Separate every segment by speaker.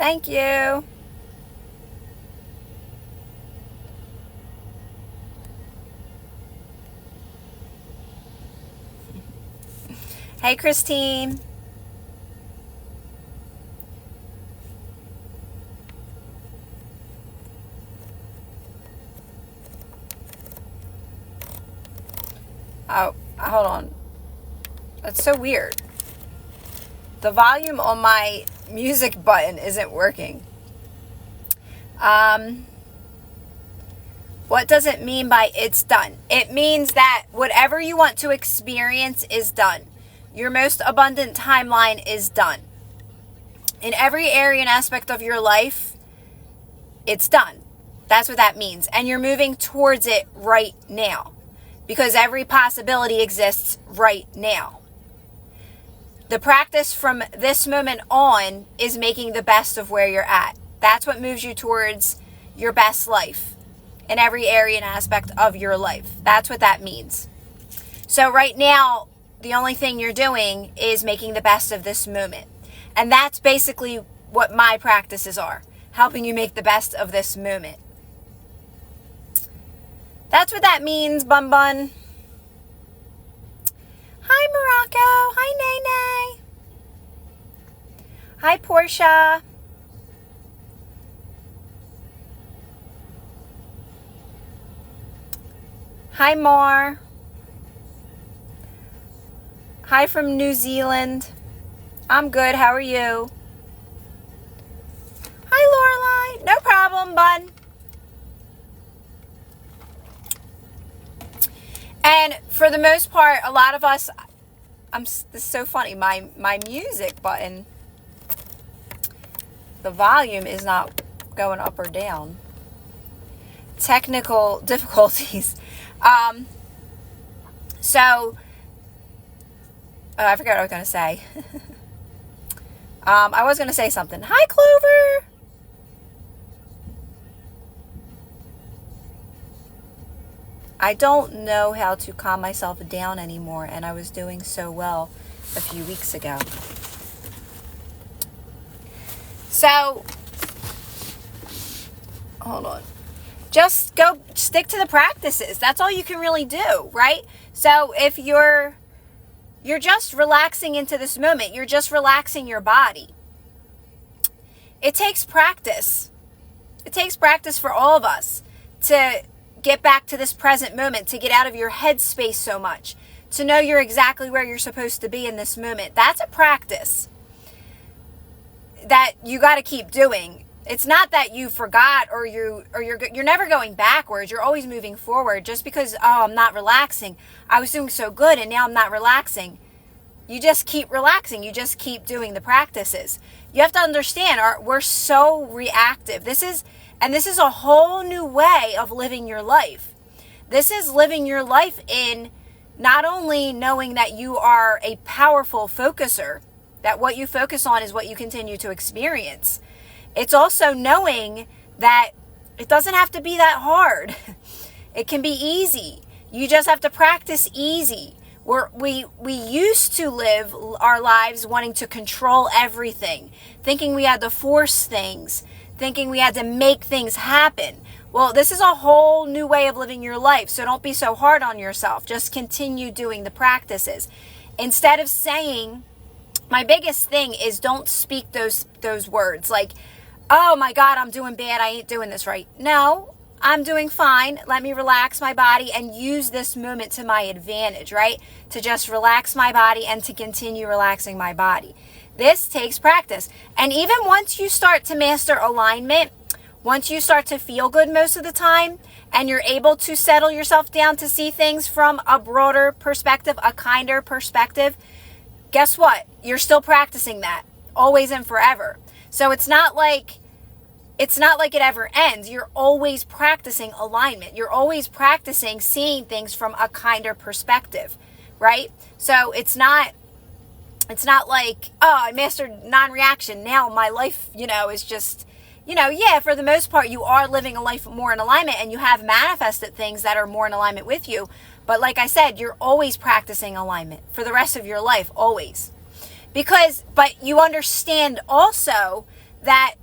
Speaker 1: Thank you. Hey, Christine. Oh, hold on. That's so weird. The volume on my music button isn't working. What does it mean by it's done? It means that whatever you want to experience is done. Your most abundant timeline is done. In every area and aspect of your life, it's done. That's what that means. And you're moving towards it right now, because every possibility exists right now. The practice from this moment on is making the best of where you're at. That's what moves you towards your best life in every area and aspect of your life. That's what that means. So right now, the only thing you're doing is making the best of this moment. And that's basically what my practices are, helping you make the best of this moment. That's what that means, Bun Bun. Hi, Morocco. Hi, Nene. Hi, Portia. Hi, Mar. Hi from New Zealand. I'm good. How are you? Hi, Lorelai. No problem, Bun. And for the most part, a lot of us, this is so funny, my music button, the volume is not going up or down. Technical difficulties. I forgot what I was going to say. I was going to say something. Hi, Clover. I don't know how to calm myself down anymore, and I was doing so well a few weeks ago. So, hold on. Just go stick to the practices. That's all you can really do, right? So if you're just relaxing into this moment, you're just relaxing your body. It takes practice. It takes practice for all of us to get back to this present moment, to get out of your head space so much, to know you're exactly where you're supposed to be in this moment. That's a practice that you got to keep doing. It's not that you forgot or you're never going backwards. You're always moving forward. Just because, I'm not relaxing. I was doing so good and now I'm not relaxing. You just keep relaxing. You just keep doing the practices. You have to understand, we're so reactive. This is a whole new way of living your life. This is living your life in not only knowing that you are a powerful focuser, that what you focus on is what you continue to experience. It's also knowing that it doesn't have to be that hard. It can be easy. You just have to practice easy. We used to live our lives wanting to control everything, thinking we had to force things, thinking we had to make things happen. Well, this is a whole new way of living your life, so don't be so hard on yourself. Just continue doing the practices. Instead of saying, my biggest thing is don't speak those words like, oh my God, I'm doing bad, I ain't doing this right. No, I'm doing fine. Let me relax my body and use this moment to my advantage, right? To just relax my body and to continue relaxing my body. This takes practice. And even once you start to master alignment, once you start to feel good most of the time, and you're able to settle yourself down to see things from a broader perspective, a kinder perspective, guess what? You're still practicing that always and forever. So it's not like it ever ends. You're always practicing alignment. You're always practicing seeing things from a kinder perspective, right? So it's not like, oh, I mastered non-reaction. Now my life, is just, yeah, for the most part, you are living a life more in alignment and you have manifested things that are more in alignment with you. But like I said, you're always practicing alignment for the rest of your life, always. But you understand also that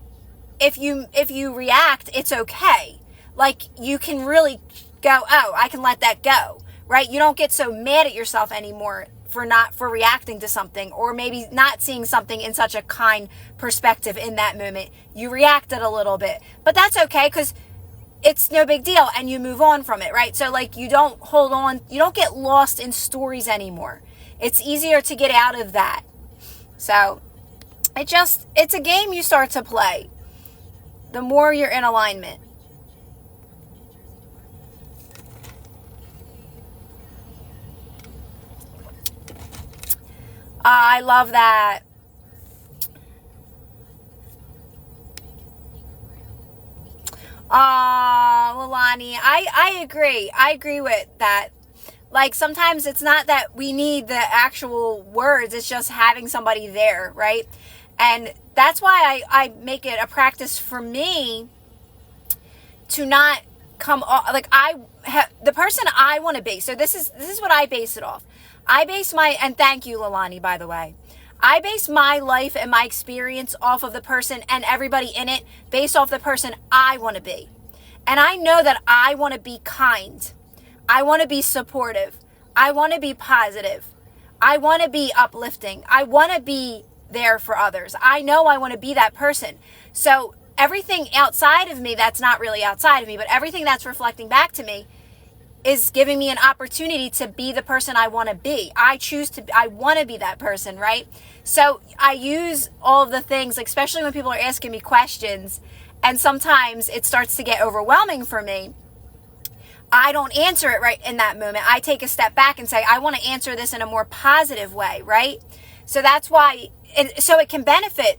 Speaker 1: if you react, it's okay. Like, you can really go, oh, I can let that go, right? You don't get so mad at yourself anymore for reacting to something, or maybe not seeing something in such a kind perspective in that moment. You reacted a little bit, but that's okay, because it's no big deal, and you move on from it, right? So, like, you don't hold on, you don't get lost in stories anymore. It's easier to get out of that. So it's a game you start to play the more you're in alignment. I love that. Lilani, I agree. I agree with that. Like, sometimes it's not that we need the actual words, it's just having somebody there, right? And that's why I make it a practice for me to not come off, like, the person I want to be. So this is what I base it off. I base and thank you, Lilani, by the way. I base my life and my experience off of the person, and everybody in it based off the person I want to be. And I know that I want to be kind. I want to be supportive. I want to be positive. I want to be uplifting. I want to be there for others. I know I want to be that person. So everything outside of me that's not really outside of me, but everything that's reflecting back to me is giving me an opportunity to be the person I want to be. I want to be that person, right? So I use all of the things, like, especially when people are asking me questions, and sometimes it starts to get overwhelming for me. I don't answer it right in that moment. I take a step back and say, I want to answer this in a more positive way, right? So that's why, so it can benefit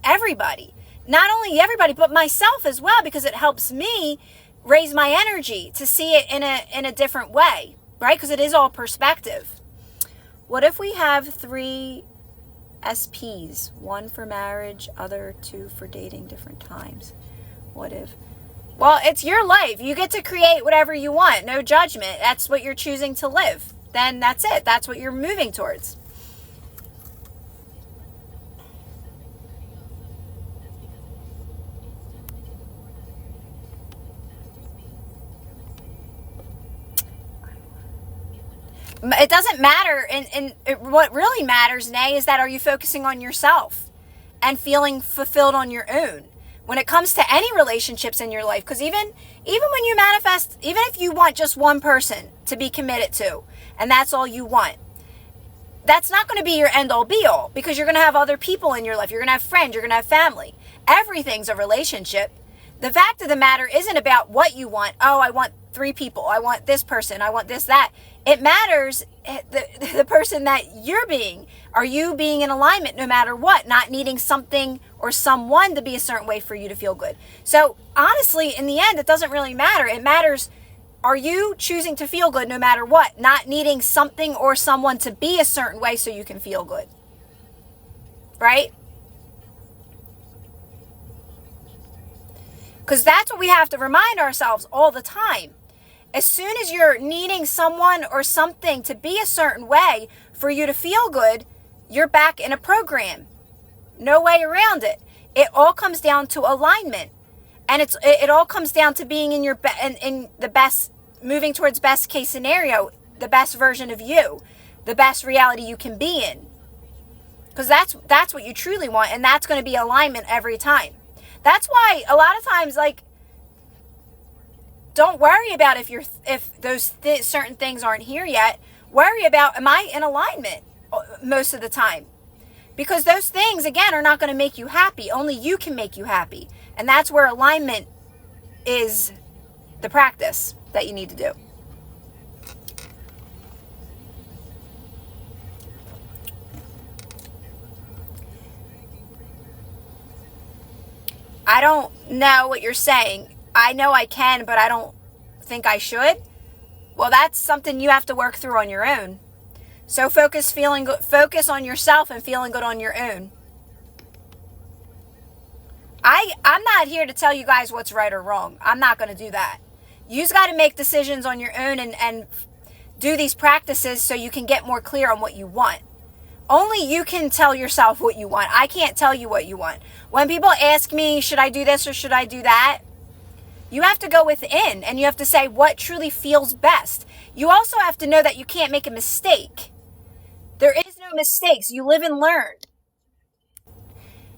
Speaker 1: everybody. Not only everybody, but myself as well, because it helps me raise my energy to see it in a different way, right? Because it is all perspective. What if we have 3 SPs? 1 for marriage, other 2 for dating different times. What if? Well, it's your life. You get to create whatever you want. No judgment. That's what you're choosing to live. Then that's it. That's what you're moving towards. It doesn't matter. And what really matters, Nay, is that, are you focusing on yourself and feeling fulfilled on your own? When it comes to any relationships in your life, because even when you manifest, even if you want just one person to be committed to, and that's all you want, that's not going to be your end all be all, because you're going to have other people in your life. You're going to have friends. You're going to have family. Everything's a relationship. The fact of the matter isn't about what you want. Oh, I want 3 people. I want this person. I want this, that. It matters the person that you're being. Are you being in alignment no matter what? Not needing something or someone to be a certain way for you to feel good. So honestly, in the end, it doesn't really matter. It matters, are you choosing to feel good no matter what? Not needing something or someone to be a certain way so you can feel good. Right? Because that's what we have to remind ourselves all the time. As soon as you're needing someone or something to be a certain way for you to feel good, you're back in a program. No way around it. It all comes down to alignment. And it all comes down to being in in the best, moving towards best case scenario, the best version of you, the best reality you can be in. Because that's what you truly want, and that's going to be alignment every time. That's why a lot of times, like, don't worry about if those certain things aren't here yet. Worry about, am I in alignment most of the time? Because those things, again, are not going to make you happy. Only you can make you happy. And that's where alignment is the practice that you need to do. I don't know what you're saying. I know I can, but I don't think I should. Well, that's something you have to work through on your own. So focus on yourself and feeling good on your own. I'm not here to tell you guys what's right or wrong. I'm not going to do that. You've got to make decisions on your own and do these practices so you can get more clear on what you want. Only you can tell yourself what you want. I can't tell you what you want. When people ask me, should I do this or should I do that? You have to go within and you have to say what truly feels best. You also have to know that you can't make a mistake. There is no mistakes. You live and learn.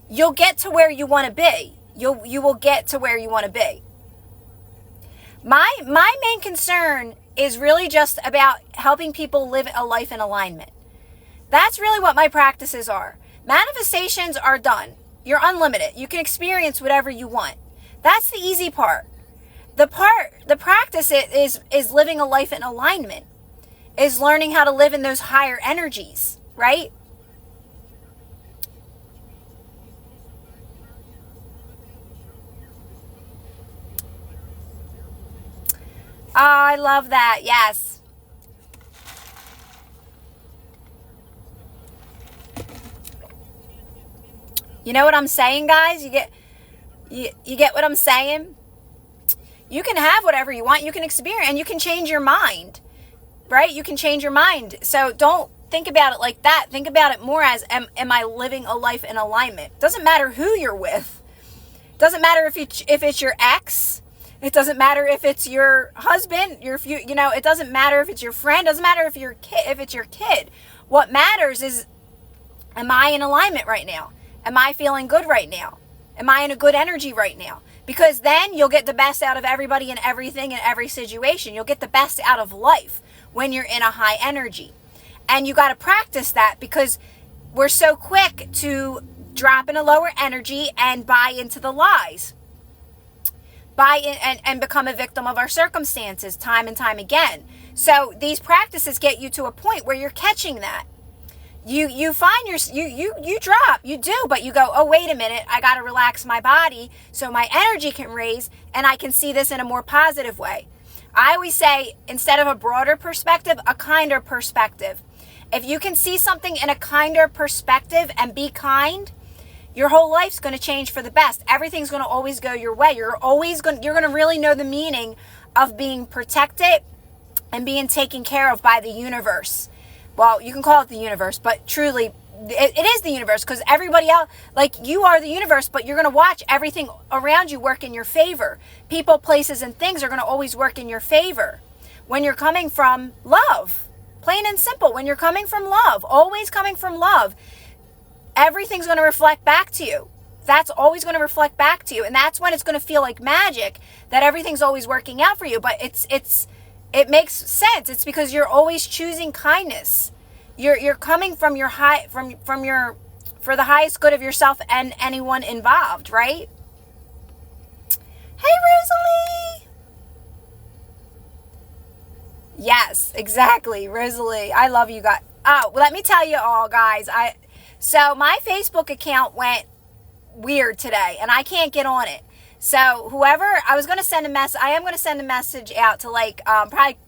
Speaker 1: You'll get to where you want to be. You will get to where you want to be. My main concern is really just about helping people live a life in alignment. That's really what my practices are. Manifestations are done. You're unlimited. You can experience whatever you want. That's the easy part. The practice is living a life in alignment, is learning how to live in those higher energies, right? Oh, I love that. Yes. You know what I'm saying, guys? You get what I'm saying? You can have whatever you want. You can experience, and you can change your mind, right? You can change your mind. So don't think about it like that. Think about it more as, am I living a life in alignment? Doesn't matter who you're with. Doesn't matter if it's your ex. It doesn't matter if it's your husband, it doesn't matter if it's your friend. It doesn't matter if it's your kid. What matters is, am I in alignment right now? Am I feeling good right now? Am I in a good energy right now? Because then you'll get the best out of everybody and everything in every situation. You'll get the best out of life when you're in a high energy. And you got to practice that, because we're so quick to drop in a lower energy and buy into the lies. Buy in and become a victim of our circumstances time and time again. So these practices get you to a point where you're catching that. You find you drop, you do, but you go, oh, wait a minute, I got to relax my body so my energy can raise and I can see this in a more positive way. I always say, instead of a broader perspective, a kinder perspective. If you can see something in a kinder perspective and be kind, your whole life's going to change for the best. Everything's going to always go your way. You're going to really know the meaning of being protected and being taken care of by the universe. Well, you can call it the universe, but truly, it is the universe, because everybody else, like, you are the universe, but you're going to watch everything around you work in your favor. People, places, and things are going to always work in your favor when you're coming from love. Plain and simple. When you're coming from love, always coming from love, everything's going to reflect back to you. That's always going to reflect back to you. And that's when it's going to feel like magic, that everything's always working out for you. But it makes sense. It's because you're always choosing kindness. You're coming from your for the highest good of yourself and anyone involved, right? Hey, Rosalie. Yes, exactly, Rosalie. I love you guys. Oh, well, let me tell you all, guys. So my Facebook account went weird today, and I can't get on it. So whoever, I am going to send a message out to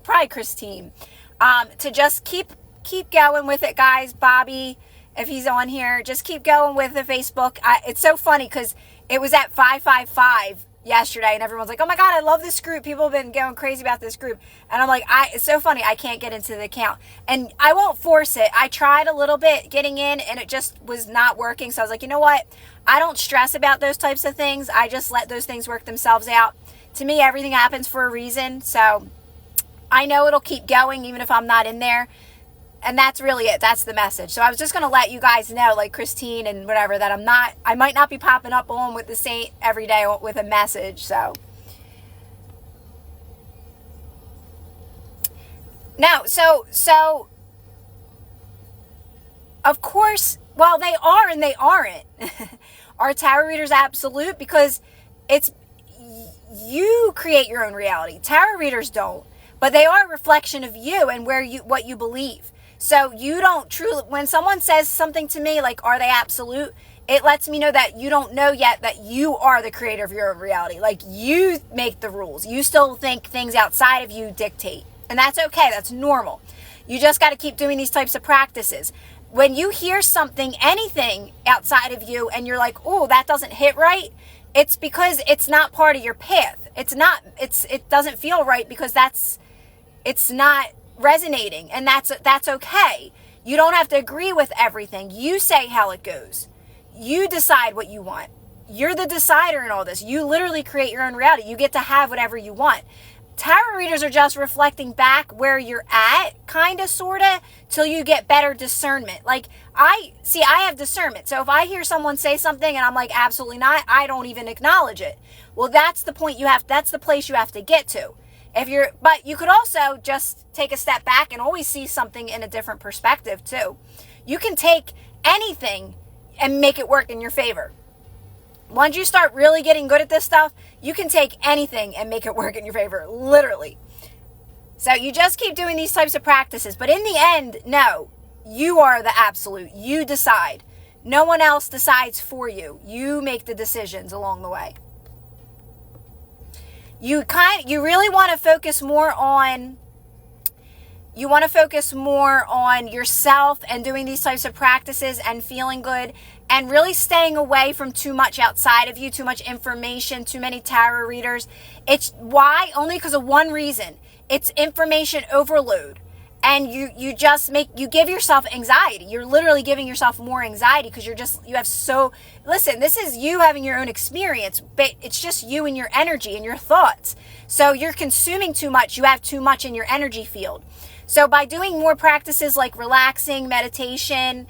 Speaker 1: probably Christine, to just keep going with it, guys. Bobby, if he's on here, just keep going with the Facebook. It's so funny because it was at 555 yesterday, and everyone's like, oh my God, I love this group. People have been going crazy about this group. And I'm like, it's so funny. I can't get into the account, and I won't force it. I tried a little bit getting in, and it just was not working. So I was like, you know what? I don't stress about those types of things. I just let those things work themselves out. To me, everything happens for a reason. So I know it'll keep going even if I'm not in there. And that's really it. That's the message. So I was just going to let you guys know, like Christine and whatever, that I might not be popping up on with the Saint every day with a message. So no, so of course, well, they are and they aren't. Are tarot readers absolute? Because you create your own reality. Tarot readers don't, but they are a reflection of you and what you believe. So you don't truly, when someone says something to me like, are they absolute? It lets me know that you don't know yet that you are the creator of your own reality. Like, you make the rules. You still think things outside of you dictate. And that's okay. That's normal. You just got to keep doing these types of practices. When you hear something, anything outside of you, and you're like, oh, that doesn't hit right, it's because it's not part of your path. It doesn't feel right because it's not resonating, and that's okay. You don't have to agree with everything. You say how it goes. You decide what you want. You're the decider in all this. You literally create your own reality. You get to have whatever you want. Tarot readers are just reflecting back where you're at, kind of, sort of, till you get better discernment. Like, I have discernment. So if I hear someone say something and I'm like, absolutely not, I don't even acknowledge it. Well, that's the point that's the place you have to get to. But you could also just take a step back and always see something in a different perspective too. You can take anything and make it work in your favor. Once you start really getting good at this stuff, you can take anything and make it work in your favor, literally. So you just keep doing these types of practices. But in the end, no, you are the absolute. You decide. No one else decides for you. You make the decisions along the way. You really want to focus more on yourself and doing these types of practices and feeling good and really staying away from too much outside of you, too much information, too many tarot readers. It's why? Only because of one reason. It's information overload. And you give yourself anxiety. You're literally giving yourself more anxiety because listen, this is you having your own experience, but it's just you and your energy and your thoughts. So you're consuming too much. You have too much in your energy field. So by doing more practices like relaxing, meditation,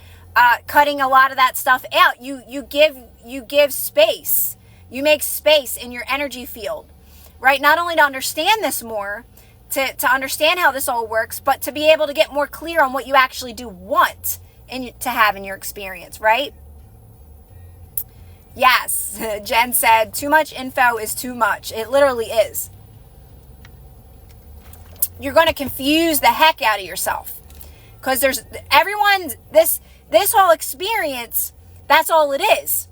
Speaker 1: cutting a lot of that stuff out, you give space. You make space in your energy field, right? Not only to understand this more, to understand how this all works, but to be able to get more clear on what you actually do want to have in your experience, right? Yes, Jen said, too much info is too much. It literally is. You're going to confuse the heck out of yourself because this whole experience, that's all it is.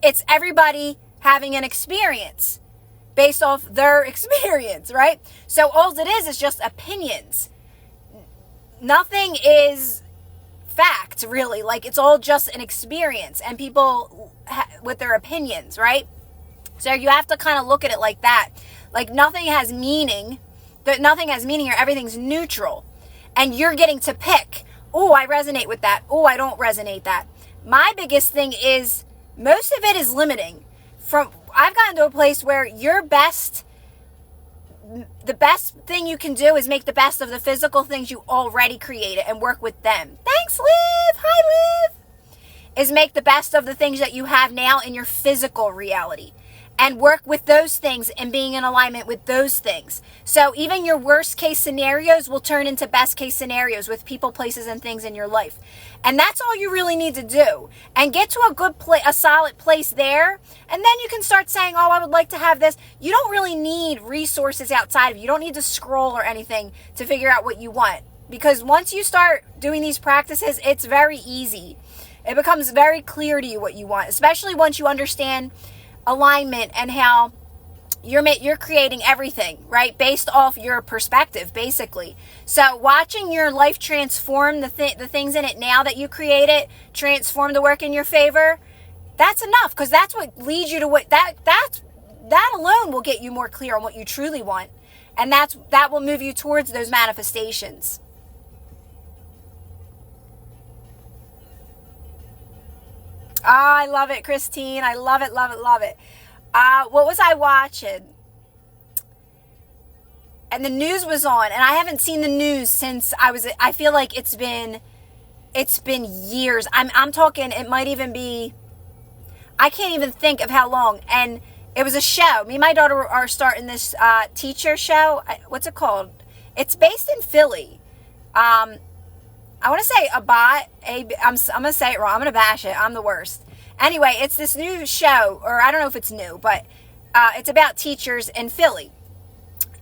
Speaker 1: It's everybody having an experience based off their experience, right? So all it is just opinions. Nothing is fact, really. Like, it's all just an experience and people with their opinions, right? So you have to kind of look at it like that. Like, nothing has meaning. Nothing has meaning here. Everything's neutral. And you're getting to pick. Oh, I resonate with that. Oh, I don't resonate that. My biggest thing is most of it is limiting. I've gotten to a place where the best thing you can do is make the best of the physical things you already created and work with them. Thanks, Liv. Hi, Liv. Is make the best of the things that you have now in your physical reality and work with those things and being in alignment with those things. So even your worst case scenarios will turn into best case scenarios with people, places, and things in your life. And that's all you really need to do. And get to a solid place there. And then you can start saying, oh, I would like to have this. You don't really need resources outside of you. You don't need to scroll or anything to figure out what you want. Because once you start doing these practices, it's very easy. It becomes very clear to you what you want, especially once you understand alignment and how you're creating everything, right? Based off your perspective, basically. So watching your life transform, the things in it now that you created, transform to work in your favor, that's enough, because that's what leads you to what, that alone will get you more clear on what you truly want. And that will move you towards those manifestations. Oh, I love it, Christine. I love it, love it, love it. What was I watching? And the news was on, and I haven't seen the news since I feel like it's been years. I'm talking, it might even be, I can't even think of how long. And it was a show. Me and my daughter are starting this teacher show. What's it called? It's based in Philly. I want to say Abbott. I'm going to say it wrong. I'm going to bash it. I'm the worst. Anyway, it's this new show, or I don't know if it's new, but it's about teachers in Philly.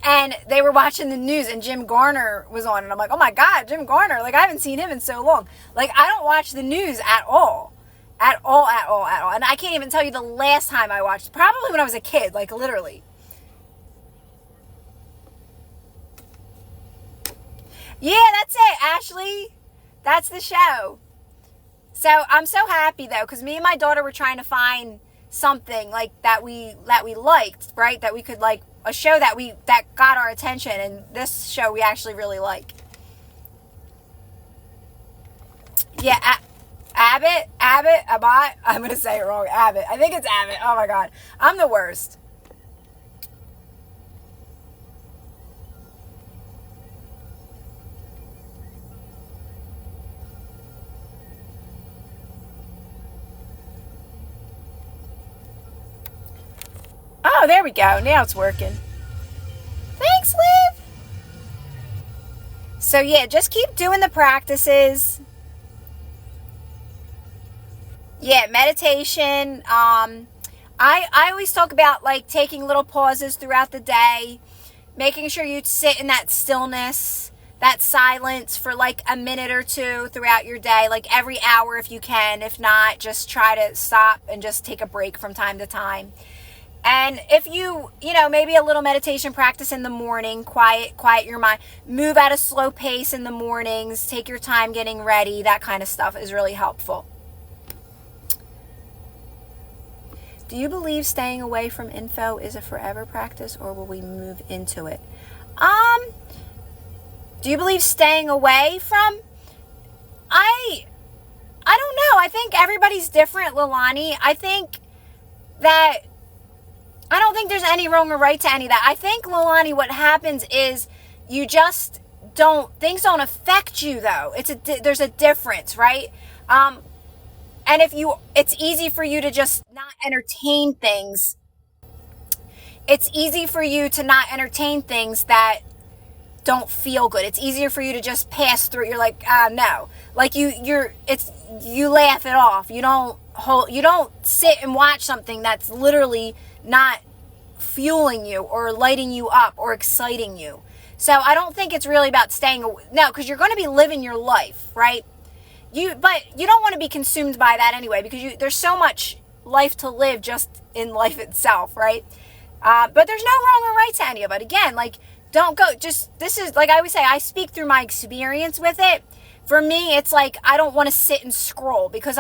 Speaker 1: And they were watching the news, and Jim Garner was on. And I'm like, oh my God, Jim Garner. Like, I haven't seen him in so long. Like, I don't watch the news at all. At all. And I can't even tell you the last time I watched. Probably when I was a kid, like literally. Yeah, that's it, Ashley. That's the show. So I'm so happy though, because me and my daughter were trying to find something like that we liked, right? That we could like a show that got our attention, and this show we actually really like. Yeah, Abbott. I'm going to say it wrong. Abbott. I think it's Abbott. Oh my God. I'm the worst. Oh, there we go. Now it's working. Thanks, Liv. So yeah, just keep doing the practices. Yeah, meditation. I always talk about like taking little pauses throughout the day, making sure you sit in that stillness, that silence for like a minute or two throughout your day, like every hour if you can. If not, just try to stop and just take a break from time to time. And if maybe a little meditation practice in the morning, quiet your mind, move at a slow pace in the mornings, take your time getting ready, that kind of stuff is really helpful. Do you believe staying away from info is a forever practice, or will we move into it? Do you believe staying away from? I don't know. I think everybody's different, Lilani. I don't think there's any wrong or right to any of that. I think, Lilani, what happens is you just things don't affect you though. There's a difference, right? And it's easy for you to just not entertain things. It's easy for you to not entertain things that don't feel good. It's easier for you to just pass through. You're like, no. Like you laugh it off. You don't sit and watch something that's literally not fueling you or lighting you up or exciting you. So I don't think it's really about staying away. No, because you're going to be living your life, right? But you don't want to be consumed by that anyway, because there's so much life to live just in life itself, right? But there's no wrong or right to any of it. Again, like, don't go, this is, like I always say, I speak through my experience with it. For me, it's like, I don't want to sit and scroll because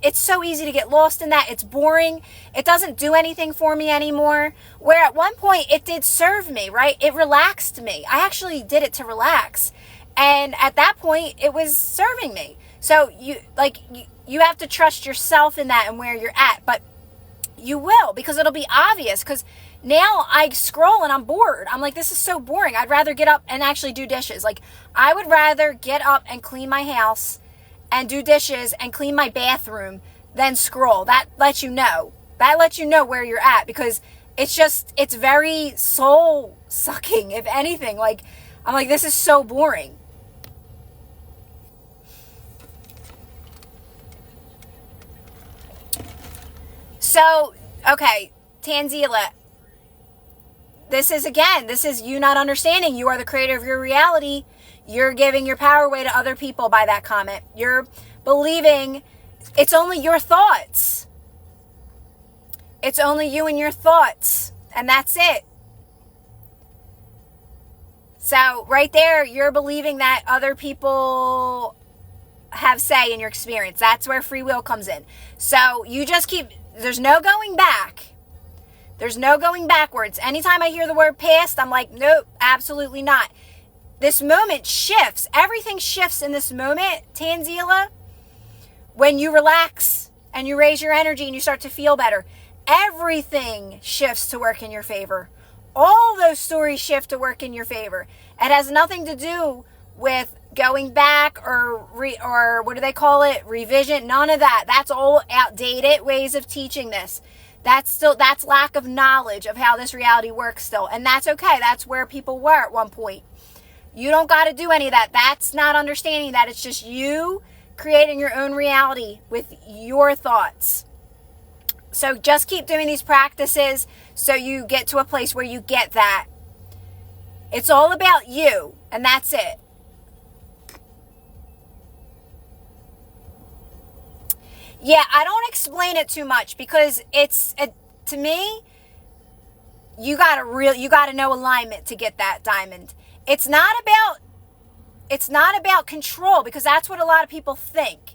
Speaker 1: it's so easy to get lost in that. It's boring. It doesn't do anything for me anymore. Where at one point it did serve me, right? It relaxed me. I actually did it to relax. And at that point, it was serving me. So you have to trust yourself in that and where you're at, but you will, because it'll be obvious. Because now I scroll and I'm bored. I'm like, this is so boring. I'd rather get up and actually do dishes. Like, I would rather get up and clean my house and do dishes and clean my bathroom than scroll. That lets you know. That lets you know where you're at, because it's very soul sucking, if anything. Like, I'm like, this is so boring. So, okay, Tanzila, this is you not understanding. You are the creator of your reality. You're giving your power away to other people by that comment. You're believing it's only your thoughts. It's only you and your thoughts, and that's it. So, right there, you're believing that other people have say in your experience. That's where free will comes in. So, you just there's no going back. There's no going backwards. Anytime I hear the word past, I'm like, nope, absolutely not. This moment shifts. Everything shifts in this moment, Tanzila. When you relax and you raise your energy and you start to feel better, everything shifts to work in your favor. All those stories shift to work in your favor. It has nothing to do with going back or what do they call it? Revision. None of that. That's all outdated ways of teaching this. That's lack of knowledge of how this reality works still. And that's okay. That's where people were at one point. You don't got to do any of that. That's not understanding that. It's just you creating your own reality with your thoughts. So just keep doing these practices so you get to a place where you get that. It's all about you, and that's it. Yeah, I don't explain it too much because to me, you got to know alignment to get that diamond. It's not about control, because that's what a lot of people think.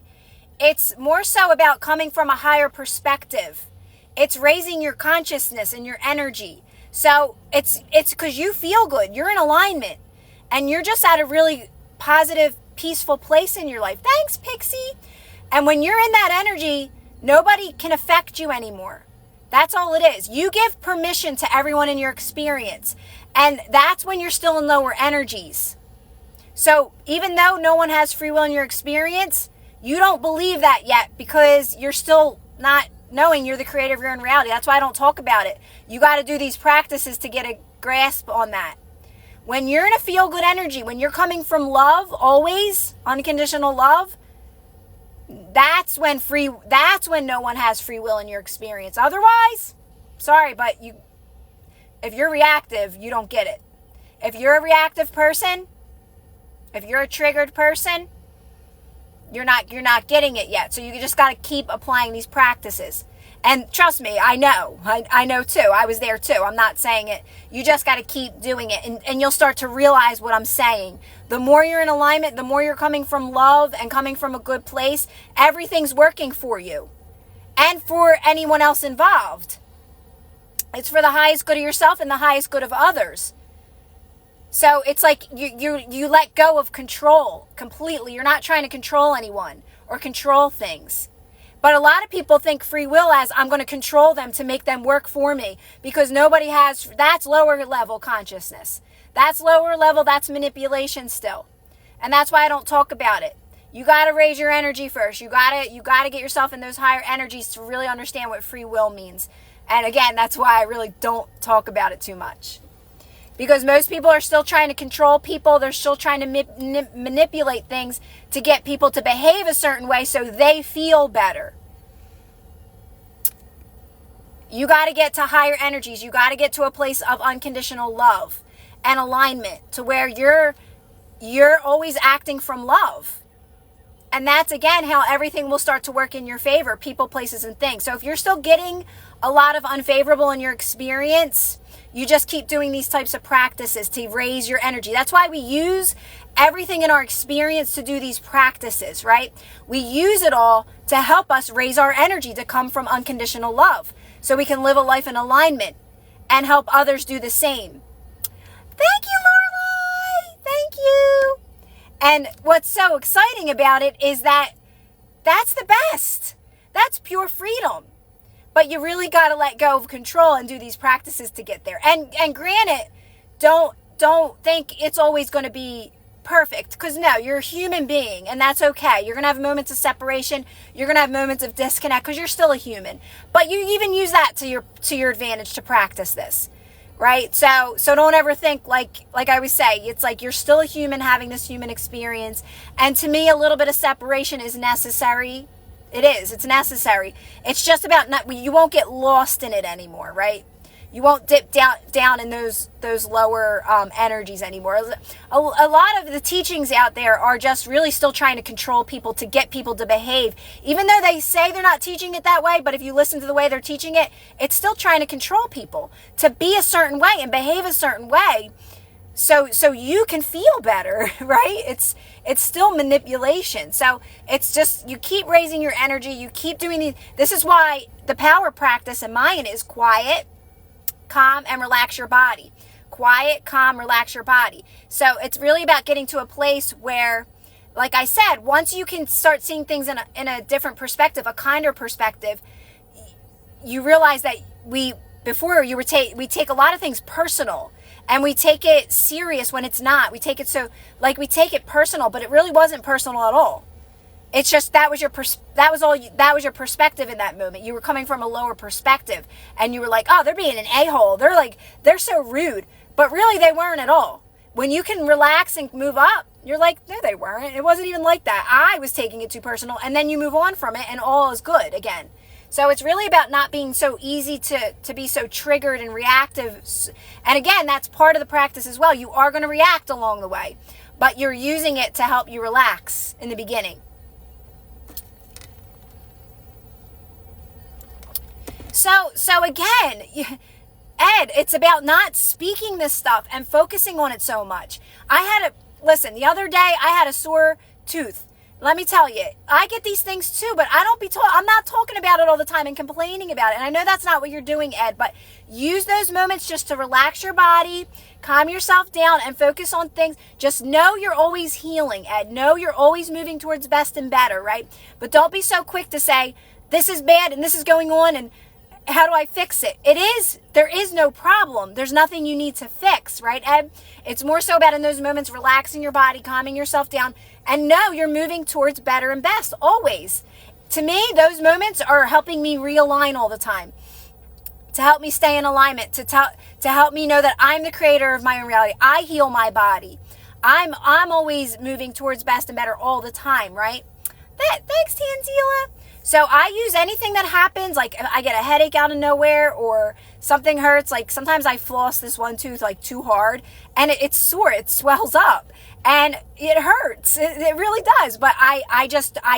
Speaker 1: It's more so about coming from a higher perspective. It's raising your consciousness and your energy. So it's because you feel good. You're in alignment and you're just at a really positive peaceful place in your life. Thanks, Pixie. And when you're in that energy, nobody can affect you anymore. That's all it is. You give permission to everyone in your experience. And that's when you're still in lower energies. So even though no one has free will in your experience, you don't believe that yet because you're still not knowing you're the creator of your own reality. That's why I don't talk about it. You got to do these practices to get a grasp on that. When you're in a feel-good energy, when you're coming from love, always, unconditional love, that's when no one has free will in your experience. Otherwise, sorry, but if you're reactive, you don't get it. If you're a reactive person, if you're a triggered person, you're not getting it yet. So you just got to keep applying these practices. And trust me, I know. I know too. I was there too. I'm not saying it. You just got to keep doing it. And you'll start to realize what I'm saying. The more you're in alignment, the more you're coming from love and coming from a good place, everything's working for you. And for anyone else involved. It's for the highest good of yourself and the highest good of others. So it's like you let go of control completely. You're not trying to control anyone or control things. But a lot of people think free will as I'm going to control them to make them work for me because nobody has, that's lower level consciousness. That's lower level, that's manipulation still. And that's why I don't talk about it. You got to raise your energy first. You got to get yourself in those higher energies to really understand what free will means. And again, that's why I really don't talk about it too much. Because most people are still trying to control people. They're still trying to manipulate things to get people to behave a certain way so they feel better. You got to get to higher energies. You got to get to a place of unconditional love and alignment to where you're always acting from love. And that's, again, how everything will start to work in your favor, people, places, and things. So if you're still getting a lot of unfavorable in your experience, you just keep doing these types of practices to raise your energy. That's why we use everything in our experience to do these practices, right? We use it all to help us raise our energy to come from unconditional love so we can live a life in alignment and help others do the same. Thank you, Lorelai. Thank you. And what's so exciting about it is that that's the best. That's pure freedom. But you really got to let go of control and do these practices to get there. And granted, don't think it's always going to be perfect. Because no, you're a human being and that's okay. You're going to have moments of separation. You're going to have moments of disconnect because you're still a human. But you even use that to your advantage to practice this. Right? So don't ever think like I always say, it's like you're still a human having this human experience. And to me, a little bit of separation is necessary. It is. It's necessary. It's just about you won't get lost in it anymore, right? You won't dip down in those lower energies anymore. A lot of the teachings out there are just really still trying to control people to get people to behave. Even though they say they're not teaching it that way, but if you listen to the way they're teaching it, it's still trying to control people to be a certain way and behave a certain way. So you can feel better, right? It's still manipulation. So it's just, you keep raising your energy. You keep doing these. This is why the power practice in mine is quiet, calm, and relax your body. Quiet, calm, relax your body. So it's really about getting to a place where, like I said, once you can start seeing things in a different perspective, a kinder perspective, you realize that we take a lot of things personal. And we take it serious when it's not. We take it personal, but it really wasn't personal at all. It's just that was your perspective in that moment. You were coming from a lower perspective, and you were like, "Oh, they're being an a-hole. They're so rude." But really, they weren't at all. When you can relax and move up, you're like, "No, they weren't. It wasn't even like that. I was taking it too personal." And then you move on from it, and all is good again. So it's really about not being so easy to be so triggered and reactive. And again, that's part of the practice as well. You are going to react along the way, but you're using it to help you relax in the beginning. So again, Ed, it's about not speaking this stuff and focusing on it so much. The other day I had a sore tooth. let me tell you, I get these things too, but I'm not talking about it all the time and complaining about it. And I know that's not what you're doing, Ed, but use those moments just to relax your body, calm yourself down, and focus on things. Just know you're always healing, Ed. Know you're always moving towards best and better, right? But don't be so quick to say, this is bad and this is going on and how do I fix it? There is no problem. There's nothing you need to fix, right, Ed? It's more so about in those moments, relaxing your body, calming yourself down, and know you're moving towards better and best, always. To me, those moments are helping me realign all the time, to help me stay in alignment, to help me know that I'm the creator of my own reality. I heal my body. I'm always moving towards best and better all the time, right? Thanks, Tanzila. So I use anything that happens, like I get a headache out of nowhere or something hurts. Like sometimes I floss this one tooth like too hard and it's sore, it swells up and it hurts. It really does. But I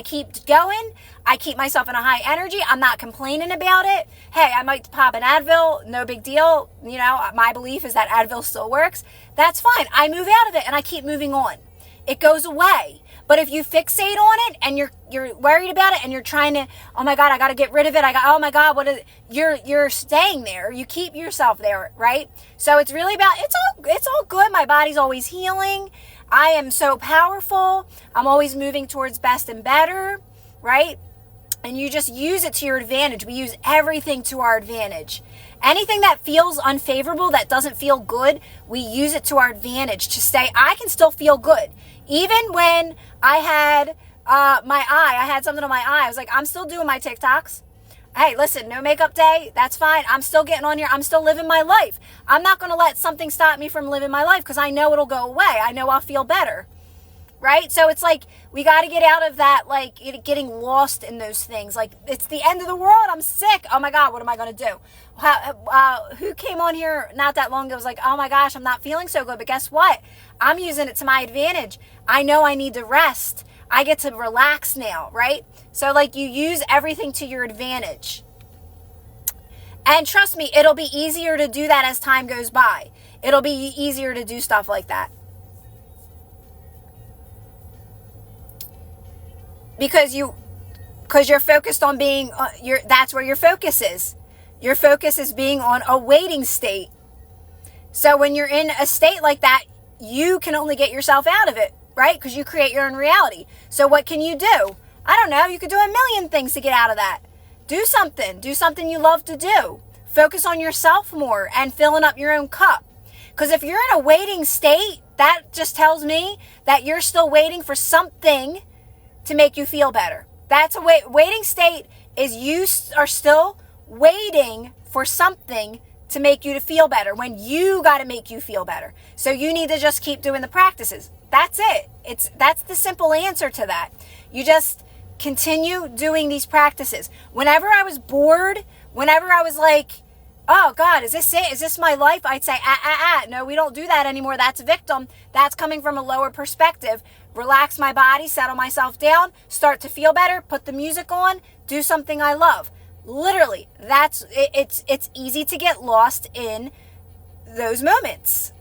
Speaker 1: keep going. I keep myself in a high energy. I'm not complaining about it. Hey, I might pop an Advil, no big deal. You know, my belief is that Advil still works. That's fine. I move out of it and I keep moving on. It goes away. But if you fixate on it and you're worried about it and you're trying to, oh my God, I got to get rid of it. Oh my God, you're staying there. You keep yourself there, right? So it's really about, it's all good. My body's always healing. I am so powerful. I'm always moving towards best and better, right? And you just use it to your advantage. We use everything to our advantage. Anything that feels unfavorable, that doesn't feel good, we use it to our advantage to say, I can still feel good. Even when I had I had something on my eye. I was like, I'm still doing my TikToks. Hey, listen, no makeup day. That's fine. I'm still getting on here. I'm still living my life. I'm not going to let something stop me from living my life because I know it'll go away. I know I'll feel better. Right? So it's like we got to get out of that, like getting lost in those things. Like it's the end of the world. I'm sick. Oh my God, what am I going to do? Who came on here not that long ago was like, oh my gosh, I'm not feeling so good. But guess what? I'm using it to my advantage. I know I need to rest. I get to relax now, right? So like you use everything to your advantage. And trust me, it'll be easier to do that as time goes by. It'll be easier to do stuff like that. Because you're focused on being, that's where your focus is. Your focus is being on a waiting state. So when you're in a state like that, you can only get yourself out of it, right? Because you create your own reality. So what can you do? I don't know. You could do a million things to get out of that. Do something you love to do. Focus on yourself more and filling up your own cup. Because if you're in a waiting state, that just tells me that you're still waiting for something to make you feel better. That's a waiting state is you are still waiting for something to make you to feel better when you got to make you feel better. So you need to just keep doing the practices. That's it. That's the simple answer to that. You just continue doing these practices. Whenever I was bored, whenever I was like, oh God, is this it? Is this my life? I'd say, no, we don't do that anymore. That's victim. That's coming from a lower perspective. Relax my body, settle myself down, start to feel better, put the music on, do something I love. Literally, it's easy to get lost in those moments.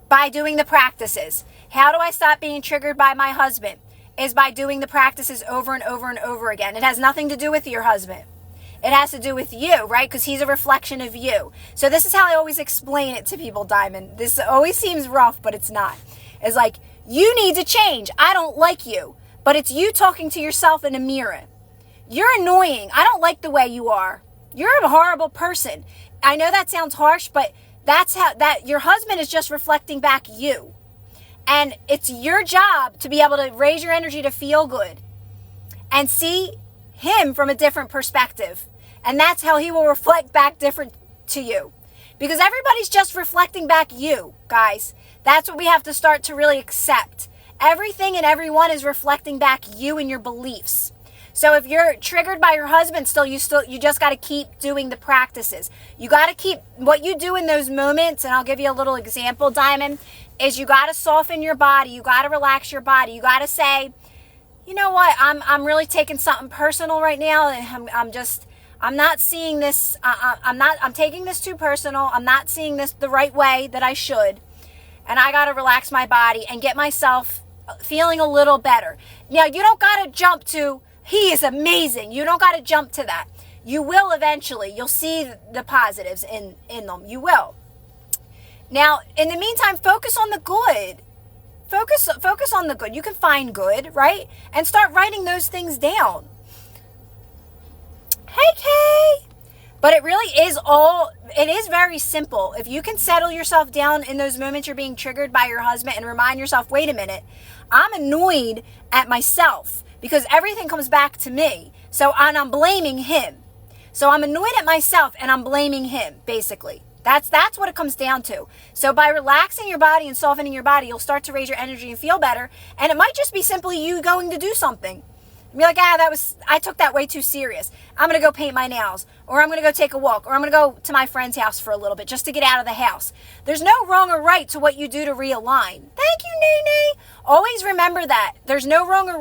Speaker 1: By doing the practices. How do I stop being triggered by my husband? Is by doing the practices over and over and over again. It has nothing to do with your husband. It has to do with you, right? Because he's a reflection of you. So this is how I always explain it to people, Diamond. This always seems rough, but it's not. It's like, you need to change. I don't like you. But it's you talking to yourself in a mirror. You're annoying. I don't like the way you are. You're a horrible person. I know that sounds harsh, but that's how that your husband is just reflecting back you. And it's your job to be able to raise your energy to feel good and see him from a different perspective. And that's how he will reflect back different to you. Because everybody's just reflecting back you, guys. That's what we have to start to really accept. Everything and everyone is reflecting back you and your beliefs. So if you're triggered by your husband, you just got to keep doing the practices. You got to keep what you do in those moments. And I'll give you a little example, Diamond, is you got to soften your body. You got to relax your body. You got to say, you know what? I'm really taking something personal right now. And I'm not seeing this. I'm taking this too personal. I'm not seeing this the right way that I should. And I got to relax my body and get myself feeling a little better. Now, you don't got to jump to, he is amazing. You don't got to jump to that. You will eventually. You'll see the positives in them. You will. Now, in the meantime, focus on the good. Focus on the good. You can find good, right? And start writing those things down. Hey, Kay. But it really is it is very simple. If you can settle yourself down in those moments you're being triggered by your husband and remind yourself, wait a minute, I'm annoyed at myself because everything comes back to me. And I'm blaming him. So I'm annoyed at myself and I'm blaming him, basically. That's what it comes down to. So by relaxing your body and softening your body, you'll start to raise your energy and feel better. And it might just be simply you going to do something. Be like, I took that way too serious. I'm going to go paint my nails, or I'm going to go take a walk, or I'm going to go to my friend's house for a little bit just to get out of the house. There's no wrong or right to what you do to realign. Thank you, Nene. Always remember that. There's no wrong or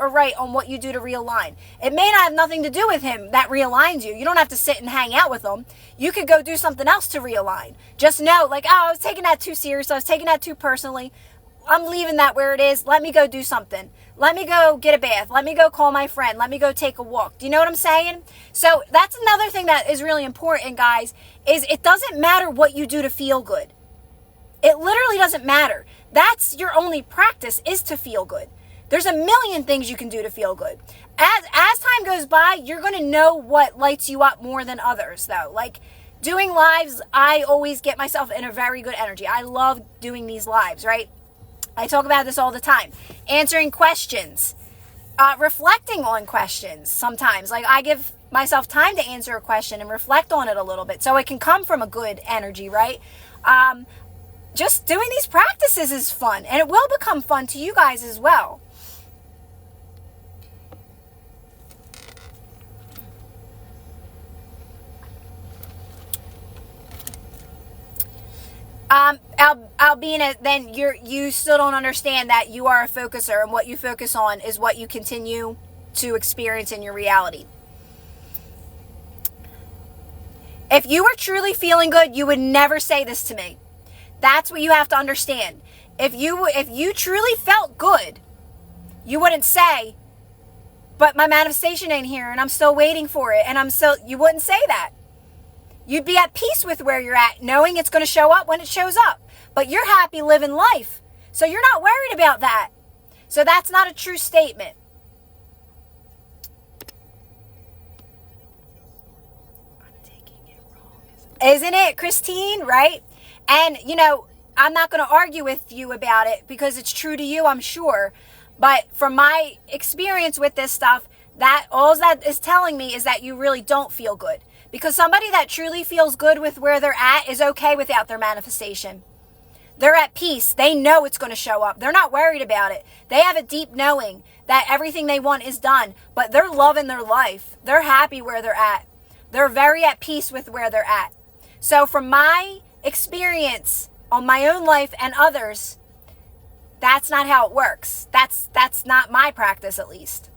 Speaker 1: right on what you do to realign. It may not have nothing to do with him that realigns you. You don't have to sit and hang out with him. You could go do something else to realign. Just know, I was taking that too serious. I was taking that too personally. I'm leaving that where it is. Let me go do something. Let me go get a bath. Let me go call my friend. Let me go take a walk. Do you know what I'm saying? So that's another thing that is really important, guys, is it doesn't matter what you do to feel good. It literally doesn't matter. That's your only practice, is to feel good. There's a million things you can do to feel good. As time goes by, you're going to know what lights you up more than others, though. Like doing lives, I always get myself in a very good energy. I love doing these lives, right? I talk about this all the time. Answering questions, reflecting on questions sometimes. I give myself time to answer a question and reflect on it a little bit so it can come from a good energy, right? Just doing these practices is fun, and it will become fun to you guys as well. Albina, then you still don't understand that you are a focuser, and what you focus on is what you continue to experience in your reality. If you were truly feeling good, you would never say this to me. That's what you have to understand. If you truly felt good, you wouldn't say, but my manifestation ain't here and I'm still waiting for it, and you wouldn't say that. You'd be at peace with where you're at, knowing it's going to show up when it shows up. But you're happy living life. So you're not worried about that. So that's not a true statement. I'm taking it wrong. Isn't it, Christine? Right? And, I'm not going to argue with you about it because it's true to you, I'm sure. But from my experience with this stuff, all that is telling me is that you really don't feel good. Because somebody that truly feels good with where they're at is okay without their manifestation. They're at peace. They know it's going to show up. They're not worried about it. They have a deep knowing that everything they want is done, but they're loving their life. They're happy where they're at. They're very at peace with where they're at. So from my experience on my own life and others, that's not how it works. That's not my practice, at least.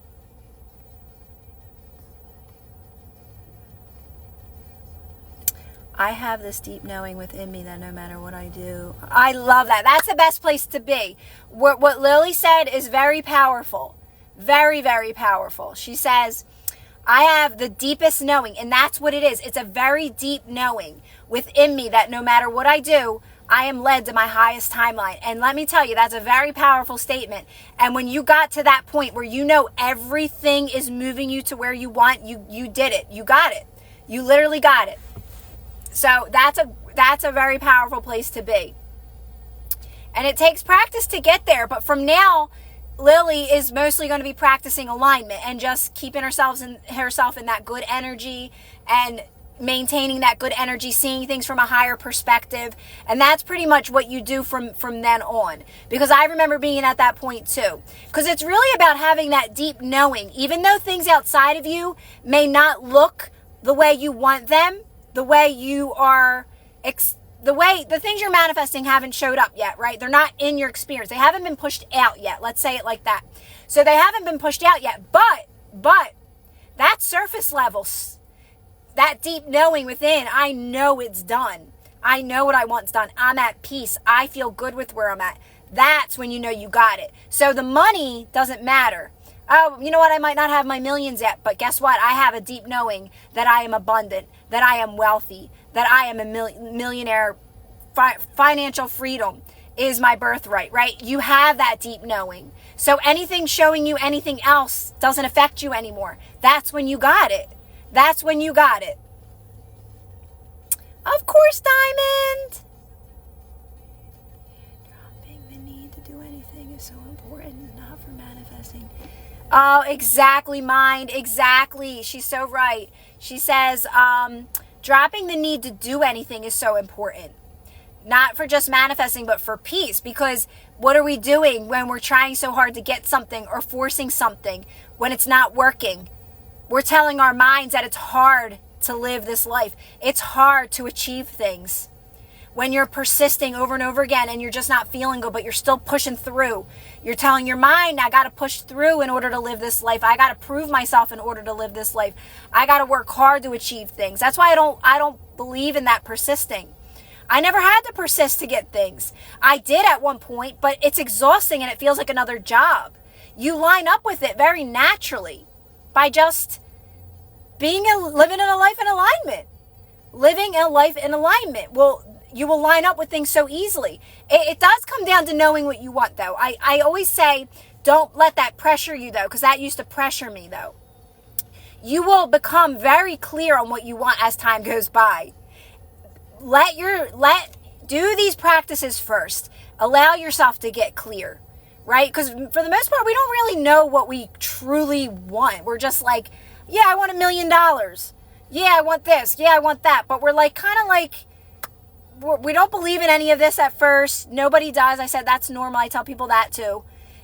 Speaker 1: I have this deep knowing within me that no matter what I do, I love that. That's the best place to be. What Lily said is very powerful. Very, very powerful. She says, I have the deepest knowing, and that's what it is. It's a very deep knowing within me that no matter what I do, I am led to my highest timeline. And let me tell you, that's a very powerful statement. And when you got to that point where you know everything is moving you to where you want, you did it. You got it. You literally got it. So that's a very powerful place to be. And it takes practice to get there. But from now, Lily is mostly going to be practicing alignment and just keeping herself in that good energy and maintaining that good energy, seeing things from a higher perspective. And that's pretty much what you do from then on. Because I remember being at that point too. Because it's really about having that deep knowing. Even though things outside of you may not look the way you want them, the way you are, the things you're manifesting haven't showed up yet, right? They're not in your experience. They haven't been pushed out yet. Let's say it like that. So they haven't been pushed out yet. But that surface level, that deep knowing within, I know it's done. I know what I want's done. I'm at peace. I feel good with where I'm at. That's when you know you got it. So the money doesn't matter. Oh, you know what? I might not have my millions yet, but guess what? I have a deep knowing that I am abundant, that I am wealthy, that I am a millionaire. Financial freedom is my birthright, right? You have that deep knowing. So anything showing you anything else doesn't affect you anymore. That's when you got it. That's when you got it. Of course, Diamond. Dropping the need to do anything is so important, not for manifesting. Oh, exactly, mind. Exactly. She's so right. She says, dropping the need to do anything is so important. Not for just manifesting, but for peace. Because what are we doing when we're trying so hard to get something or forcing something when it's not working? We're telling our minds that it's hard to live this life. It's hard to achieve things. When you're persisting over and over again and you're just not feeling good, but you're still pushing through. You're telling your mind, I got to push through in order to live this life. I got to prove myself in order to live this life. I got to work hard to achieve things. That's why I don't believe in that persisting. I never had to persist to get things. I did at one point, but it's exhausting and it feels like another job. You line up with it very naturally by just living in a life in alignment. Living a life in alignment. Well, you will line up with things so easily. It does come down to knowing what you want, though. I always say, don't let that pressure you, though, because that used to pressure me, though. You will become very clear on what you want as time goes by. Do these practices first. Allow yourself to get clear, right? Because for the most part, we don't really know what we truly want. We're just like, yeah, I want $1 million. Yeah, I want this. Yeah, I want that. But we're like, kind of like, we don't believe in any of this at first. Nobody does. I said that's normal. I tell people that too.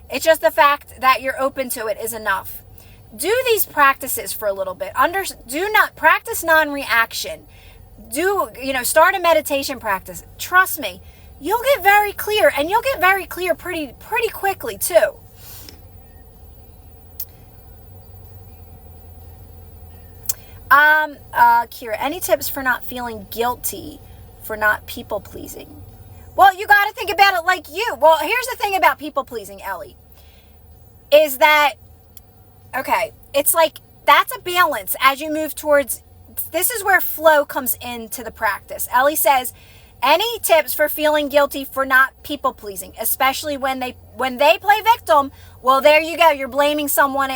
Speaker 1: It's just the fact that you're open to it is enough. Do these practices for a little bit. Do not practice non-reaction. Start a meditation practice. Trust me, you'll get very clear, and you'll get very clear pretty quickly too. Kira, any tips for not feeling guilty for not people pleasing? Well, you got to think about it like you. Well, here's the thing about people pleasing, Ellie, is that, okay, it's like that's a balance as you move towards. This is where flow comes into the practice. Ellie says, any tips for feeling guilty for not people pleasing, especially when they play victim? Well, there you go. You're blaming someone.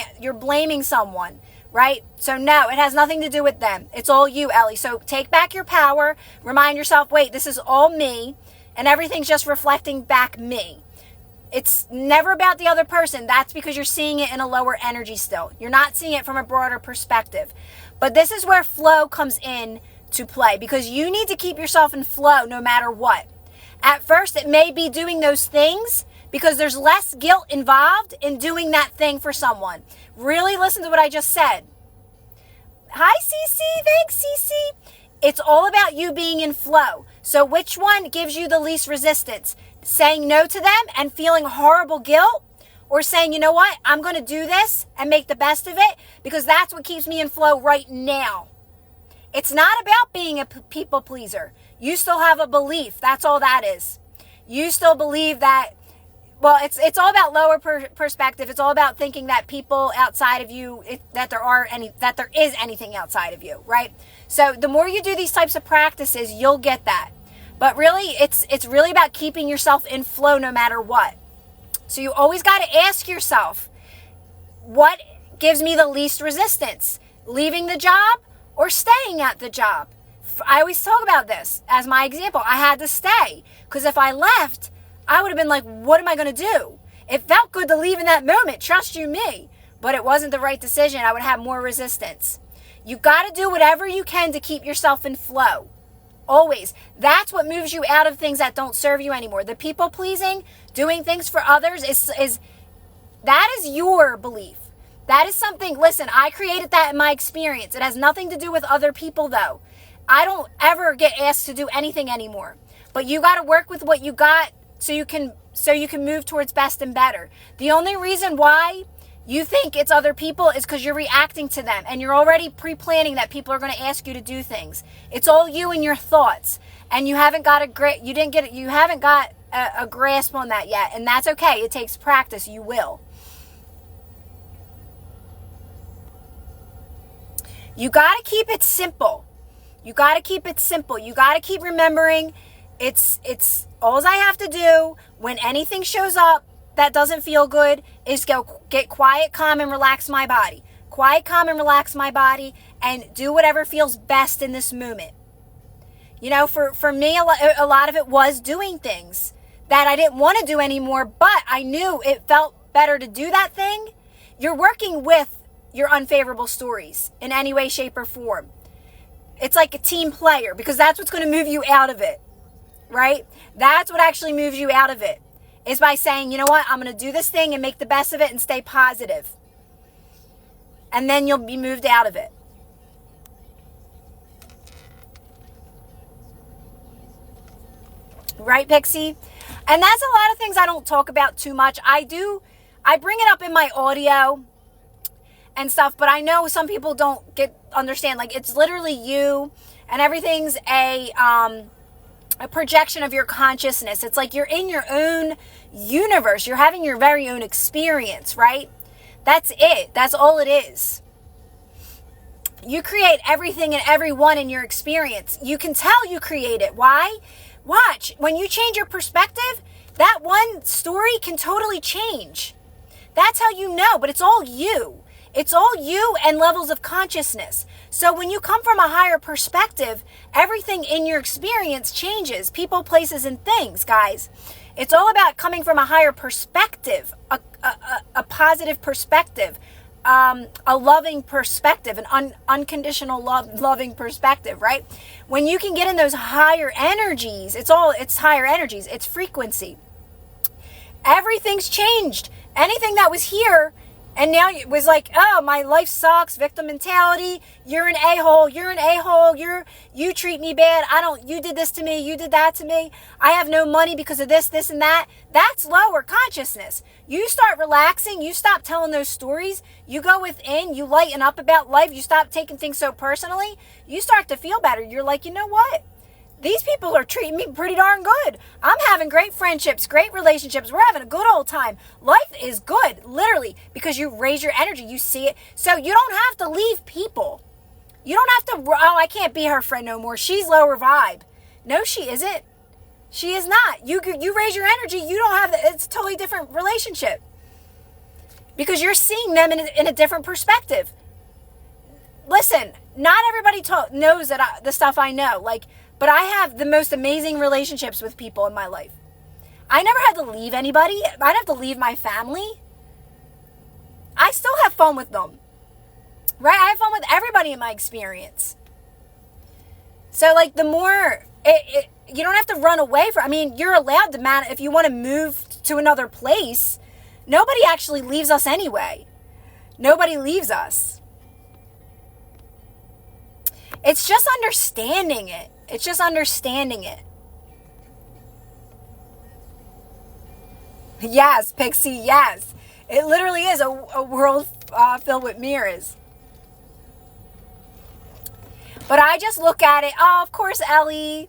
Speaker 1: Right? So no, it has nothing to do with them. It's all you, Ellie. So take back your power. Remind yourself, wait, this is all me, and everything's just reflecting back me. It's never about the other person. That's because you're seeing it in a lower energy still. You're not seeing it from a broader perspective. But this is where flow comes in to play, because you need to keep yourself in flow no matter what. At first, it may be doing those things because there's less guilt involved in doing that thing for someone. Really listen to what I just said. Hi, Cece. Thanks, Cece. It's all about you being in flow. So which one gives you the least resistance? Saying no to them and feeling horrible guilt, or saying, you know what, I'm going to do this and make the best of it because that's what keeps me in flow right now. It's not about being a people pleaser. You still have a belief. That's all that is. You still believe that, well, it's all about lower perspective. It's all about thinking that people outside of you, that there is anything outside of you, right? So the more you do these types of practices, you'll get that. But really, it's really about keeping yourself in flow no matter what. So you always got to ask yourself, what gives me the least resistance? Leaving the job or staying at the job? I always talk about this as my example. I had to stay because if I left, I would have been like, what am I going to do? It felt good to leave in that moment, trust you me, but it wasn't the right decision. I would have more resistance. You got to do whatever you can to keep yourself in flow. Always. That's what moves you out of things that don't serve you anymore. The people pleasing, doing things for others is your belief. That is something, listen, I created that in my experience. It has nothing to do with other people though. I don't ever get asked to do anything anymore. But you got to work with what you got so you can move towards best and better. The only reason why you think it's other people is because you're reacting to them and you're already pre-planning that people are going to ask you to do things. It's all you and your thoughts, and you haven't got a grasp on that yet, and that's okay. It takes practice. You will. You got to keep it simple. You got to keep it simple. You got to keep remembering it's all I have to do when anything shows up that doesn't feel good is go get quiet, calm, and relax my body. Quiet, calm, and relax my body, and do whatever feels best in this moment. You know, for me, a lot of it was doing things that I didn't want to do anymore, but I knew it felt better to do that thing. You're working with your unfavorable stories in any way, shape, or form. It's like a team player, because that's what's going to move you out of it, right? That's what actually moves you out of it, is by saying, you know what, I'm going to do this thing and make the best of it and stay positive. And then you'll be moved out of it. Right, Pixie? And that's a lot of things I don't talk about too much. I bring it up in my audio and stuff, but I know some people don't understand. Like, it's literally you, and everything's a projection of your consciousness. It's like you're in your own universe. You're having your very own experience, right? That's it. That's all it is. You create everything and everyone in your experience. You can tell you create it. Why? Watch. When you change your perspective, that one story can totally change. That's how you know, but it's all you. It's all you and levels of consciousness. So when you come from a higher perspective, everything in your experience changes. People, places, and things, guys. It's all about coming from a higher perspective, a positive perspective, a loving perspective, an unconditional loving perspective, right? When you can get in those higher energies, it's higher energies, it's frequency. Everything's changed. Anything that was here and now it was like, oh, my life sucks, victim mentality, you're an a-hole, you treat me bad, you did this to me, you did that to me, I have no money because of this, and that. That's lower consciousness. You start relaxing, you stop telling those stories, you go within, you lighten up about life, you stop taking things so personally, you start to feel better. You're like, you know what? These people are treating me pretty darn good. I'm having great friendships, great relationships. We're having a good old time. Life is good, literally, because you raise your energy. You see it. So you don't have to leave people. You don't have to, oh, I can't be her friend no more. She's lower vibe. No, she isn't. She is not. You raise your energy. You don't have, it's a totally different relationship. Because you're seeing them in a different perspective. Listen, not everybody knows that the stuff I know. But I have the most amazing relationships with people in my life. I never had to leave anybody. I didn't have to leave my family. I still have fun with them. Right? I have fun with everybody in my experience. So, the more, you don't have to run away from, you're allowed to, if you want to move to another place, nobody actually leaves us anyway. Nobody leaves us. It's just understanding it. It's just understanding it. Yes, Pixie, yes. It literally is a world filled with mirrors. But I just look at it. Oh, of course, Ellie.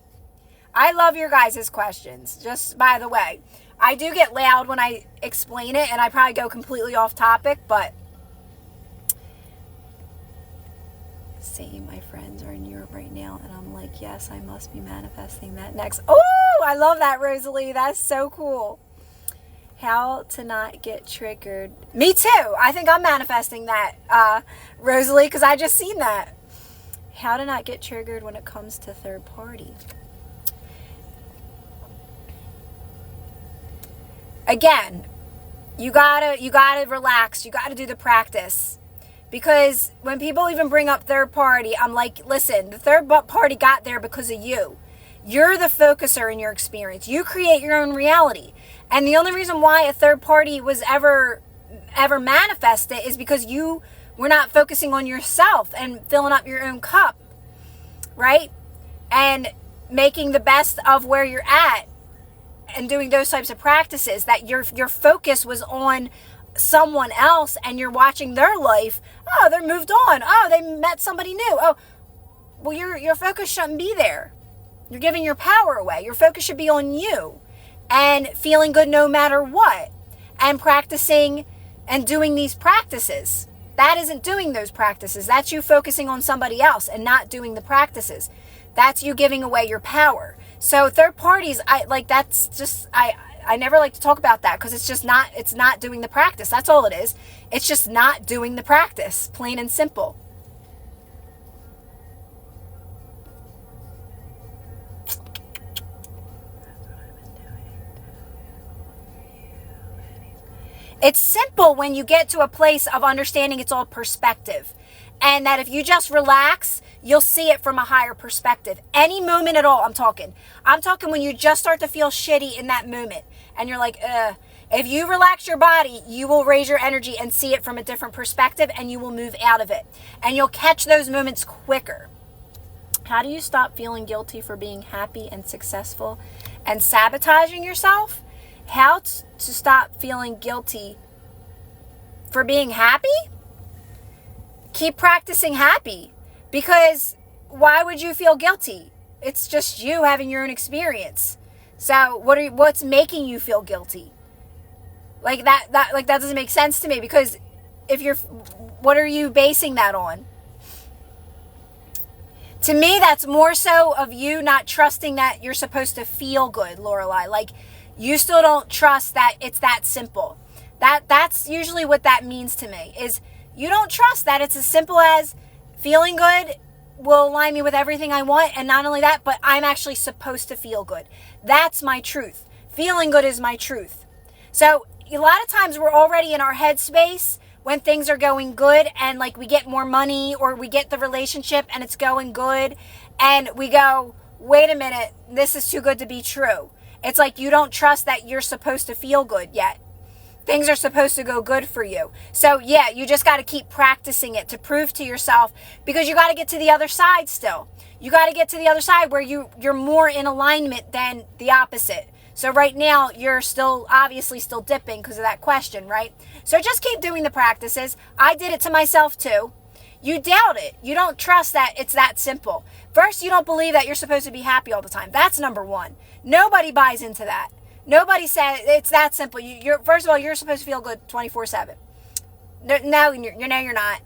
Speaker 1: I love your guys' questions. Just by the way, I do get loud when I explain it, and I probably go completely off topic, but see, my friends are in Europe right now, and I'm like, yes, I must be manifesting that next. Oh, I love that, Rosalie. That's so cool. How to not get triggered. Me too. I think I'm manifesting that, Rosalie, because I just seen that. How to not get triggered when it comes to third party. Again, you gotta relax. You gotta do the practice. Because when people even bring up third party, I'm like, listen, the third party got there because of you. You're the focuser in your experience. You create your own reality. And the only reason why a third party was ever manifested is because you were not focusing on yourself and filling up your own cup, right? And making the best of where you're at and doing those types of practices, that your focus was on someone else and you're watching their life. Oh, they're moved on. Oh, they met somebody new. Oh, well, your focus shouldn't be there. You're giving your power away. Your focus should be on you and feeling good no matter what, and practicing and doing these practices. That isn't doing those practices. That's you focusing on somebody else and not doing the practices. That's you giving away your power. So third parties, I never like to talk about that because it's not doing the practice. That's all it is. It's just not doing the practice, plain and simple. It's simple when you get to a place of understanding it's all perspective. And that if you just relax, you'll see it from a higher perspective. Any moment at all, I'm talking when you just start to feel shitty in that moment. And you're like, if you relax your body, you will raise your energy and see it from a different perspective, and you will move out of it. And you'll catch those moments quicker. How do you stop feeling guilty for being happy and successful and sabotaging yourself? How to stop feeling guilty for being happy? Keep practicing happy, because why would you feel guilty? It's just you having your own experience. So what's making you feel guilty? Like that doesn't make sense to me, because what are you basing that on? To me, that's more so of you not trusting that you're supposed to feel good, Lorelai. Like, you still don't trust that it's that simple. That's usually what that means to me, is you don't trust that it's as simple as feeling good will align me with everything I want. And not only that, but I'm actually supposed to feel good. That's my truth. Feeling good is my truth. So a lot of times we're already in our headspace when things are going good, and like we get more money or we get the relationship and it's going good, and we go, wait a minute, this is too good to be true. It's like you don't trust that you're supposed to feel good yet. Things are supposed to go good for you. So yeah, you just got to keep practicing it to prove to yourself, because you got to get to the other side still. You got to get to the other side where you're more in alignment than the opposite. So right now you're obviously still dipping because of that question, right? So just keep doing the practices. I did it to myself too. You doubt it. You don't trust that it's that simple. First, you don't believe that you're supposed to be happy all the time. That's number one. Nobody buys into that. Nobody says it's that simple. First of all, you're supposed to feel good 24/7. No, you're not.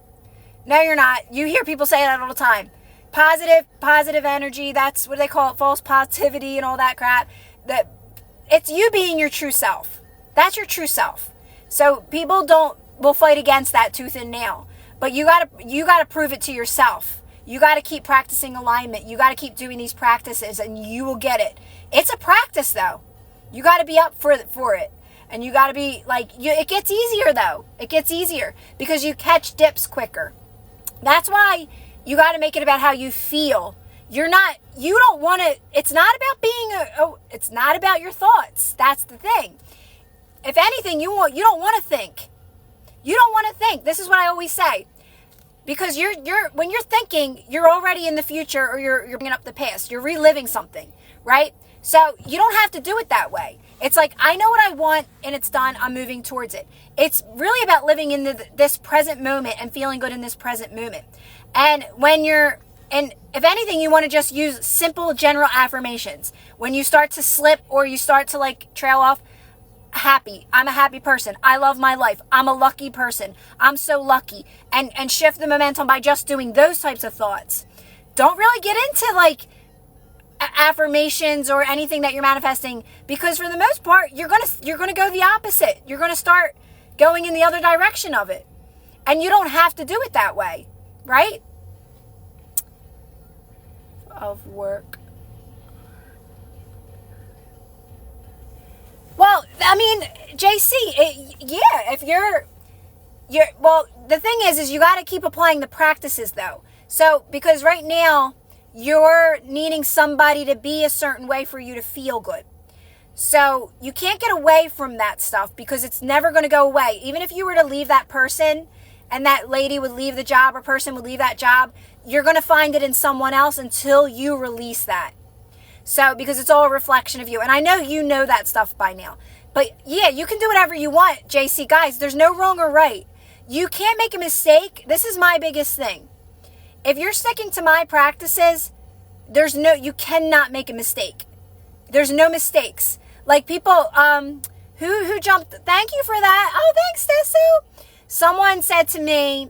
Speaker 1: No, you're not. You hear people say that all the time. Positive energy. That's what they call it, false positivity and all that crap. It's you being your true self. That's your true self. So people will fight against that tooth and nail. But you gotta prove it to yourself. You gotta keep practicing alignment. You gotta keep doing these practices, and you will get it. It's a practice though. You gotta be up for it. And you gotta be it gets easier though. It gets easier because you catch dips quicker. That's why you gotta make it about how you feel. You don't want to, it's not about it's not about your thoughts. That's the thing. If anything, you don't want to think. You don't want to think. This is what I always say. Because when you're thinking, you're already in the future, or you're bringing up the past. You're reliving something, right? So you don't have to do it that way. It's like, I know what I want and it's done. I'm moving towards it. It's really about living in this present moment and feeling good in this present moment. And if anything, you want to just use simple general affirmations. When you start to slip or you start to trail off, happy. I'm a happy person. I love my life. I'm a lucky person. I'm so lucky. And shift the momentum by just doing those types of thoughts. Don't really get into affirmations or anything that you're manifesting, because for the most part, you're gonna go the opposite. You're gonna start going in the other direction of it. And you don't have to do it that way, right? Of work. Well, I mean, JC, if well, the thing is you got to keep applying the practices though. So, because right now you're needing somebody to be a certain way for you to feel good. So you can't get away from that stuff, because it's never going to go away. Even if you were to leave that person and that lady would leave the job or person would leave that job, you're going to find it in someone else until you release that. So, because it's all a reflection of you. And I know you know that stuff by now. But yeah, you can do whatever you want, JC. Guys, there's no wrong or right. You can't make a mistake. This is my biggest thing. If you're sticking to my practices, you cannot make a mistake. There's no mistakes. Like people, who jumped, thank you for that. Oh, thanks, Desu. Someone said to me,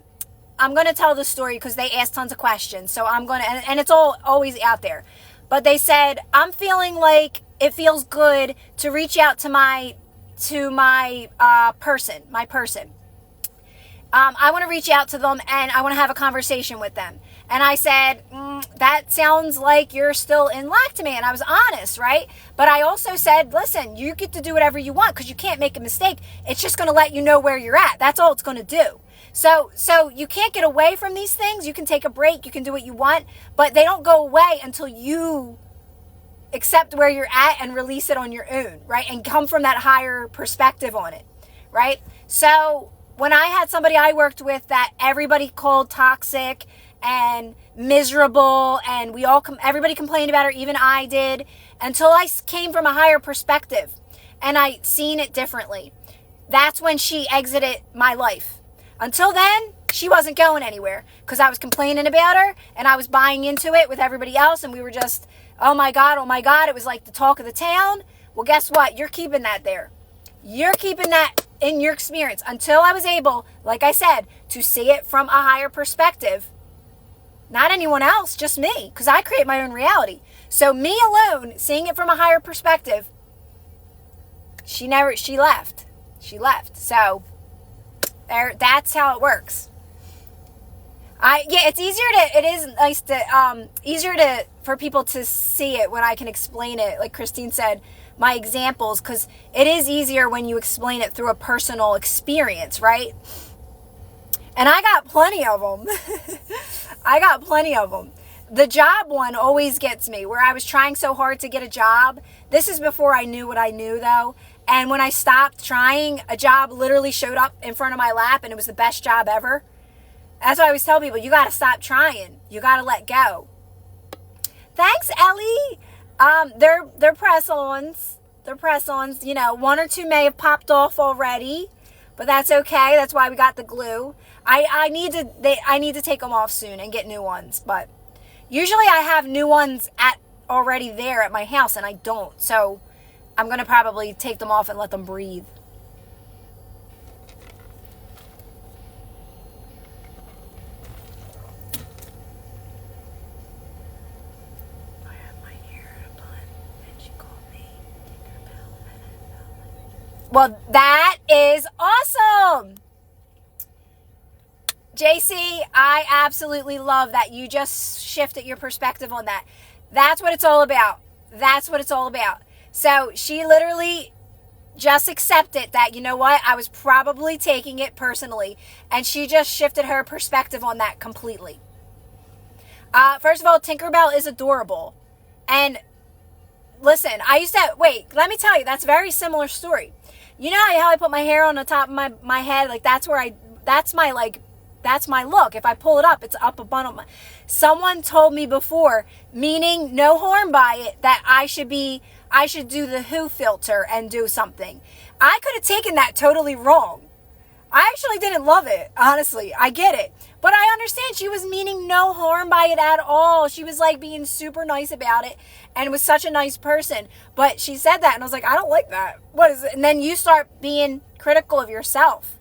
Speaker 1: I'm going to tell the story because they asked tons of questions. So I'm going to, and it's all always out there. But they said, I'm feeling like it feels good to reach out to my person. I want to reach out to them and I want to have a conversation with them. And I said, that sounds like you're still in lack to me. And I was honest, right? But I also said, listen, you get to do whatever you want because you can't make a mistake. It's just going to let you know where you're at. That's all it's going to do. So you can't get away from these things. You can take a break. You can do what you want. But they don't go away until you accept where you're at and release it on your own, right? And come from that higher perspective on it, right? So when I had somebody I worked with that everybody called toxic and miserable, and everybody complained about her, even I did, until I came from a higher perspective and I seen it differently. That's when she exited my life. Until then, she wasn't going anywhere because I was complaining about her and I was buying into it with everybody else, and we were just, oh my God, it was like the talk of the town. Well, guess what? You're keeping that there. You're keeping that in your experience until I was able, like I said, to see it from a higher perspective. Not anyone else, just me, because I create my own reality. So me alone, seeing it from a higher perspective, she left. So that's how it works. It is nice to, easier for people to see it when I can explain it, like Christine said, my examples, because it is easier when you explain it through a personal experience, right? And I got plenty of them. The job one always gets me, where I was trying so hard to get a job. This is before I knew what I knew, though. And when I stopped trying, a job literally showed up in front of my lap, and it was the best job ever. That's why I always tell people, you got to stop trying. You got to let go. Thanks, Ellie. They're press-ons. You know, one or two may have popped off already, but that's okay. That's why we got the glue. I need to take them off soon and get new ones. But usually I have new ones already there at my house, and I don't. So I'm going to probably take them off and let them breathe. Well, that is awesome. JC, I absolutely love that you just shifted your perspective on that. That's what it's all about. So she literally just accepted that, you know what, I was probably taking it personally. And she just shifted her perspective on that completely. First of all, Tinkerbell is adorable. And listen, let me tell you, that's a very similar story. You know how I put my hair on the top of my head? Like that's my look. If I pull it up, it's up a bundle. Someone told me before, meaning no harm by it, that I should do the Who filter and do something. I could have taken that totally wrong. I actually didn't love it, honestly. I get it. But I understand she was meaning no harm by it at all. She was like being super nice about it and was such a nice person. But she said that and I was like, I don't like that. What is it? And then you start being critical of yourself.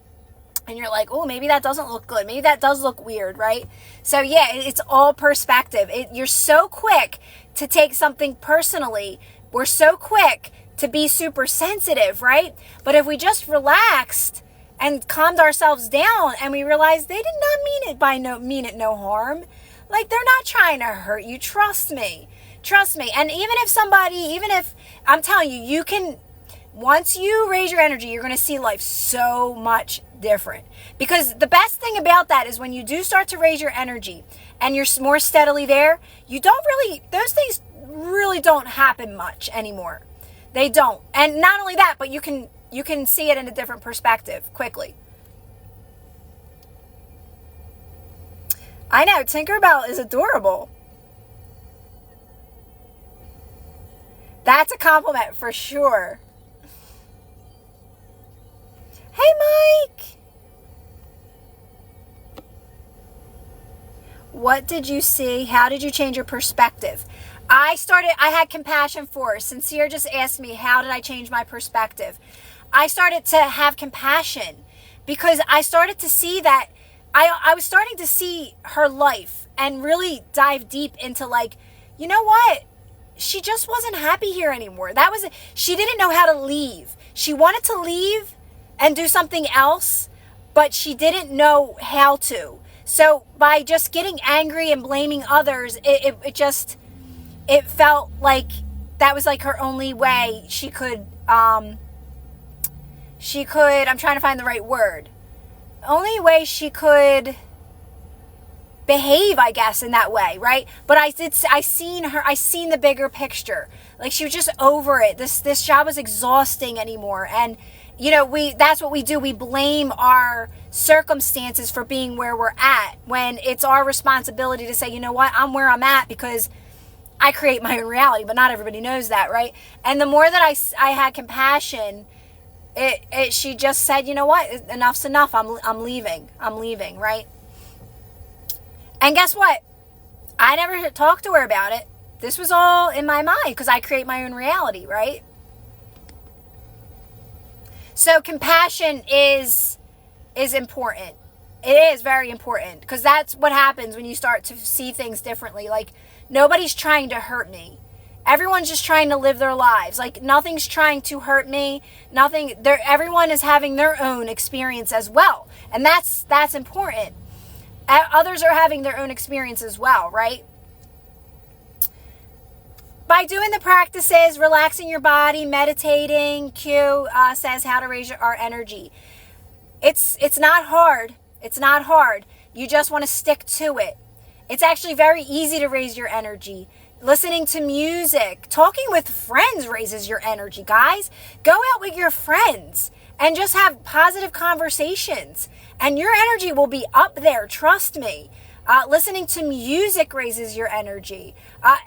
Speaker 1: And you're like, oh, maybe that doesn't look good. Maybe that does look weird, right? So yeah, it's all perspective. You're so quick to take something personally. We're so quick to be super sensitive, right? But if we just relaxed and calmed ourselves down and we realized they did not mean it no harm. Like they're not trying to hurt you. Trust me. And even if I'm telling you, once you raise your energy, you're going to see life so much different. Because the best thing about that is when you do start to raise your energy and you're more steadily there, those things really don't happen much anymore. They don't. And not only that, but you can see it in a different perspective quickly. I know, Tinkerbell is adorable. That's a compliment for sure. Hey, Mike. What did you see? How did you change your perspective? I had compassion for her. Sincere just asked me, how did I change my perspective? I started to have compassion because I started to see that I was starting to see her life and really dive deep into like, you know what? She just wasn't happy here anymore. She didn't know how to leave. She wanted to leave and do something else, but she didn't know how to. So by just getting angry and blaming others, it felt like that was like her only way I'm trying to find the right word. Only way she could behave, I guess, in that way, right? But I seen the bigger picture. Like she was just over it. This job was exhausting anymore. And that's what we do. We blame our circumstances for being where we're at when it's our responsibility to say, you know what, I'm where I'm at because I create my own reality, but not everybody knows that, right? And the more that I had compassion, she just said, you know what, enough's enough. I'm leaving, right? And guess what? I never talked to her about it. This was all in my mind because I create my own reality, right? So compassion is important. It is very important because that's what happens when you start to see things differently. Like nobody's trying to hurt me. Everyone's just trying to live their lives. Like nothing's trying to hurt me. Everyone is having their own experience as well. And that's important. Others are having their own experience as well, right? By doing the practices, relaxing your body, meditating, Q says how to raise our energy. It's not hard. It's not hard. You just want to stick to it. It's actually very easy to raise your energy. Listening to music, talking with friends raises your energy, guys. Go out with your friends and just have positive conversations. And your energy will be up there, trust me. Listening to music raises your energy.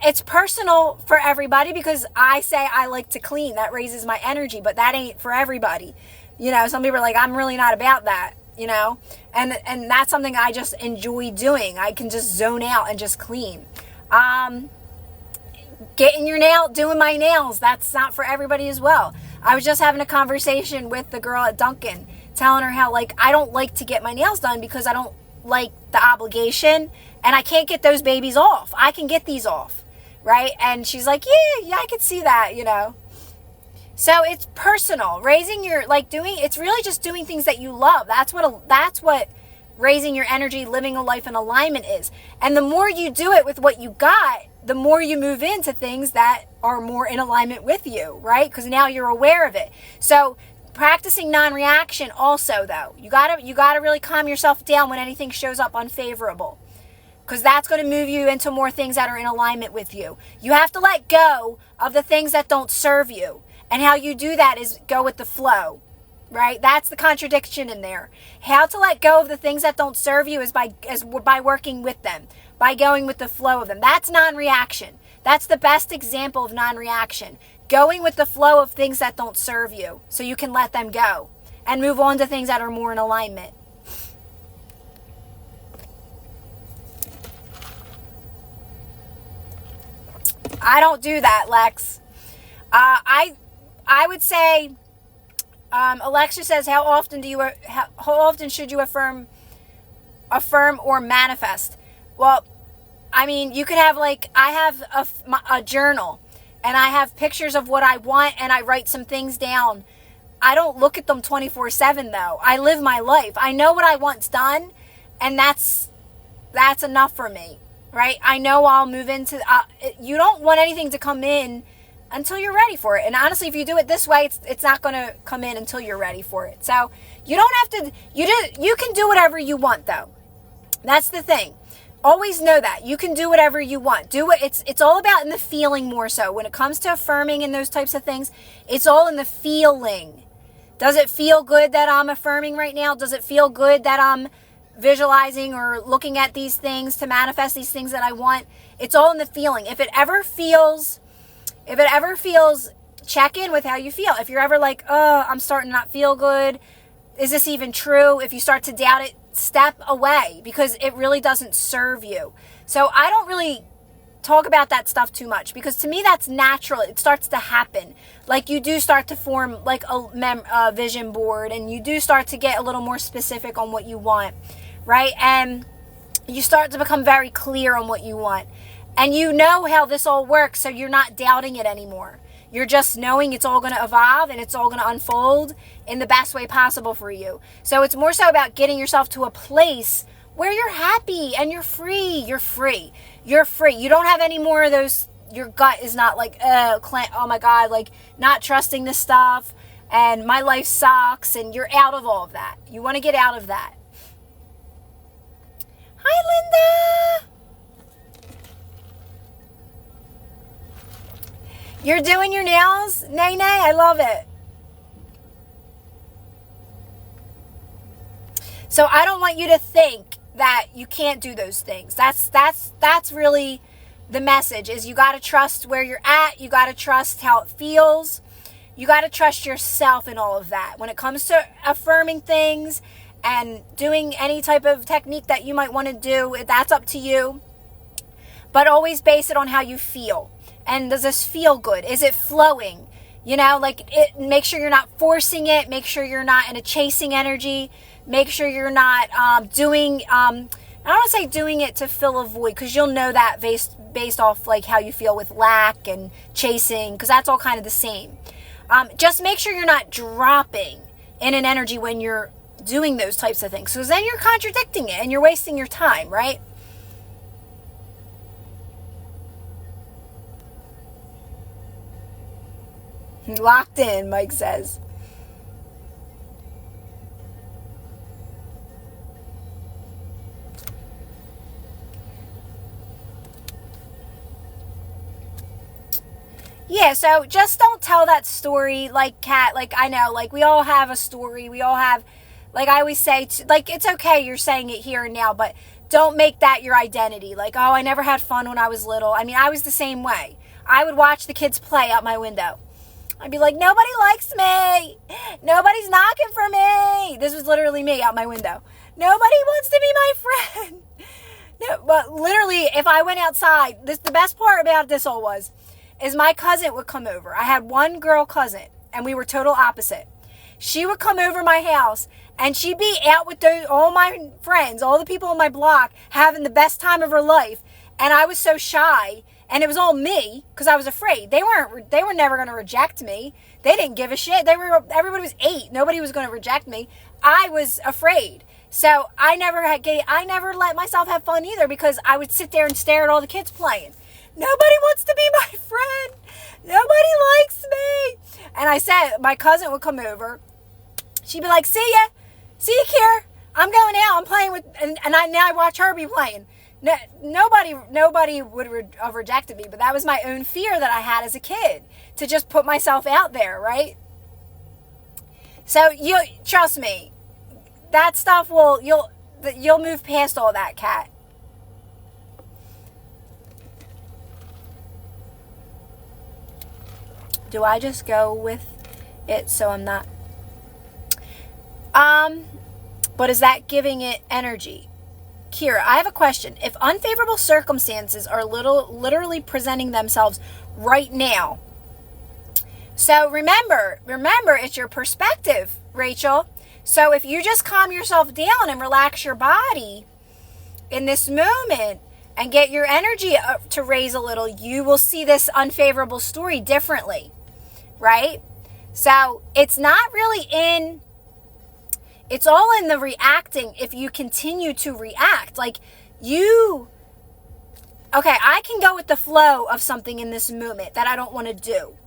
Speaker 1: It's personal for everybody because I say I like to clean. That raises my energy, but that ain't for everybody. Some people are like, I'm really not about that, And that's something I just enjoy doing. I can just zone out and just clean. Doing my nails, that's not for everybody as well. I was just having a conversation with the girl at Dunkin', telling her how, like, I don't like to get my nails done because I don't like the obligation, and I can't get those babies off. I can get these off, right? And she's like, yeah, I could see that, So it's personal. It's really just doing things that you love. That's what raising your energy, living a life in alignment is. And the more you do it with what you got, the more you move into things that are more in alignment with you, right? Because now you're aware of it. So practicing non-reaction also, though. You gotta really calm yourself down when anything shows up unfavorable. Because that's going to move you into more things that are in alignment with you. You have to let go of the things that don't serve you. And how you do that is go with the flow, right? That's the contradiction in there. How to let go of the things that don't serve you is by working with them, by going with the flow of them. That's non-reaction. That's the best example of non-reaction. Going with the flow of things that don't serve you so you can let them go and move on to things that are more in alignment. I don't do that, Lex. I would say, Alexa says, how often should you affirm or manifest? Well, I mean, you could have I have a journal, and I have pictures of what I want, and I write some things down. I don't look at them 24/7 though. I live my life. I know what I want's done, and that's enough for me, right? I know I'll move into. You don't want anything to come in until you're ready for it. And honestly, if you do it this way, it's not going to come in until you're ready for it. So you don't have to. You can do whatever you want though. That's the thing. Always know that you can do whatever you want. Do it. It's all about in the feeling more so. When it comes to affirming and those types of things, it's all in the feeling. Does it feel good that I'm affirming right now? Does it feel good that I'm visualizing or looking at these things to manifest these things that I want? It's all in the feeling. If it ever feels, check in with how you feel. If you're ever like, oh, I'm starting to not feel good. Is this even true? If you start to doubt it, step away because it really doesn't serve you. So I don't really talk about that stuff too much, because to me that's natural. It starts to happen. Like you do start to form like a vision board, and you do start to get a little more specific on what you want, right? And you start to become very clear on what you want, and you know how this all works, so you're not doubting it anymore. You're just knowing it's all going to evolve and it's all going to unfold in the best way possible for you. So it's more so about getting yourself to a place where you're happy and you're free. You're free. You're free. You don't have any more of those. Your gut is not like, oh my God, like not trusting this stuff and my life sucks, and you're out of all of that. You want to get out of that. Hi, Linda. You're doing your nails, Nay? I love it. So I don't want you to think that you can't do those things. That's really the message, is you got to trust where you're at. You got to trust how it feels. You got to trust yourself in all of that. When it comes to affirming things and doing any type of technique that you might want to do, that's up to you. But always base it on how you feel. And does this feel good? Is it flowing? You know, like make sure you're not forcing it. Make sure you're not in a chasing energy. Make sure you're not doing, I don't want to say doing it to fill a void, because you'll know that based off like how you feel with lack and chasing, because that's all kind of the same. Just make sure you're not dropping in an energy when you're doing those types of things, because then you're contradicting it and you're wasting your time, right? Locked in, Mike says. Yeah, so just don't tell that story like Kat. Like, I know, like we all have a story. We all have, like I always say, like it's okay you're saying it here and now, but don't make that your identity. Like, oh, I never had fun when I was little. I mean, I was the same way. I would watch the kids play out my window. I'd be like, nobody likes me. Nobody's knocking for me. This was literally me out my window. Nobody wants to be my friend. No, but literally, if I went outside, the best part about this all is my cousin would come over. I had one girl cousin, and we were total opposite. She would come over my house, and she'd be out with all my friends, all the people on my block, having the best time of her life. And I was so shy. And it was all me, because I was afraid. They were never going to reject me. They didn't give a shit. Everybody was 8. Nobody was going to reject me. I was afraid. So I never let myself have fun either, because I would sit there and stare at all the kids playing. Nobody wants to be my friend. Nobody likes me. And I said, my cousin would come over. She'd be like, see ya, Kier. I'm going out. I'm playing with, and now I watch her be playing. No, nobody would have rejected me, but that was my own fear that I had as a kid, to just put myself out there, right? So you trust me, that stuff you'll move past all that, Kat. Do I just go with it so I'm not? But is that giving it energy? Kira, I have a question. If unfavorable circumstances are literally presenting themselves right now. So remember, it's your perspective, Rachel. So if you just calm yourself down and relax your body in this moment and get your energy up to raise a little, you will see this unfavorable story differently, right? So it's not really it's all in the reacting. If you continue to react, like I can go with the flow of something in this moment that I don't want to do.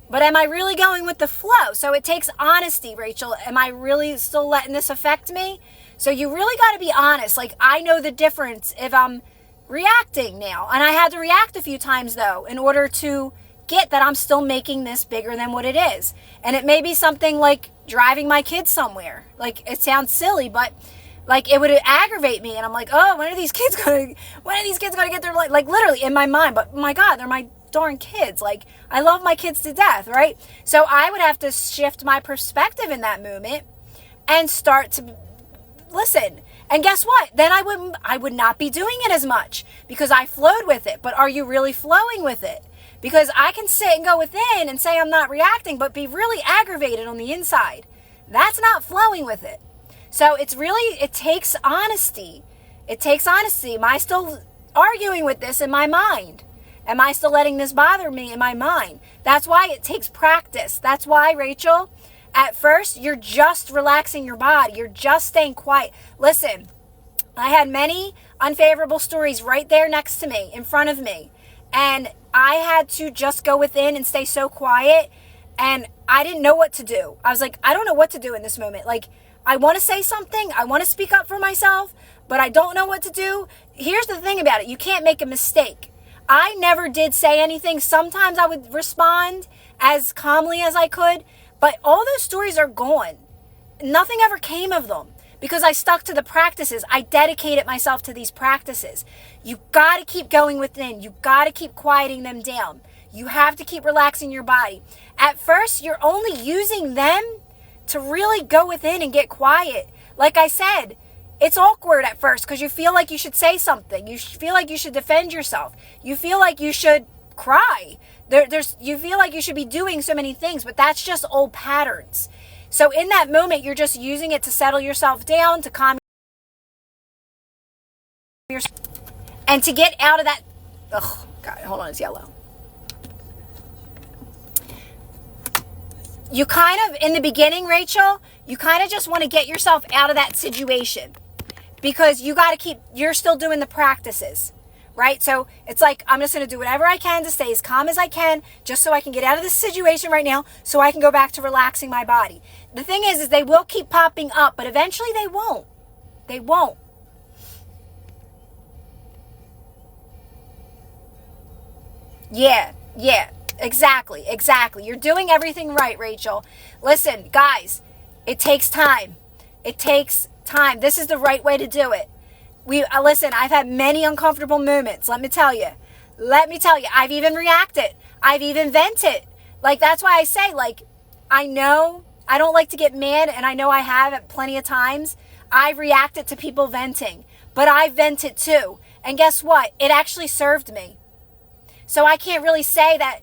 Speaker 1: But am I really going with the flow? So it takes honesty, Rachel. Am I really still letting this affect me? So you really got to be honest. Like, I know the difference if I'm reacting now. And I had to react a few times, though, in order to get that I'm still making this bigger than what it is. And it may be something like driving my kids somewhere. Like, it sounds silly, but like it would aggravate me. And I'm like, oh, when are these kids going to get their life? Like, literally in my mind. But my God, they're my darn kids. Like, I love my kids to death, right? So I would have to shift my perspective in that moment and start to listen. And guess what? Then I would not be doing it as much because I flowed with it. But are you really flowing with it? Because I can sit and go within and say I'm not reacting, but be really aggravated on the inside. That's not flowing with it. So it takes honesty. It takes honesty. Am I still arguing with this in my mind? Am I still letting this bother me in my mind? That's why it takes practice. That's why, Rachel, at first, you're just relaxing your body. You're just staying quiet. Listen, I had many unfavorable stories right there next to me, in front of me. And I had to just go within and stay so quiet. And I didn't know what to do. I was like, I don't know what to do in this moment. Like, I want to say something. I want to speak up for myself, but I don't know what to do. Here's the thing about it. You can't make a mistake. I never did say anything. Sometimes I would respond as calmly as I could, but all those stories are gone. Nothing ever came of them because I stuck to the practices. I dedicated myself to these practices. You got to keep going within. You got to keep quieting them down. You have to keep relaxing your body. At first, you're only using them to really go within and get quiet. Like I said, it's awkward at first because you feel like you should say something. You feel like you should defend yourself. You feel like you should cry. You feel like you should be doing so many things, but that's just old patterns. So in that moment, you're just using it to settle yourself down, to calm yourself, and to get out of that. Oh, God, hold on, it's yellow. You kind of, in the beginning, Rachel, you kind of just want to get yourself out of that situation because you're still doing the practices, right? So it's like, I'm just going to do whatever I can to stay as calm as I can just so I can get out of this situation right now so I can go back to relaxing my body. The thing is they will keep popping up, but eventually they won't. They won't. Yeah. Exactly. You're doing everything right, Rachel. Listen, guys, it takes time. It takes time. This is the right way to do it. Listen, I've had many uncomfortable moments. Let me tell you. I've even reacted. I've even vented. Like, that's why I say, like, I know I don't like to get mad, and I know I have at plenty of times. I've reacted to people venting, but I vented too. And guess what? It actually served me. So I can't really say that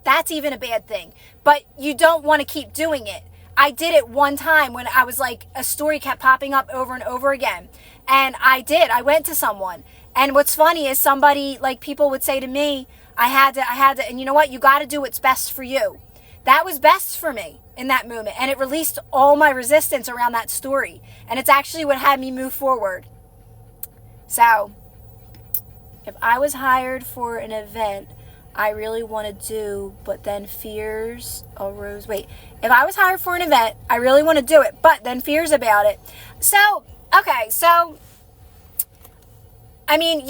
Speaker 1: that's even a bad thing, but you don't want to keep doing it. I did it one time when I was like, a story kept popping up over and over again. And I went to someone. And what's funny is somebody, like, people would say to me, I had to, and you know what? You got to do what's best for you. That was best for me in that moment. And it released all my resistance around that story. And it's actually what had me move forward. So, if I was hired for an event I really want to do, but then fears arose. Wait, if I was hired for an event, I really want to do it, but then fears about it. So, okay, so, I mean,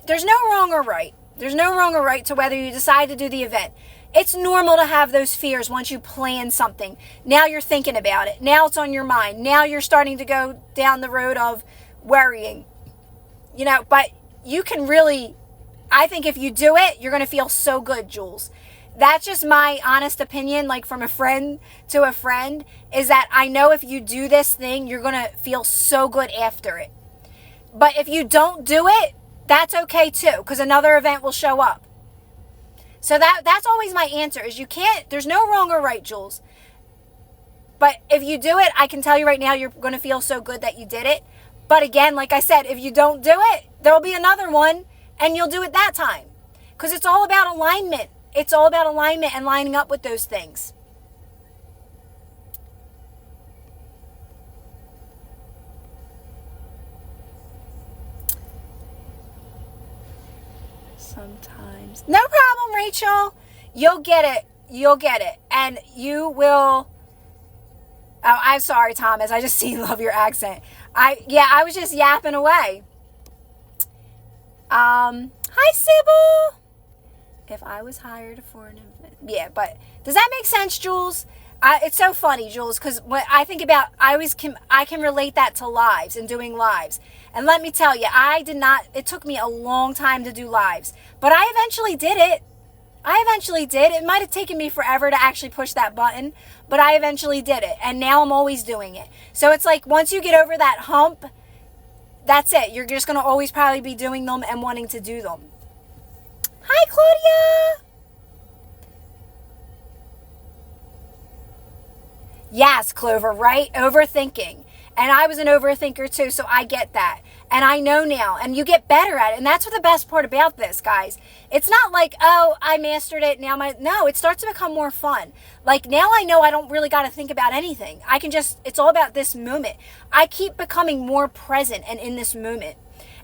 Speaker 1: there's no wrong or right. There's no wrong or right to whether you decide to do the event. It's normal to have those fears once you plan something. Now you're thinking about it. Now it's on your mind. Now you're starting to go down the road of worrying. But you can really, I think if you do it, you're going to feel so good, Jules. That's just my honest opinion, like from a friend to a friend, is that I know if you do this thing, you're going to feel so good after it. But if you don't do it, that's okay too, because another event will show up. So that's always my answer, is there's no wrong or right, Jules. But if you do it, I can tell you right now, you're going to feel so good that you did it. But again, like I said, if you don't do it, there'll be another one. And you'll do it that time. Because it's all about alignment. It's all about alignment and lining up with those things. Sometimes. No problem, Rachel. You'll get it. And you will. Oh, I'm sorry, Thomas. I just love your accent. I was just yapping away. Hi, Sybil. If I was hired for an event. Yeah, but does that make sense, Jules? It's so funny, Jules, because when I think about, I can relate that to lives and doing lives. And let me tell you, it took me a long time to do lives, but I eventually did it. It might have taken me forever to actually push that button, but I eventually did it. And now I'm always doing it. So it's like, once you get over that hump, that's it. You're just going to always probably be doing them and wanting to do them. Hi, Claudia. Yes, Clover, right? Overthinking. And I was an overthinker too, so I get that. And I know now, and you get better at it. And that's what the best part about this, guys. It's not like, oh, I mastered it, now no, it starts to become more fun. Like, now I know I don't really got to think about anything. I can just, it's all about this moment. I keep becoming more present and in this moment.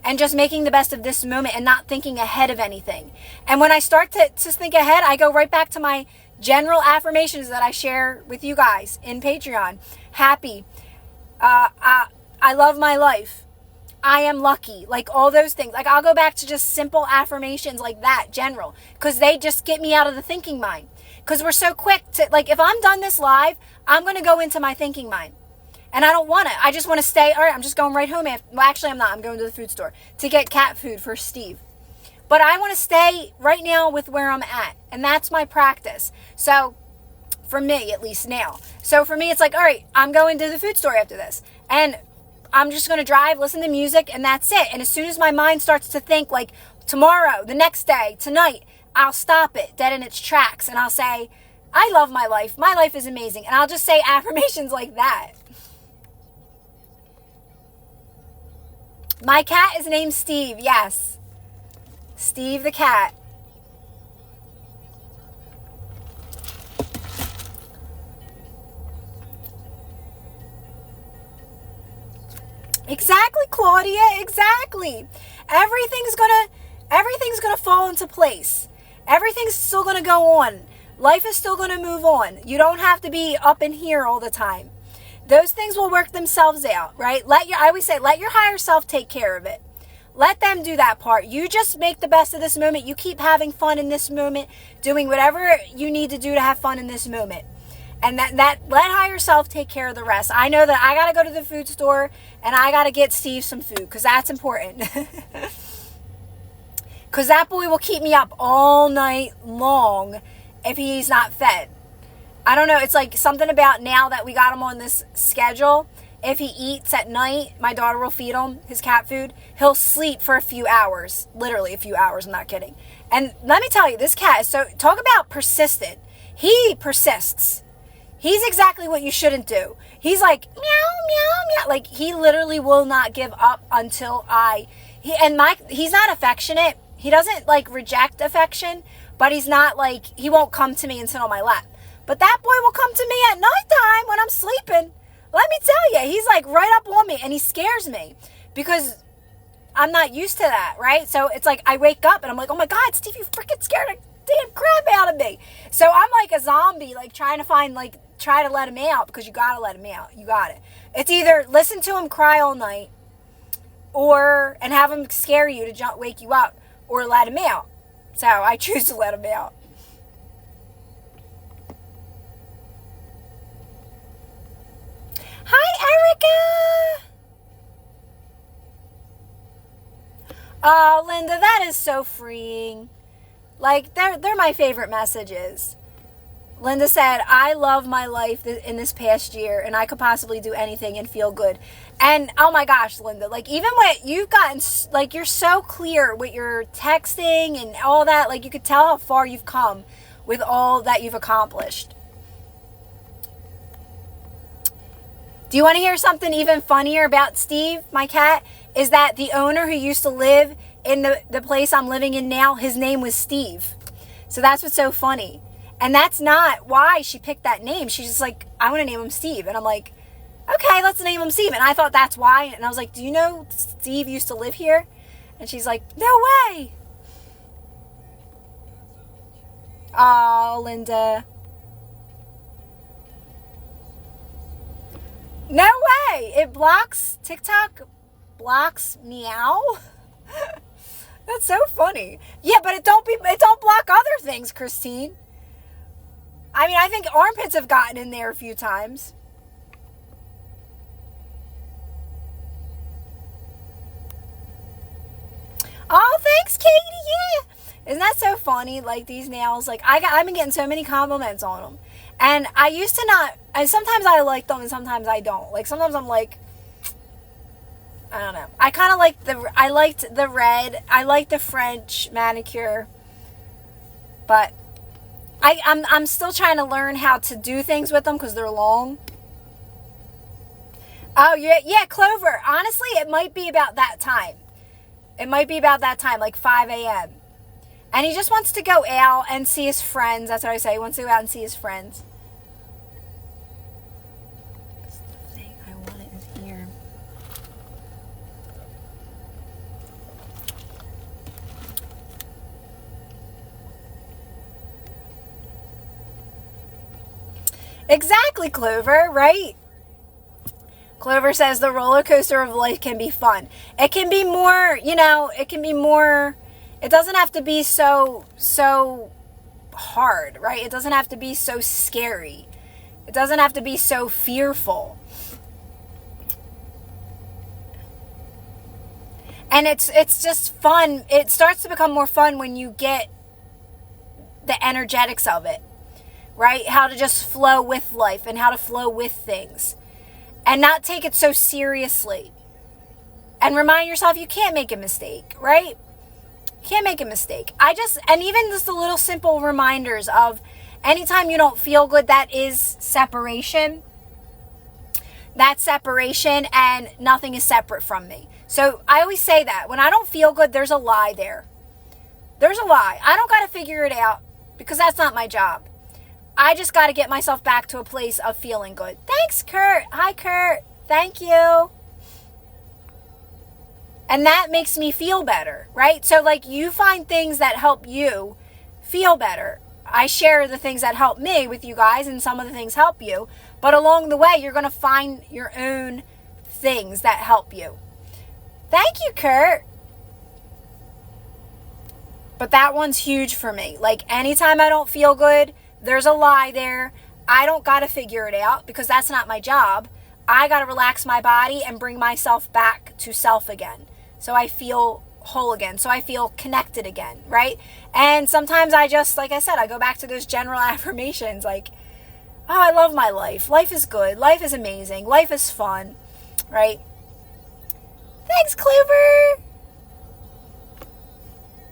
Speaker 1: And just making the best of this moment and not thinking ahead of anything. And when I start to think ahead, I go right back to my general affirmations that I share with you guys in Patreon. Happy. I love my life. I am lucky. Like all those things. Like I'll go back to just simple affirmations like that, general. Because they just get me out of the thinking mind. Because we're so quick to, like, if I'm done this live, I'm going to go into my thinking mind. And I don't want to. I just want to stay. All right, I'm just going right home. Well, actually, I'm not. I'm going to the food store to get cat food for Steve. But I want to stay right now with where I'm at. And that's my practice. So, for me, at least now. So, for me, it's like, all right, I'm going to the food store after this. And I'm just going to drive, listen to music, and that's it. And as soon as my mind starts to think, like, tomorrow, the next day, tonight, I'll stop it dead in its tracks. And I'll say, I love my life. My life is amazing. And I'll just say affirmations like that. My cat is named Steve, yes. Steve the cat. Exactly, Claudia, exactly. Everything's gonna fall into place. Everything's still gonna go on. Life is still gonna move on. You don't have to be up in here all the time. Those things will work themselves out, right? I always say, let your higher self take care of it. Let them do that part. You just make the best of this moment. You keep having fun in this moment, doing whatever you need to do to have fun in this moment. And that let higher self take care of the rest. I know that I got to go to the food store and I got to get Steve some food because that's important. Because that boy will keep me up all night long if he's not fed. I don't know. It's like something about now that we got him on this schedule. If he eats at night, my daughter will feed him his cat food. He'll sleep for a few hours. Literally a few hours. I'm not kidding. And let me tell you, this cat is so... Talk about persistent. He persists. He's exactly what you shouldn't do. He's like, meow, meow, meow. Like, he literally will not give up until he's not affectionate. He doesn't, like, reject affection. But he's not, like... He won't come to me and sit on my lap. But that boy will come to me at nighttime when I'm sleeping. Let me tell you, he's like right up on me and he scares me because I'm not used to that, right? So it's like I wake up and I'm like, oh my God, Steve, you freaking scared the damn crap out of me. So I'm like a zombie, like try to let him out because you got to let him out. You got it. It's either listen to him cry all night and have him scare you to wake you up or let him out. So I choose to let him out. Hi, Erica! Oh, Linda, that is so freeing. Like, they're my favorite messages. Linda said, I love my life in this past year, and I could possibly do anything and feel good. And, oh my gosh, Linda, like, even what you've gotten, like, you're so clear with your texting and all that. Like, you could tell how far you've come with all that you've accomplished. Do you want to hear something even funnier about Steve, my cat? Is that the owner who used to live in the place I'm living in now, his name was Steve. So that's what's so funny. And that's not why she picked that name. She's just like, I want to name him Steve. And I'm like, okay, let's name him Steve. And I thought that's why. And I was like, do you know Steve used to live here? And she's like, no way. Oh, Linda. No way! TikTok blocks meow. That's so funny. Yeah, but it don't block other things, Christine. I mean, I think armpits have gotten in there a few times. Oh, thanks, Katie. Yeah. Isn't that so funny? Like these nails, like I've been getting so many compliments on them. And I used to not, and sometimes I like them and sometimes I don't. Like sometimes I'm like, I don't know. I kind of liked I liked the red. I liked the French manicure. But I'm still trying to learn how to do things with them because they're long. Oh, yeah, Clover. Honestly, it might be about that time. It might be about that time, like 5 a.m. And he just wants to go out and see his friends. That's what I say. He wants to go out and see his friends. The thing I wanted is here. Exactly, Clover, right? Clover says the roller coaster of life can be fun. It can be more, it can be more, it doesn't have to be so hard, right? It doesn't have to be so scary. It doesn't have to be so fearful. And it's just fun. It starts to become more fun when you get the energetics of it, right? How to just flow with life and how to flow with things. And not take it so seriously. And remind yourself you can't make a mistake, right? You can't make a mistake. And even just the little simple reminders of anytime you don't feel good, that is separation. That's separation, and nothing is separate from me. So I always say that. When I don't feel good, there's a lie there. There's a lie. I don't got to figure it out because that's not my job. I just got to get myself back to a place of feeling good. Thanks, Kurt. Hi, Kurt. Thank you. And that makes me feel better, right? So, like, you find things that help you feel better. I share the things that help me with you guys, and some of the things help you. But along the way, you're going to find your own things that help you. Thank you, Kurt. But that one's huge for me. Like, anytime I don't feel good, there's a lie there. I don't got to figure it out because that's not my job. I got to relax my body and bring myself back to self again. So I feel whole again. So I feel connected again, right? And sometimes I just, like I said, I go back to those general affirmations like, oh, I love my life. Life is good. Life is amazing. Life is fun, right? Thanks, Clover.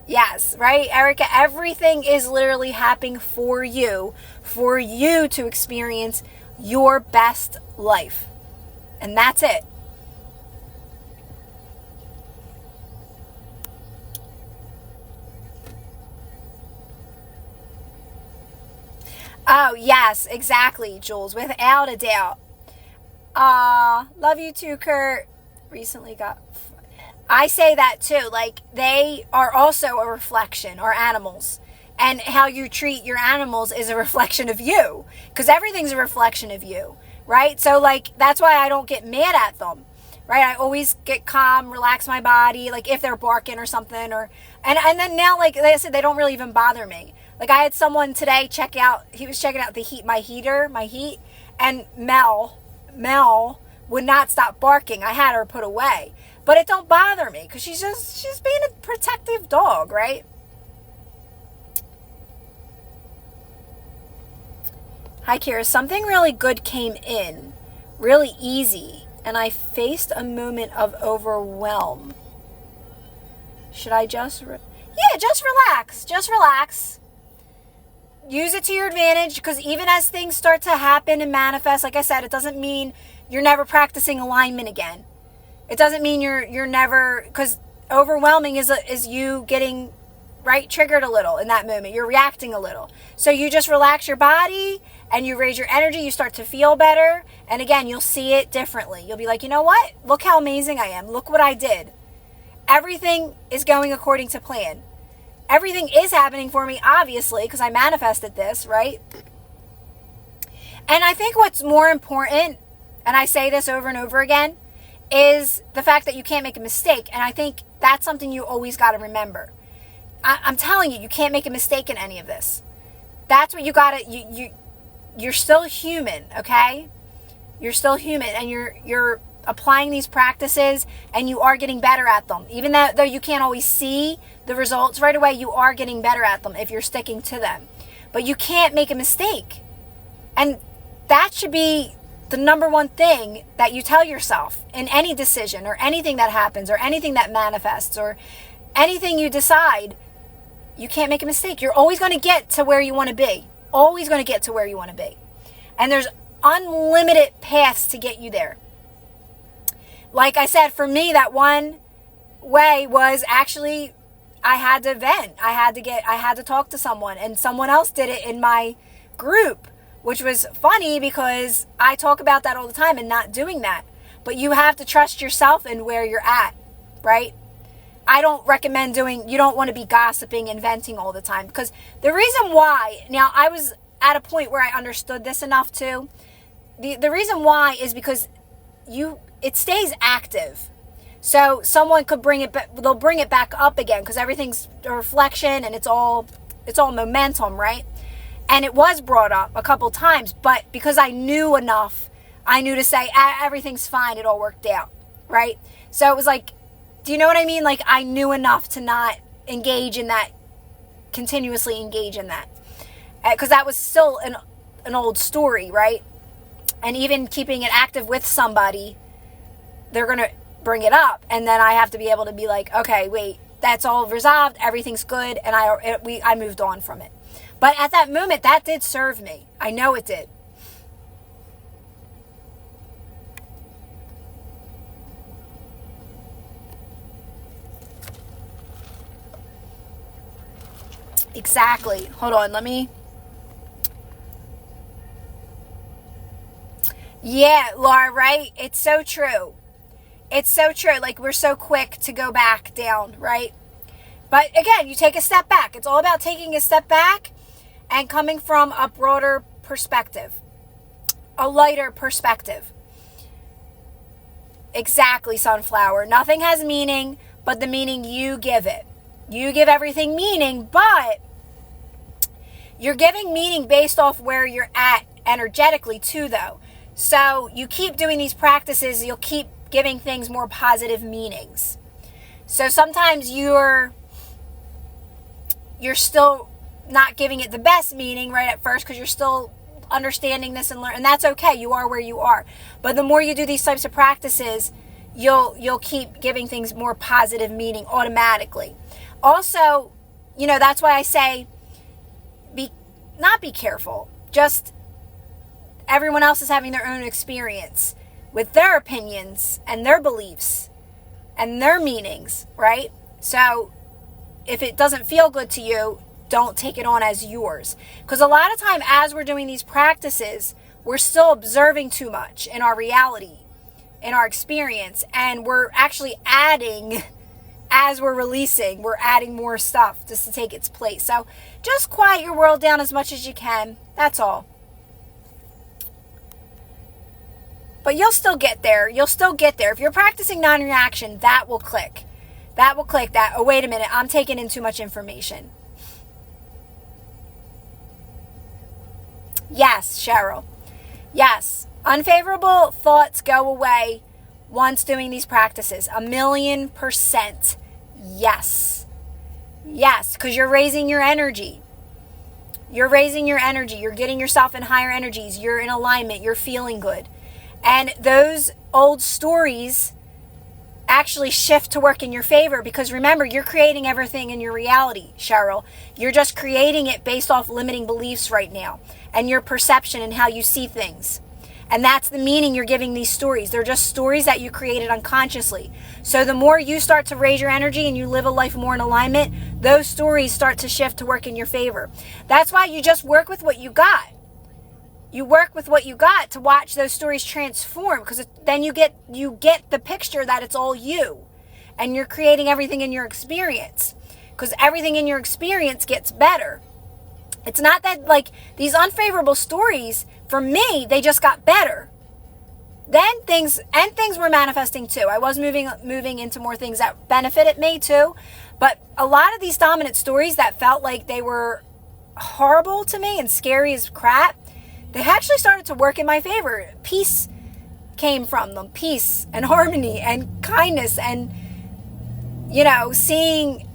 Speaker 1: Yes, right, Erica? Everything is literally happening for you to experience your best life. And that's it. Oh, yes, exactly, Jules, without a doubt. Love you too, Kurt. Recently got... I say that too, like they are also a reflection, or animals. And how you treat your animals is a reflection of you. Because everything's a reflection of you, right? So like, that's why I don't get mad at them, right? I always get calm, relax my body, like if they're barking or something. And then now, like I said, they don't really even bother me. Like I had someone today he was checking out my heat. And Mel would not stop barking. I had her put away. But it don't bother me because she's being a protective dog, right? Hi, Kira. Something really good came in, really easy, and I faced a moment of overwhelm. Should I just relax. Just relax. Use it to your advantage because even as things start to happen and manifest, like I said, it doesn't mean you're never practicing alignment again. It doesn't mean you're never, because overwhelming is you getting triggered a little in that moment. You're reacting a little. So you just relax your body and you raise your energy. You start to feel better. And again, you'll see it differently. You'll be like, you know what? Look how amazing I am. Look what I did. Everything is going according to plan. Everything is happening for me, obviously, because I manifested this, right? And I think what's more important, and I say this over and over again, is the fact that you can't make a mistake. And I think that's something you always got to remember. I'm telling you, you can't make a mistake in any of this. That's what you got to, you're still human, okay? You're still human, and you're applying these practices, and you are getting better at them. Even though you can't always see the results right away, you are getting better at them if you're sticking to them. But you can't make a mistake. And that should be the number one thing that you tell yourself in any decision or anything that happens or anything that manifests or anything you decide. You can't make a mistake. You're always going to get to where you want to be. Always going to get to where you want to be. And there's unlimited paths to get you there. Like I said, for me, that one way was actually I had to vent. I had to talk to someone, and someone else did it in my group, which was funny because I talk about that all the time and not doing that. But you have to trust yourself and where you're at, right? I don't recommend you don't want to be gossiping and venting all the time, because the reason why, now I was at a point where I understood this enough too. The reason why is because it stays active. So someone could they'll bring it back up again because everything's a reflection and it's all momentum, right? And it was brought up a couple times, but because I knew enough, I knew to say, everything's fine, it all worked out, right? So it was like, do you know what I mean? Like, I knew enough to not engage in that, continuously engage in that. Because that was still an old story, right? And even keeping it active with somebody, they're going to bring it up. And then I have to be able to be like, okay, wait, that's all resolved, everything's good, and I moved on from it. But at that moment, that did serve me. I know it did. Exactly. Hold on, let me... Yeah, Laura, right? It's so true. It's so true. Like, we're so quick to go back down, right? But again, you take a step back. It's all about taking a step back and coming from a broader perspective, a lighter perspective. Exactly, Sunflower. Nothing has meaning but the meaning you give it. You give everything meaning, but you're giving meaning based off where you're at energetically too, though. So you keep doing these practices, you'll keep giving things more positive meanings. So sometimes you're still not giving it the best meaning right at first because you're still understanding this and learn, and that's okay. You are where you are. But the more you do these types of practices, you'll keep giving things more positive meaning automatically. Also, that's why I say not be careful. Just everyone else is having their own experience with their opinions and their beliefs and their meanings, right? So if it doesn't feel good to you, don't take it on as yours. Because a lot of time as we're doing these practices, we're still observing too much in our reality, in our experience, and we're actually adding, as we're releasing, we're adding more stuff just to take its place. So just quiet your world down as much as you can. That's all. But you'll still get there. You'll still get there. If you're practicing non-reaction, that will click. That will click that. Oh, wait a minute. I'm taking in too much information. Yes, Cheryl. Yes. Unfavorable thoughts go away once doing these practices. 1,000,000%. Yes. Yes, because you're raising your energy. You're raising your energy. You're getting yourself in higher energies. You're in alignment. You're feeling good. And those old stories actually shift to work in your favor because remember, you're creating everything in your reality, Cheryl. You're just creating it based off limiting beliefs right now and your perception and how you see things. And that's the meaning you're giving these stories. They're just stories that you created unconsciously. So the more you start to raise your energy and you live a life more in alignment, those stories start to shift to work in your favor. That's why you just work with what you got. You work with what you got to watch those stories transform, because then you get the picture that it's all you and you're creating everything in your experience, because everything in your experience gets better. It's not that like these unfavorable stories, for me, they just got better. Then things were manifesting too. I was moving into more things that benefited me too. But a lot of these dominant stories that felt like they were horrible to me and scary as crap, they actually started to work in my favor. Peace came from them. Peace and harmony and kindness and, seeing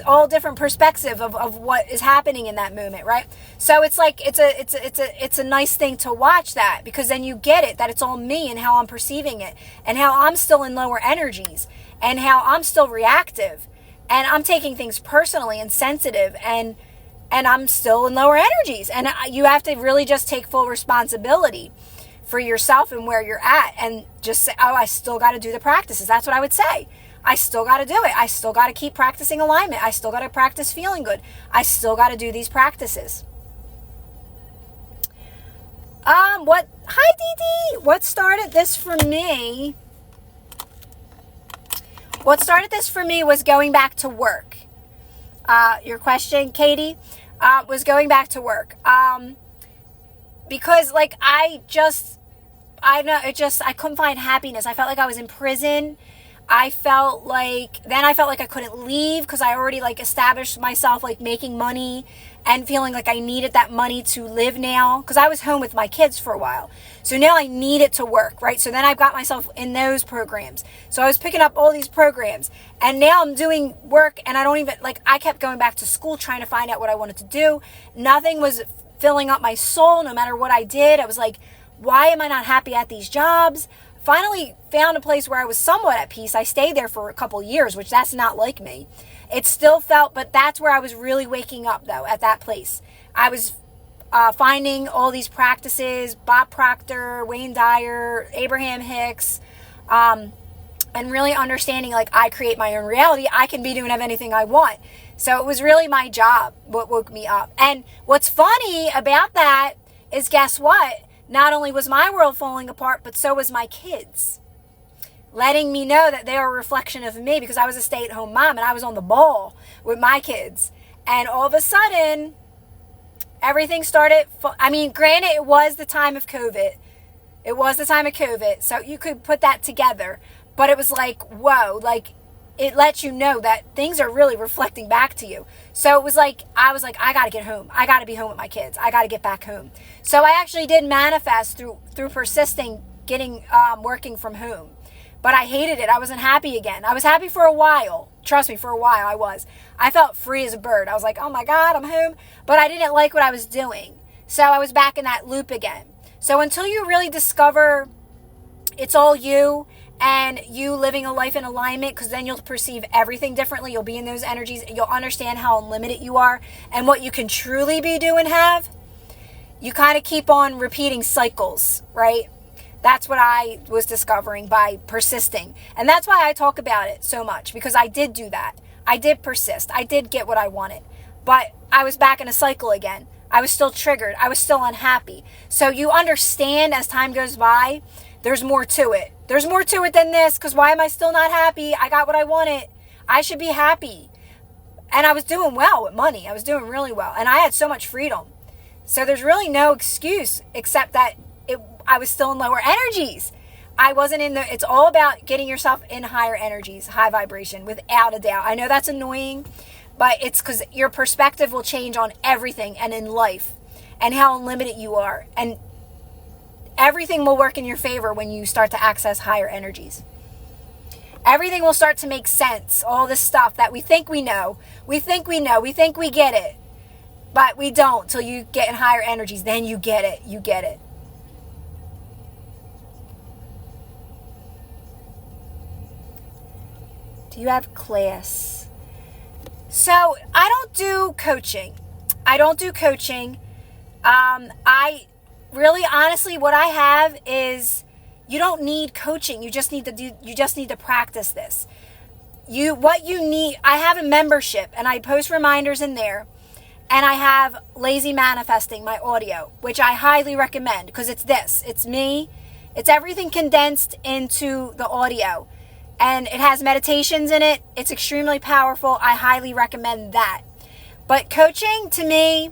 Speaker 1: all different perspective of what is happening in that moment, right? So it's like it's a nice thing to watch that, because then you get it, that it's all me and how I'm perceiving it, and how I'm still in lower energies, and how I'm still reactive, and I'm taking things personally and sensitive, and I'm still in lower energies. And you have to really just take full responsibility for yourself and where you're at, and just say, oh, I still got to do the practices. That's what I would say. I still got to do it. I still got to keep practicing alignment. I still got to practice feeling good. I still got to do these practices. Hi Dee. What started this for me? What started this for me was going back to work. Your question, Katie, was going back to work. Because like I couldn't find happiness. I felt like I was in prison. I felt like I couldn't leave, because I already like established myself like making money, and feeling like I needed that money to live now, because I was home with my kids for a while. So now I needed to work, right? So then I got myself in those programs. So I was picking up all these programs, and now I'm doing work, and I don't even, like, I kept going back to school trying to find out what I wanted to do. Nothing was filling up my soul. No matter what I did, I was like, why am I not happy at these jobs? Finally found a place where I was somewhat at peace. I stayed there for a couple years, which that's not like me. It still felt, but that's where I was really waking up though, at that place. I was finding all these practices, Bob Proctor, Wayne Dyer, Abraham Hicks, and really understanding like I create my own reality. I can be doing anything I want. So it was really my job what woke me up. And what's funny about that is, guess what? Not only was my world falling apart, but so was my kids. Letting me know that they are a reflection of me, because I was a stay-at-home mom and I was on the ball with my kids. And all of a sudden, everything started, granted, it was the time of COVID. It was the time of COVID, so you could put that together. But it was like, whoa, like, it lets you know that things are really reflecting back to you. So it was like, I was like, I got to get home. I got to be home with my kids. I got to get back home. So I actually did manifest through persisting, getting, working from home. But I hated it. I wasn't happy again. I was happy for a while. Trust me, for a while I was. I felt free as a bird. I was like, oh my God, I'm home. But I didn't like what I was doing. So I was back in that loop again. So until you really discover it's all you, and you living a life in alignment, because then you'll perceive everything differently. You'll be in those energies. You'll understand how unlimited you are and what you can truly be, do, and have. You kind of keep on repeating cycles, right? That's what I was discovering by persisting. And that's why I talk about it so much, because I did do that. I did persist. I did get what I wanted. But I was back in a cycle again. I was still triggered. I was still unhappy. So you understand as time goes by, there's more to it. There's more to it than this, because why am I still not happy? I got what I wanted. I should be happy. And I was doing well with money. I was doing really well. And I had so much freedom. So there's really no excuse except that I was still in lower energies. I wasn't in it's all about getting yourself in higher energies, high vibration, without a doubt. I know that's annoying, but it's because your perspective will change on everything and in life, and how unlimited you are. And everything will work in your favor when you start to access higher energies. Everything will start to make sense. All this stuff that we think we know, we think we get it, but we don't till you get in higher energies. Then you get it. You get it. Do you have class? So I don't do coaching. I really, honestly, what I have is, you don't need coaching. You just need to practice this. What you need, I have a membership and I post reminders in there, and I have Lazy Manifesting, my audio, which I highly recommend, because it's me. It's everything condensed into the audio. And it has meditations in it. It's extremely powerful. I highly recommend that. But coaching, to me,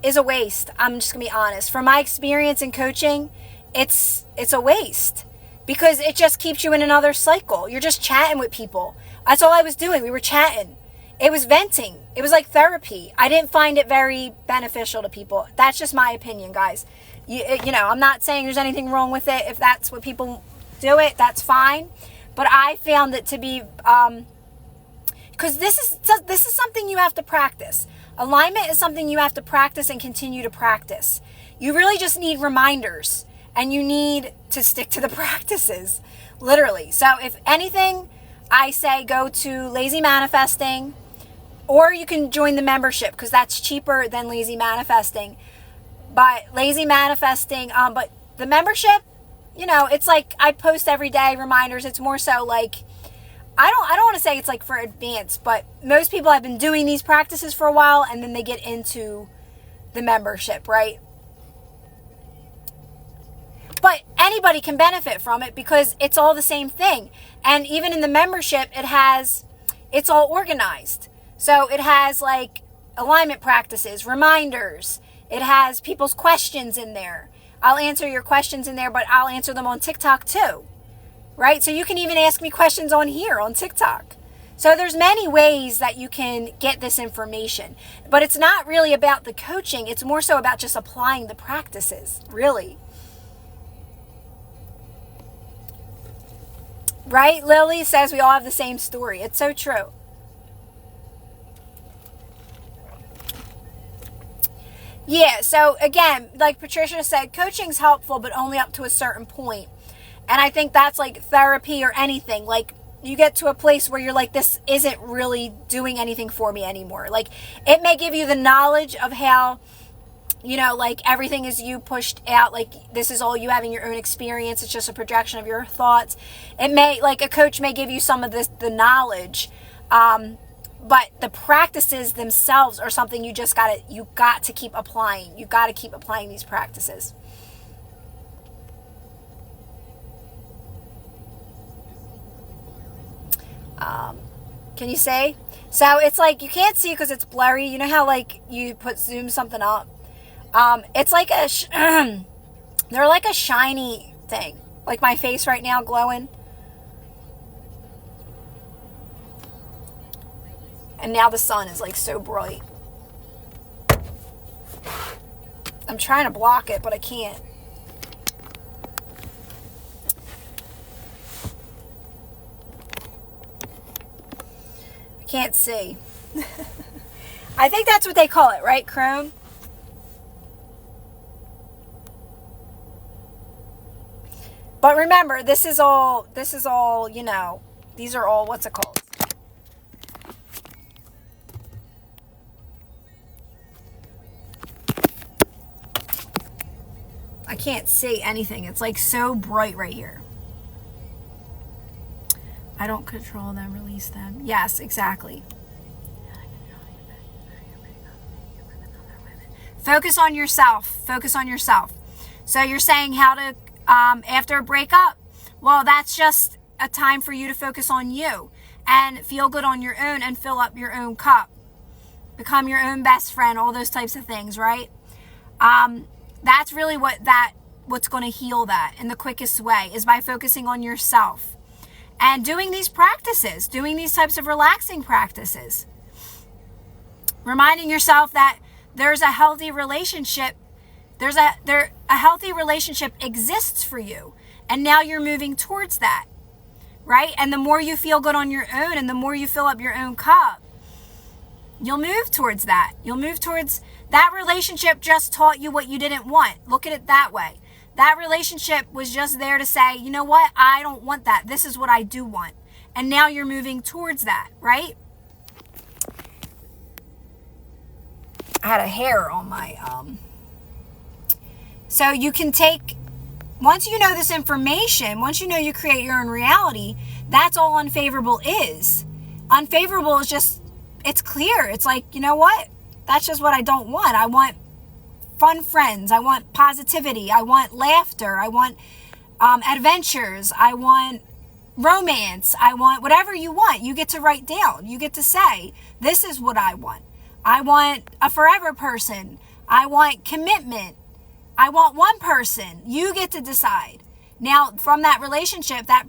Speaker 1: is a waste. I'm just going to be honest. From my experience in coaching, it's a waste. Because it just keeps you in another cycle. You're just chatting with people. That's all I was doing. We were chatting. It was venting. It was like therapy. I didn't find it very beneficial to people. That's just my opinion, guys. You know, I'm not saying there's anything wrong with it. If that's what people do it, that's fine. But I found it to be, because this is something you have to practice. Alignment is something you have to practice and continue to practice. You really just need reminders, and you need to stick to the practices, literally. So if anything, I say go to Lazy Manifesting, or you can join the membership because that's cheaper than Lazy Manifesting. But Lazy Manifesting, but the membership, it's like I post every day reminders. It's more so like, I don't want to say it's like for advanced, but most people have been doing these practices for a while and then they get into the membership, right? But anybody can benefit from it because it's all the same thing. And even in the membership, it's all organized. So it has like alignment practices, reminders. It has people's questions in there. I'll answer your questions in there, but I'll answer them on TikTok too, right? So you can even ask me questions on here on TikTok. So there's many ways that you can get this information, but it's not really about the coaching. It's more so about just applying the practices, really. Right? Lily says we all have the same story. It's so true. Yeah, so again, like Patricia said, coaching's helpful, but only up to a certain point. And I think that's like therapy or anything. Like, you get to a place where you're like, this isn't really doing anything for me anymore. Like, it may give you the knowledge of how, like everything is you pushed out. Like, this is all you having your own experience. It's just a projection of your thoughts. It may, like, a coach may give you some of the knowledge. But the practices themselves are something you got to keep applying. You got to keep applying these practices. Can you say? So it's like, you can't see because it's blurry. You know how like you zoom something up? It's like they're like a shiny thing. Like my face right now glowing. And now the sun is like so bright. I'm trying to block it, but I can't. I can't see. I think that's what they call it, right, Chrome? But remember, this is all, these are all, what's it called? I can't see anything. It's like so bright right here. I don't control them, release them. Yes, exactly. Focus on yourself. Focus on yourself. So you're saying how to, after a breakup? Well, that's just a time for you to focus on you and feel good on your own and fill up your own cup. Become your own best friend, all those types of things, right? That's really what's going to heal that in the quickest way is by focusing on yourself and doing these practices, doing these types of relaxing practices. Reminding yourself that there's a healthy relationship. A healthy relationship exists for you. And now you're moving towards that, right? And the more you feel good on your own and the more you fill up your own cup, you'll move towards that. You'll move towards that relationship just taught you what you didn't want. Look at it that way. That relationship was just there to say, you know what? I don't want that. This is what I do want. And now you're moving towards that, right? I had a hair on my, So you can take, once you know this information, once you know you create your own reality, that's all unfavorable is. Unfavorable is just, it's clear. It's like, you know what? That's just what I don't want. I want fun friends. I want positivity. I want laughter. I want adventures. I want romance. I want whatever you want. You get to write down. You get to say, this is what I want. I want a forever person. I want commitment. I want one person. You get to decide. Now, from that relationship, that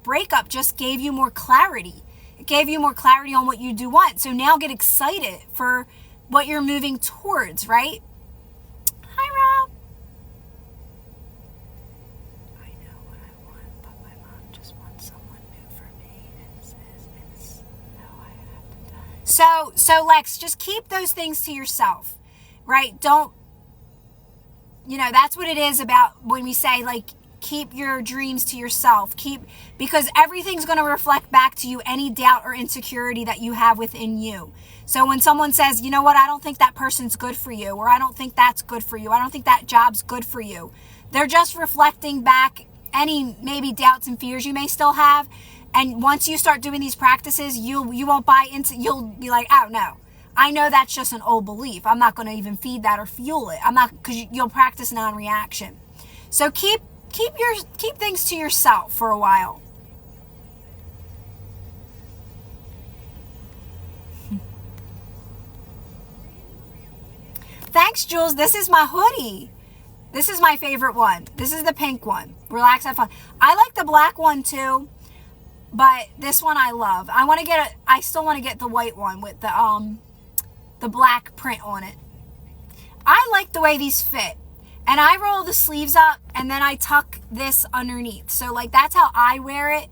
Speaker 1: breakup just gave you more clarity. It gave you more clarity on what you do want. So now get excited for what you're moving towards, right? Hi, Rob. I know what I want, but my mom just wants someone new for me and says it's how I have So Lex, just keep those things to yourself, right? Don't, that's what it is about when we say, like, keep your dreams to yourself. Because everything's going to reflect back to you any doubt or insecurity that you have within you. So when someone says, you know what, I don't think that person's good for you, or I don't think that's good for you, I don't think that job's good for you, they're just reflecting back any maybe doubts and fears you may still have. And once you start doing these practices, you won't buy into, you'll be like, oh no, I know that's just an old belief. I'm not going to even feed that or fuel it. Because you'll practice non-reaction. So keep things to yourself for a while. Thanks, Jules. This is my hoodie. This is my favorite one. This is the pink one. Relax, have fun. I like the black one too, but this one I love. I still want to get the white one with the black print on it. I like the way these fit. And I roll the sleeves up and then I tuck this underneath. So like that's how I wear it.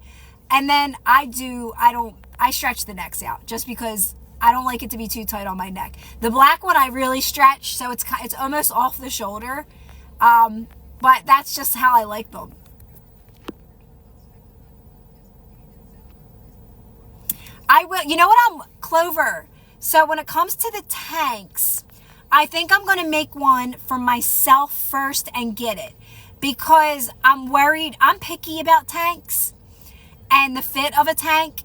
Speaker 1: And then I stretch the necks out just because I don't like it to be too tight on my neck. The black one I really stretch, so it's almost off the shoulder. But that's just how I like them. I will, you know what, Clover. So when it comes to the tanks, I think I'm going to make one for myself first and get it. Because I'm worried, I'm picky about tanks and the fit of a tank.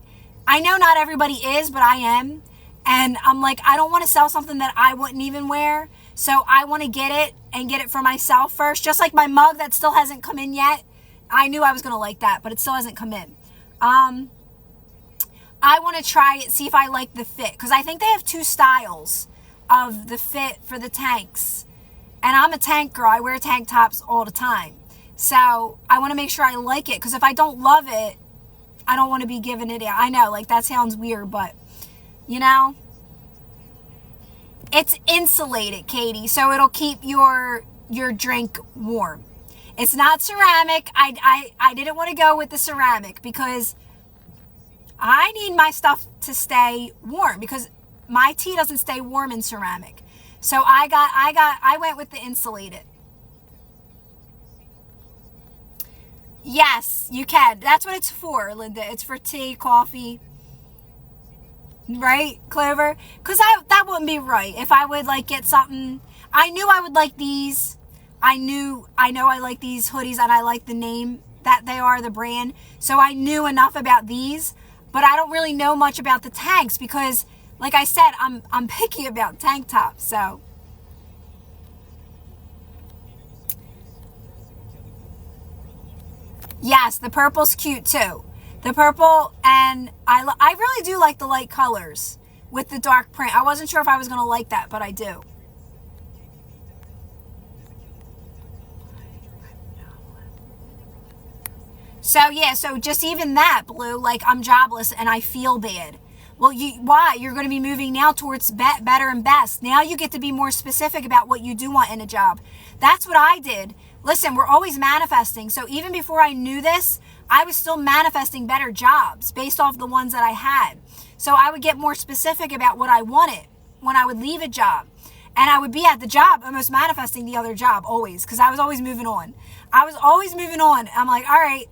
Speaker 1: I know not everybody is, but I am. And I'm like, I don't want to sell something that I wouldn't even wear. So I want to get it and get it for myself first. Just like my mug that still hasn't come in yet. I knew I was going to like that, but it still hasn't come in. I want to try it, see if I like the fit. Because I think they have two styles of the fit for the tanks. And I'm a tank girl. I wear tank tops all the time. So I want to make sure I like it. Because if I don't love it, I don't want to be giving it out. I know, like that sounds weird, but it's insulated, Katie. So it'll keep your drink warm. It's not ceramic. I didn't want to go with the ceramic because I need my stuff to stay warm because my tea doesn't stay warm in ceramic. So I went with the insulated. Yes, you can. That's what it's for, Linda. It's for tea, coffee. Right, Clover? Because that wouldn't be right. If I would like get something, I knew I would like these. I know I like these hoodies and I like the name that they are, the brand. So I knew enough about these, but I don't really know much about the tanks because, like I said, I'm picky about tank tops. So yes, the purple's cute too. The purple, and I really do like the light colors with the dark print. I wasn't sure if I was going to like that, but I do. So yeah, so just even that, Blue, like I'm jobless and I feel bad. Well, why? You're going to be moving now towards better and best. Now you get to be more specific about what you do want in a job. That's what I did. Listen, we're always manifesting. So even before I knew this, I was still manifesting better jobs based off the ones that I had. So I would get more specific about what I wanted when I would leave a job. And I would be at the job almost manifesting the other job always because I was always moving on. I'm like, all right,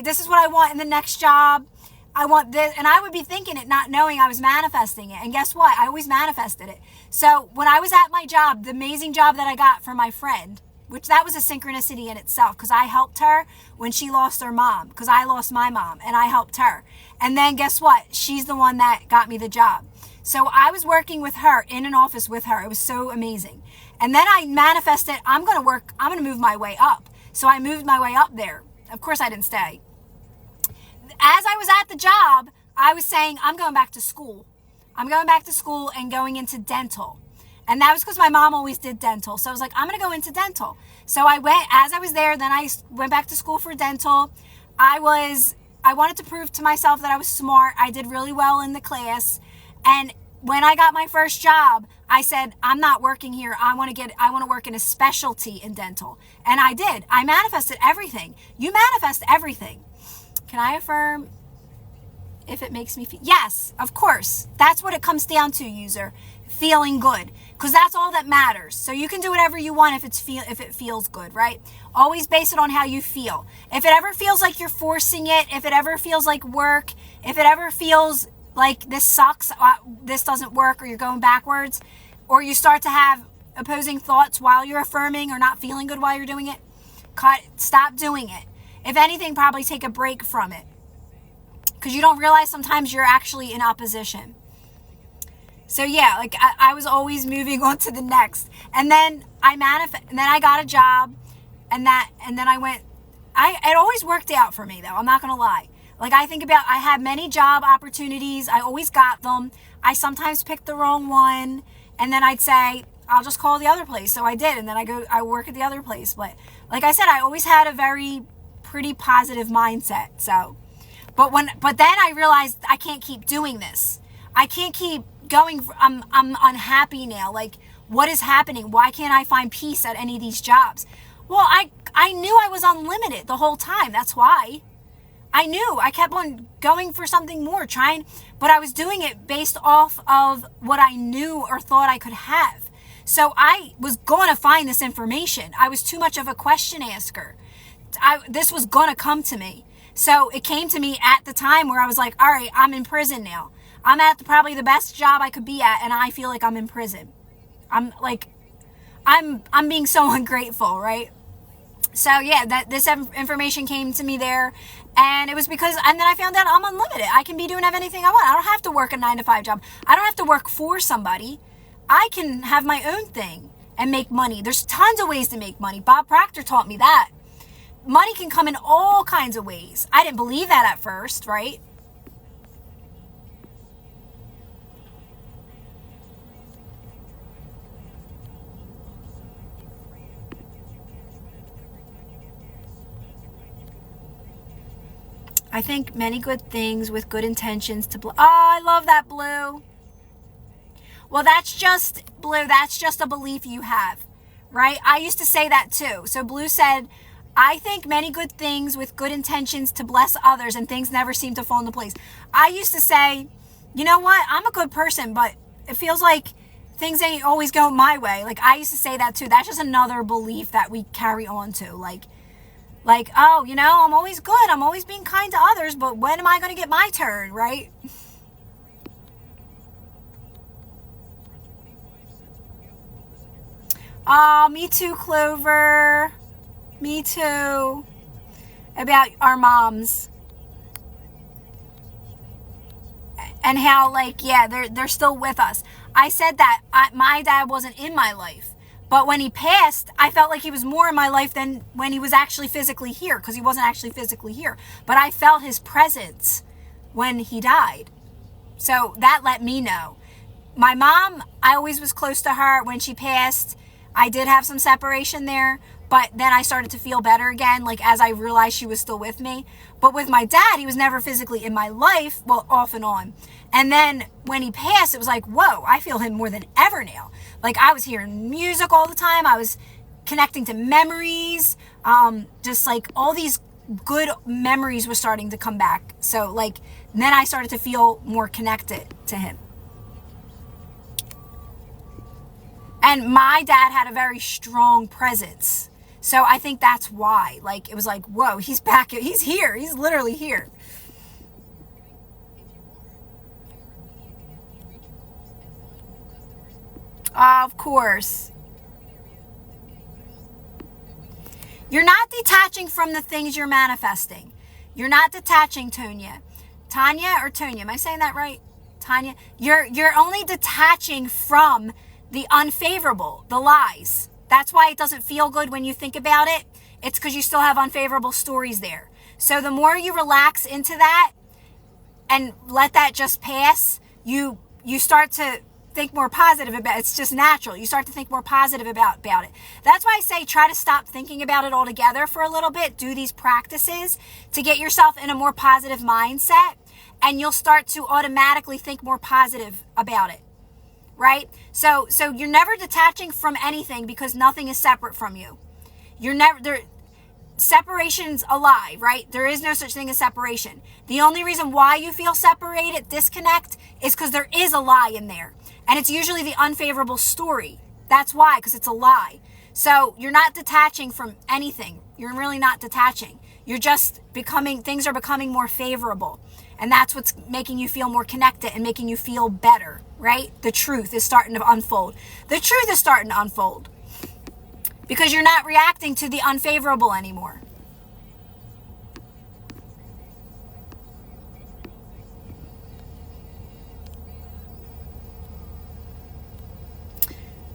Speaker 1: this is what I want in the next job. I want this. And I would be thinking it, not knowing I was manifesting it. And guess what? I always manifested it. So when I was at my job, the amazing job that I got from my friend, which that was a synchronicity in itself because I helped her when she lost her mom because I lost my mom and I helped her. And then guess what? She's the one that got me the job. So I was working with her in an office with her. It was so amazing. And then I manifested, I'm going to move my way up. So I moved my way up there. Of course I didn't stay. As I was at the job, I was saying, I'm going back to school. I'm going back to school and going into dental. And that was because my mom always did dental. So I was like, I'm going to go into dental. So I went, as I was there, then I went back to school for dental. I wanted to prove to myself that I was smart. I did really well in the class. And when I got my first job, I said, I'm not working here. I want to work in a specialty in dental. And I did. I manifested everything. You manifest everything. Can I affirm if it makes me feel, yes, of course. That's what it comes down to, user. Feeling good. Because that's all that matters. So you can do whatever you want if it feels good, right? Always base it on how you feel. If it ever feels like you're forcing it, if it ever feels like work, if it ever feels like this sucks, this doesn't work, or you're going backwards, or you start to have opposing thoughts while you're affirming or not feeling good while you're doing it, stop doing it. If anything, probably take a break from it. Because you don't realize sometimes you're actually in opposition. So yeah, like I was always moving on to the next. And then and then I got a job, and then I went, it always worked out for me though, I'm not gonna lie. Like I had many job opportunities, I always got them. I sometimes picked the wrong one, and then I'd say, I'll just call the other place. So I did, and then I work at the other place. But like I said, I always had a very pretty positive mindset. So, but then I realized I can't keep doing this. I can't keep going. I'm unhappy now. Like, what is happening? Why can't I find peace at any of these jobs? Well, I knew I was unlimited the whole time. That's why. I knew. I kept on going for something more, but I was doing it based off of what I knew or thought I could have. So I was going to find this information. I was too much of a question asker. This was going to come to me. So it came to me at the time where I was like, all right, I'm in prison now. I'm at probably the best job I could be at, and I feel like I'm in prison. I'm being so ungrateful, right? So yeah, this information came to me there, and it was and then I found out I'm unlimited. I can be doing anything I want. I don't have to work a 9-to-5 job. I don't have to work for somebody. I can have my own thing and make money. There's tons of ways to make money. Bob Proctor taught me that. Money can come in all kinds of ways. I didn't believe that at first, right? I think many good things with good intentions to I love that, Blue. Well, that's just, Blue, that's just a belief you have, right? I used to say that too. So Blue said, I think many good things with good intentions to bless others, and things never seem to fall into place. I used to say, you know what? I'm a good person, but it feels like things ain't always going my way. Like, I used to say that too. That's just another belief that we carry on to. Like, oh, I'm always good. I'm always being kind to others, but when am I going to get my turn, right? Oh, me too, Clover. Me too. About our moms. And how, they're still with us. I said that my dad wasn't in my life. But when he passed, I felt like he was more in my life than when he was actually physically here, because he wasn't actually physically here. But I felt his presence when he died. So that let me know. My mom, I always was close to her. When she passed, I did have some separation there. But then I started to feel better again, as I realized she was still with me. But with my dad, he was never physically in my life, well, off and on. And then when he passed, it was like, whoa, I feel him more than ever now. I was hearing music all the time. I was connecting to memories. Just all these good memories were starting to come back. So then I started to feel more connected to him. And my dad had a very strong presence. So I think that's why, it was like, whoa, he's back. He's here. He's literally here. Of course. You're not detaching from the things you're manifesting. You're not detaching, Tonya. Tanya or Tonya, am I saying that right? Tanya, you're only detaching from the unfavorable, the lies. That's why it doesn't feel good when you think about it. It's because you still have unfavorable stories there. So the more you relax into that and let that just pass, you start to think more positive about it. It's just natural. You start to think more positive about it. That's why I say try to stop thinking about it altogether for a little bit. Do these practices to get yourself in a more positive mindset, and you'll start to automatically think more positive about it. Right? So you're never detaching from anything because nothing is separate from you. You're never there. separation's a lie, right? There is no such thing as separation. The only reason why you feel separated, disconnect, is because there is a lie in there. And it's usually the unfavorable story. That's why, because it's a lie. So you're not detaching from anything. You're really not detaching. You're just things are becoming more favorable. And that's what's making you feel more connected and making you feel better, right? The truth is starting to unfold. The truth is starting to unfold. Because you're not reacting to the unfavorable anymore.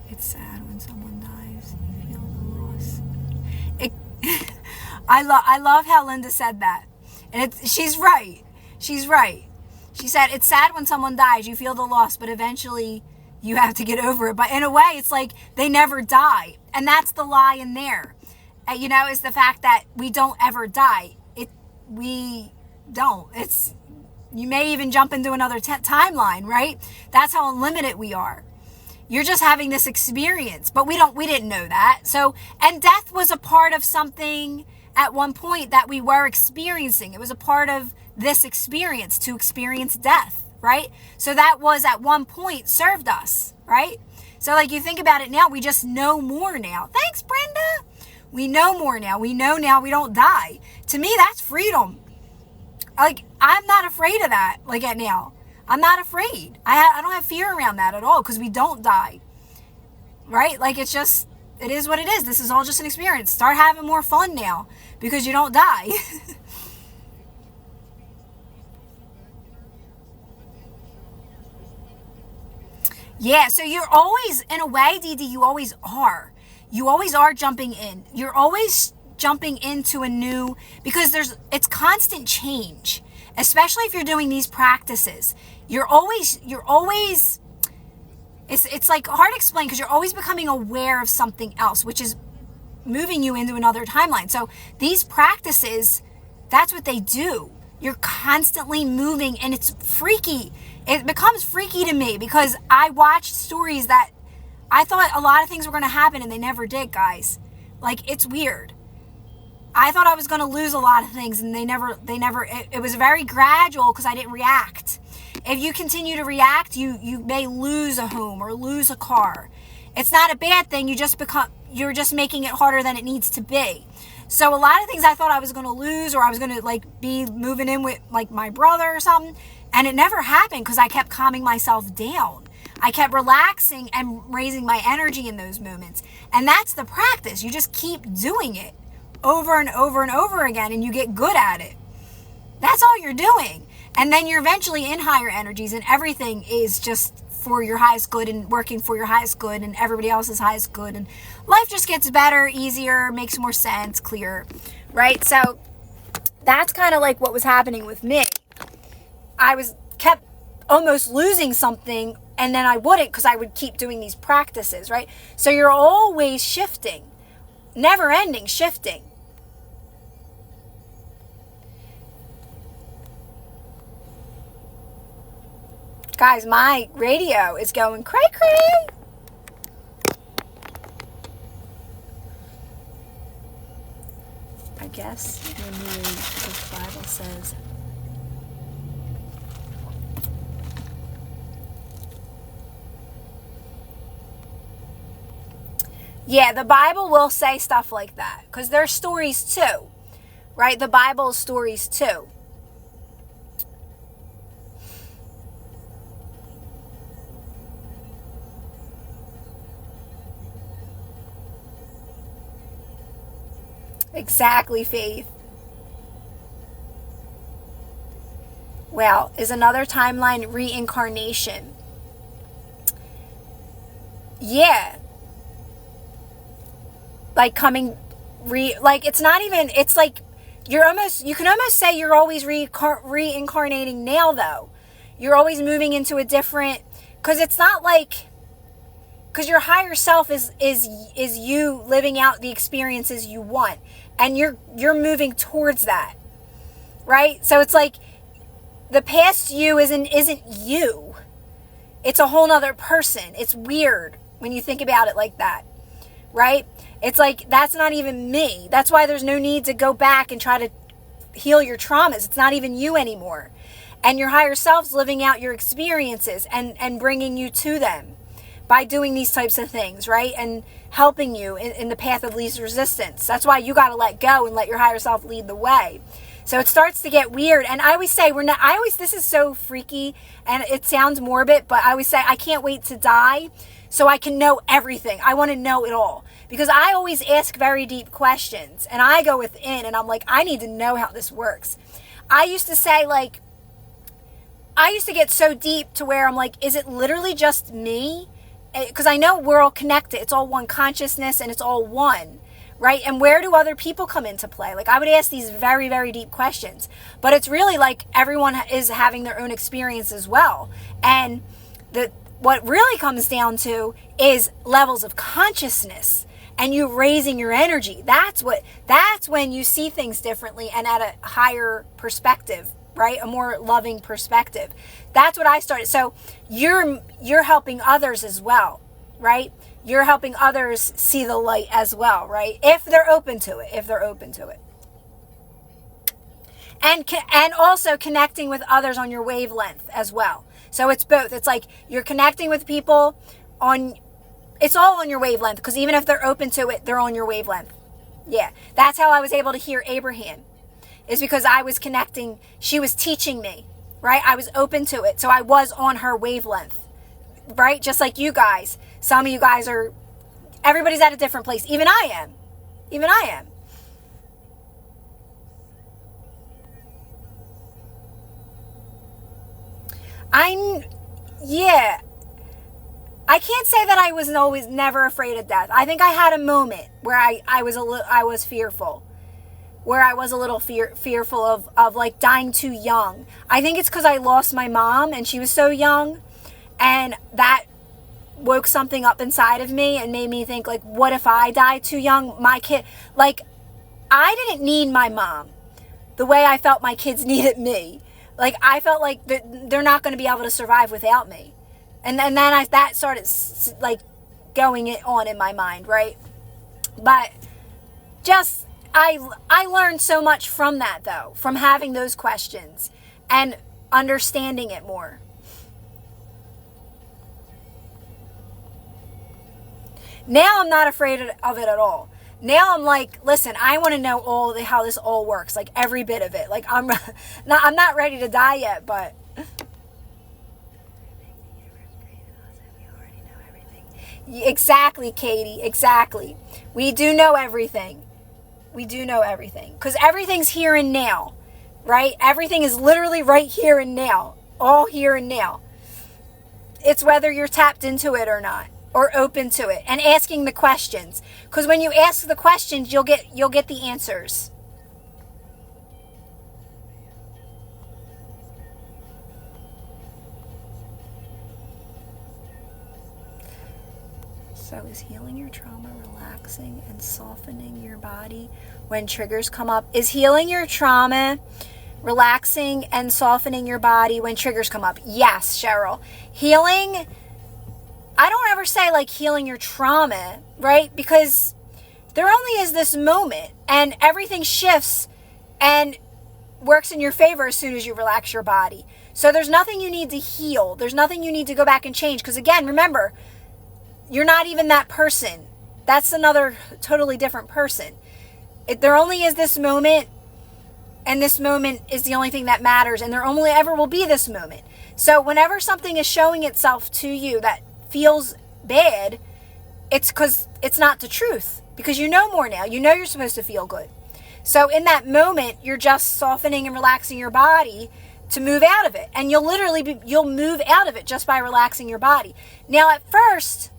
Speaker 1: It's sad when someone dies. You feel the loss. I love how Linda said that. And she's right. She's right. She said, it's sad when someone dies. You feel the loss, but eventually you have to get over it. But in a way, it's like they never die. And that's the lie in there. Is the fact that we don't ever die. We don't. You may even jump into another timeline, right? That's how unlimited we are. You're just having this experience, but we didn't know that. So, and death was a part of something at one point that we were experiencing. It was a part of this experience to experience death, right? So that was at one point served us, right? So like you think about it now, we just know more now. Thanks, Brenda. We know more now. We know now we don't die. To me, that's freedom. Like, I'm not afraid of that, like at now. I'm not afraid. I don't have fear around that at all because we don't die, right? Like it is what it is. This is all just an experience. Start having more fun now because you don't die. Yeah, so you're always, in a way, Dee Dee, you always are. You always are jumping in. You're always jumping into a new, because it's constant change, especially if you're doing these practices. You're always, it's like hard to explain because you're always becoming aware of something else, which is moving you into another timeline. So these practices, that's what they do. You're constantly moving and it's freaky. It becomes freaky to me because I watched stories that I thought a lot of things were going to happen and they never did, guys. Like, it's weird. I thought I was going to lose a lot of things and it was very gradual because I didn't react. If you continue to react, you may lose a home or lose a car. It's not a bad thing. You're just making it harder than it needs to be. So a lot of things I thought I was going to lose or I was going to be moving in with my brother or something. And it never happened because I kept calming myself down. I kept relaxing and raising my energy in those moments. And that's the practice. You just keep doing it over and over and over again and you get good at it. That's all you're doing. And then you're eventually in higher energies and everything is just for your highest good and working for your highest good and everybody else's highest good. And life just gets better, easier, makes more sense, clearer, right? So that's kind of like what was happening with me. I kept almost losing something and then I wouldn't because I would keep doing these practices, right? So you're always shifting, never ending shifting. Guys, my radio is going cray cray. I guess when the Bible says, yeah, the Bible will say stuff like that because there's stories too, right? The Bible's stories too. Exactly, Faith. Well, is another timeline reincarnation? Yeah. Like coming it's not even, it's like you can almost say you're always reincarnating now though. You're always moving into a different, because it's not like, because your higher self is you living out the experiences you want and you're moving towards that, right? So it's like the past you isn't you. It's a whole nother person. It's weird when you think about it like that, right? It's like, that's not even me. That's why there's no need to go back and try to heal your traumas. It's not even you anymore. And your higher self's living out your experiences and bringing you to them by doing these types of things, right? And helping you in the path of least resistance. That's why you got to let go and let your higher self lead the way. So it starts to get weird. And I always say, this is so freaky and it sounds morbid, but I always say, I can't wait to die so I can know everything. I want to know it all. Because I always ask very deep questions. And I go within and I'm like, I need to know how this works. I used to say, like, I used to get so deep to where I'm like, is it literally just me? Because I know we're all connected. It's all one consciousness and it's all one. Right? And where do other people come into play? Like, I would ask these very, very deep questions. But it's really like everyone is having their own experience as well. And what really comes down to is levels of consciousness and you raising your energy. That's when you see things differently and at a higher perspective, right? A more loving perspective. That's what I started. So you're helping others as well, right? You're helping others see the light as well, right? If they're open to it. And also connecting with others on your wavelength as well. So it's both. It's like you're connecting with people it's all on your wavelength, because even if they're open to it, they're on your wavelength. Yeah. That's how I was able to hear Abraham, is because I was connecting. She was teaching me, right? I was open to it. So I was on her wavelength, right? Just like you guys. Some of you guys everybody's at a different place. Even I am. Yeah. I can't say that I was never afraid of death. I think I had a moment where I was fearful. Where I was a little fearful of like dying too young. I think it's because I lost my mom and she was so young. And that woke something up inside of me and made me think, like, what if I die too young? My kid, like, I didn't need my mom the way I felt my kids needed me. Like, I felt like they're not going to be able to survive without me. And then that started, like, going on in my mind, right? But just, I learned so much from that, though, from having those questions and understanding it more. Now I'm not afraid of it at all. Now I'm like, listen, I want to know how this all works, like every bit of it. Like I'm not ready to die yet, but exactly, Katie, exactly. We do know everything. Because everything's here and now, right? Everything is literally right here and now, all here and now. It's whether you're tapped into it or not, or open to it, and asking the questions. Because when you ask the questions, you'll get the answers. So is healing your trauma relaxing and softening your body when triggers come up? Is healing your trauma relaxing and softening your body when triggers come up? Yes, Cheryl. Healing, I don't ever say like healing your trauma, right? Because there only is this moment and everything shifts and works in your favor as soon as you relax your body. So there's nothing you need to heal. There's nothing you need to go back and change. Because again, remember, you're not even that person. That's another totally different person. There only is this moment, and this moment is the only thing that matters, and there only ever will be this moment. So whenever something is showing itself to you that feels bad, it's because it's not the truth. Because you know more now. You know you're supposed to feel good. So in that moment, you're just softening and relaxing your body to move out of it. And you'll move out of it just by relaxing your body. Now at first,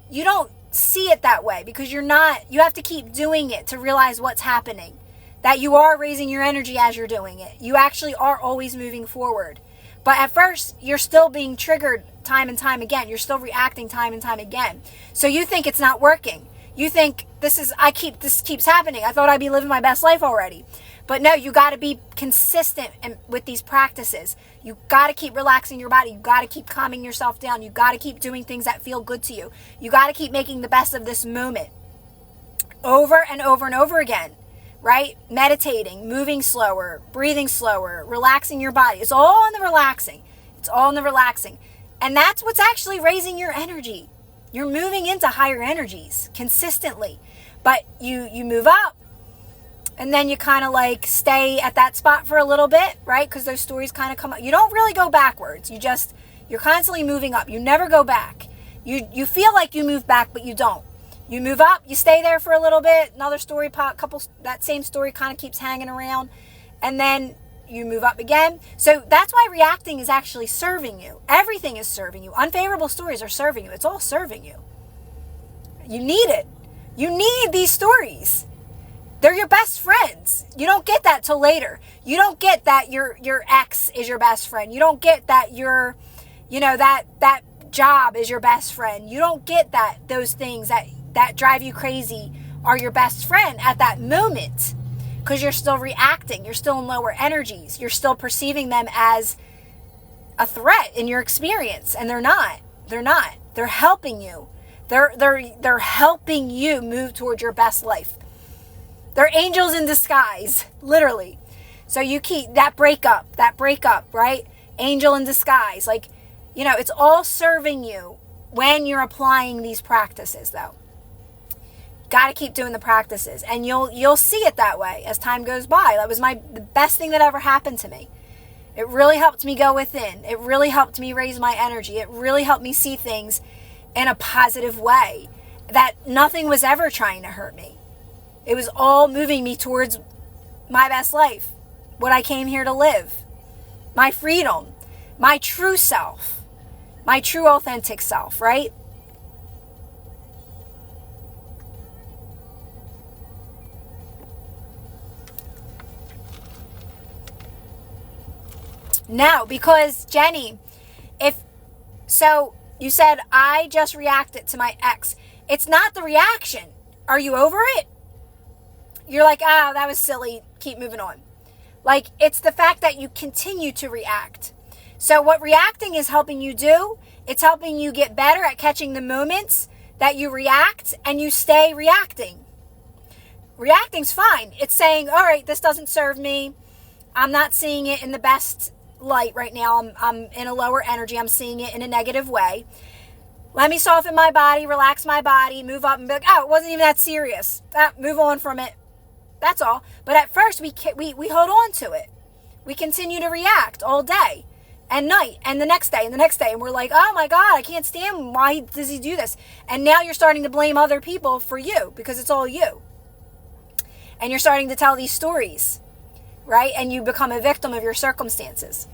Speaker 1: you don't see it that way because you have to keep doing it to realize what's happening. That you are raising your energy as you're doing it. You actually are always moving forward. But at first, you're still being triggered time and time again. You're still reacting time and time again. So you think it's not working. You think this keeps happening. I thought I'd be living my best life already. But no, you got to be consistent with these practices. You got to keep relaxing your body. You got to keep calming yourself down. You got to keep doing things that feel good to you. You got to keep making the best of this moment. over and over and over again, right? Meditating, moving slower, breathing slower, relaxing your body. It's all in the relaxing. It's all in the relaxing. And that's what's actually raising your energy. You're moving into higher energies consistently. But you move up, and then you kind of like stay at that spot for a little bit, right? Because those stories kind of come up. You don't really go backwards. You're constantly moving up. You never go back. You feel like you move back, but you don't. You move up, you stay there for a little bit, another story that same story kind of keeps hanging around, and then you move up again. So that's why reacting is actually serving you. Everything is serving you. Unfavorable stories are serving you. It's all serving you. You need it. You need these stories. They're your best friends. You don't get that till later. You don't get that your ex is your best friend. You don't get that that job is your best friend. You don't get that those things that drive you crazy are your best friend at that moment, because you're still reacting. You're still in lower energies. You're still perceiving them as a threat in your experience, and they're not. They're helping you. They're helping you move towards your best life. They're angels in disguise, literally. So you keep that breakup, right? Angel in disguise. Like, it's all serving you when you're applying these practices, though. Got to keep doing the practices, and you'll see it that way as time goes by. That was the best thing that ever happened to me. It really helped me go within. It really helped me raise my energy. It really helped me see things in a positive way, that nothing was ever trying to hurt me. It was all moving me towards my best life, what I came here to live, my freedom, my true self, my true authentic self, right? No, because Jenny, you said I just reacted to my ex. It's not the reaction. Are you over it? You're like, that was silly. Keep moving on. Like, it's the fact that you continue to react. So what reacting is helping you do, it's helping you get better at catching the moments that you react and you stay reacting. Reacting's fine. It's saying, all right, this doesn't serve me. I'm not seeing it in the best light right now. I'm in a lower energy. I'm seeing it in a negative way. Let me soften my body, relax my body, move up and be like, it wasn't even that serious. Move on from it. That's all. But at first we hold on to it. We continue to react all day and night and the next day and the next day. And we're like, oh my God, I can't stand, why does he do this? And now you're starting to blame other people for you, because it's all you. And you're starting to tell these stories, right? And you become a victim of your circumstances.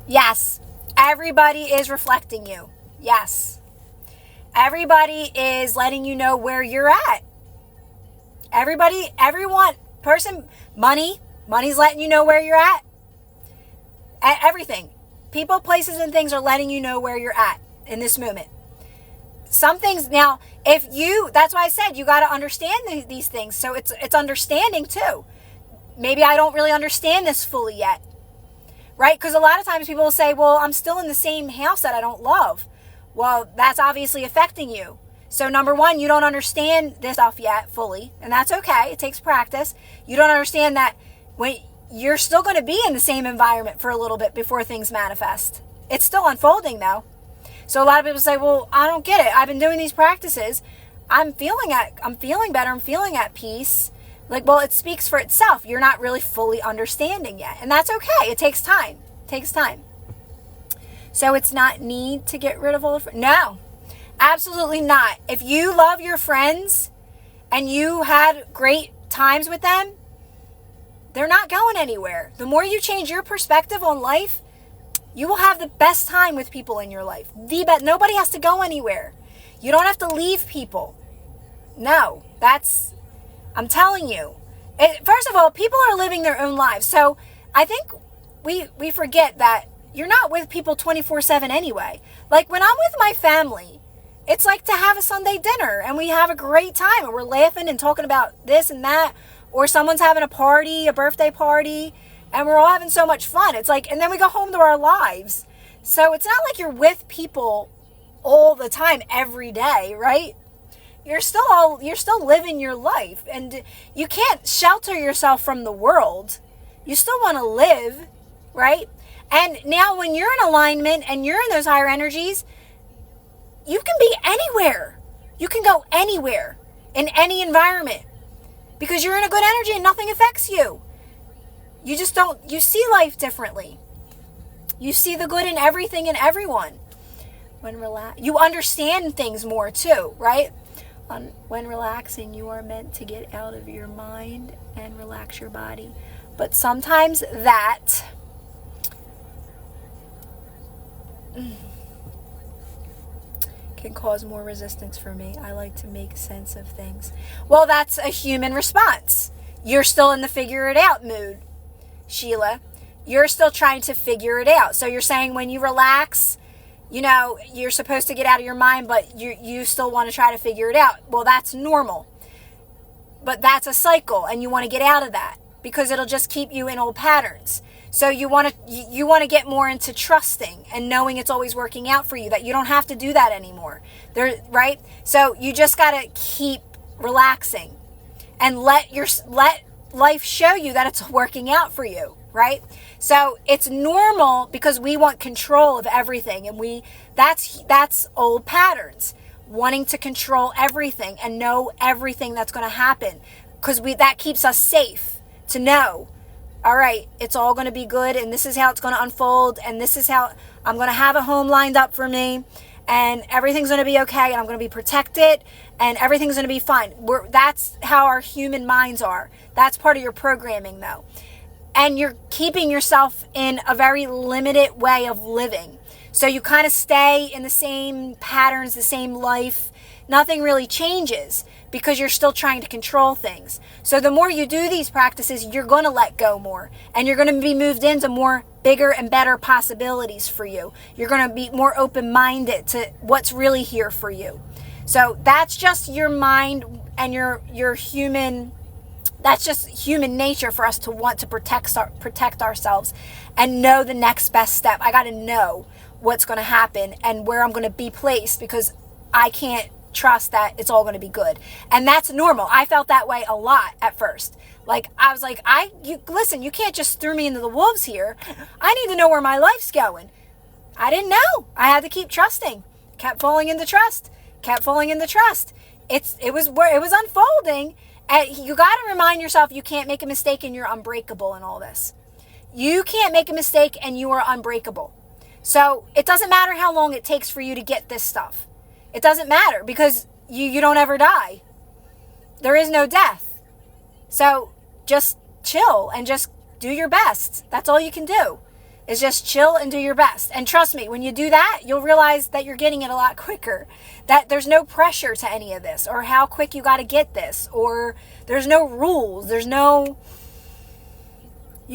Speaker 1: Yes, everybody is reflecting you. Yes. Everybody is letting you know where you're at. Money's letting you know where you're at. Everything. People, places, and things are letting you know where you're at in this moment. Some things, now, that's why I said you got to understand these things. So it's understanding too. Maybe I don't really understand this fully yet. Right? Because a lot of times people will say, well, I'm still in the same house that I don't love. Well, that's obviously affecting you. So number one, you don't understand this stuff yet fully, and that's okay. It takes practice. You don't understand that when you're still going to be in the same environment for a little bit before things manifest. It's still unfolding though. So a lot of people say, well, I don't get it. I've been doing these practices. I'm feeling better. I'm feeling at peace. Like, well, it speaks for itself. You're not really fully understanding yet. And that's okay. It takes time. It takes time. So it's not need to get rid of old friends. No, absolutely not. If you love your friends and you had great times with them, they're not going anywhere. The more you change your perspective on life, you will have the best time with people in your life. Nobody has to go anywhere. You don't have to leave people. No, I'm telling you. First of all, people are living their own lives. So I think we forget that you're not with people 24/7 anyway. Like when I'm with my family, it's like to have a Sunday dinner and we have a great time and we're laughing and talking about this and that, or someone's having a party, a birthday party, and we're all having so much fun. It's like, and then we go home to our lives. So it's not like you're with people all the time, every day, right? You're still living your life, and you can't shelter yourself from the world. You still want to live, right? And now when you're in alignment and you're in those higher energies, you can be anywhere. You can go anywhere in any environment because you're in a good energy and nothing affects you. You just don't, you see life differently. You see the good in everything and everyone. You understand things more too, right? When relaxing, you are meant to get out of your mind and relax your body. But sometimes that can cause more resistance for me. I like to make sense of things. Well, that's a human response. You're still in the figure it out mood, Sheila. You're still trying to figure it out. So you're saying when you relax, you're supposed to get out of your mind, but you still want to try to figure it out. Well, that's normal. But that's a cycle, and you want to get out of that because it'll just keep you in old patterns. So you want to get more into trusting and knowing it's always working out for you, that you don't have to do that anymore. Right? So you just got to keep relaxing and let life show you that it's working out for you, right? So it's normal because we want control of everything, and that's old patterns, wanting to control everything and know everything that's going to happen, because that keeps us safe to know, all right, it's all going to be good, and this is how it's going to unfold, and this is how I'm going to have a home lined up for me, and everything's going to be okay, and I'm going to be protected, and everything's going to be fine. That's how our human minds are. That's part of your programming, though. And you're keeping yourself in a very limited way of living. So you kind of stay in the same patterns, the same life. Nothing really changes because you're still trying to control things. So the more you do these practices, you're going to let go more. And you're going to be moved into more bigger and better possibilities for you. You're going to be more open-minded to what's really here for you. So that's just your mind and your human. That's just human nature for us to want to protect ourselves and know the next best step. I got to know what's going to happen and where I'm going to be placed because I can't trust that it's all going to be good. And that's normal. I felt that way a lot at first. Like, I was like, listen, you can't just throw me into the wolves here. I need to know where my life's going. I didn't know. I had to keep trusting. Kept falling into trust. It was unfolding. And you got to remind yourself you can't make a mistake and you're unbreakable in all this. You can't make a mistake and you are unbreakable. So it doesn't matter how long it takes for you to get this stuff. It doesn't matter because you don't ever die. There is no death. So just chill and just do your best. That's all you can do is just chill and do your best. And trust me, when you do that, you'll realize that you're getting it a lot quicker. That there's no pressure to any of this or how quick you got to get this, or there's no rules. You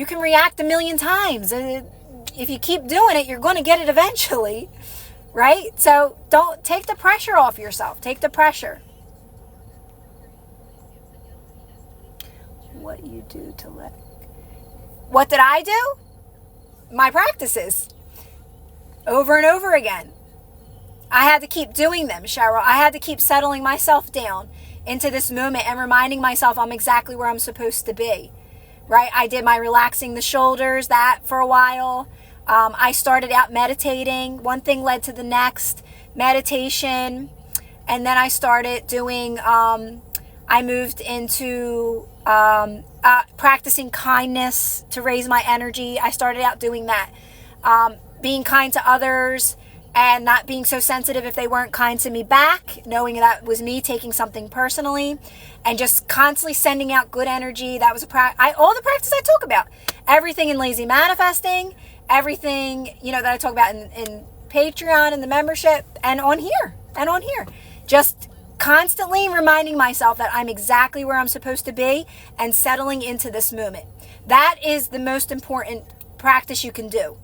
Speaker 1: can react a million times. And if you keep doing it, you're going to get it eventually, right? So don't take the pressure off yourself. Take the pressure. What you do to let... What did I do? My practices over and over again. I had to keep doing them, Cheryl. I had to keep settling myself down into this moment and reminding myself I'm exactly where I'm supposed to be, right? I did my relaxing the shoulders, that for a while. I started out meditating. One thing led to the next, meditation. And then I started doing, I moved into practicing kindness to raise my energy. I started out doing that. Being kind to others and not being so sensitive if they weren't kind to me back, knowing that was me taking something personally, and just constantly sending out good energy. That was all the practice I talk about. Everything in Lazy Manifesting, everything, that I talk about in Patreon and the membership and on here. Just constantly reminding myself that I'm exactly where I'm supposed to be and settling into this moment. That is the most important practice you can do,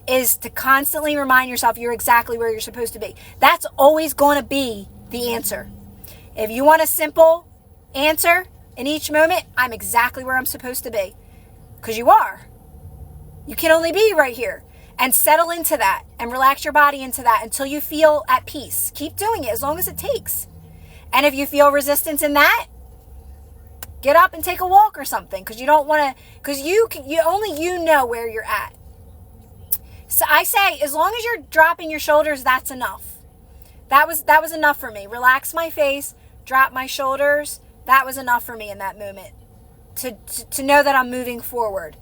Speaker 1: is to constantly remind yourself you're exactly where you're supposed to be. That's always going to be the answer. If you want a simple answer in each moment, I'm exactly where I'm supposed to be. Because you are. You can only be right here. and settle into that and relax your body into that until you feel at peace. Keep doing it as long as it takes. And if you feel resistance in that, get up and take a walk or something, because you don't want to, because you only you know where you're at. So I say, as long as you're dropping your shoulders, that's enough. That was enough for me. Relax my face, drop my shoulders. That was enough for me in that moment to know that I'm moving forward,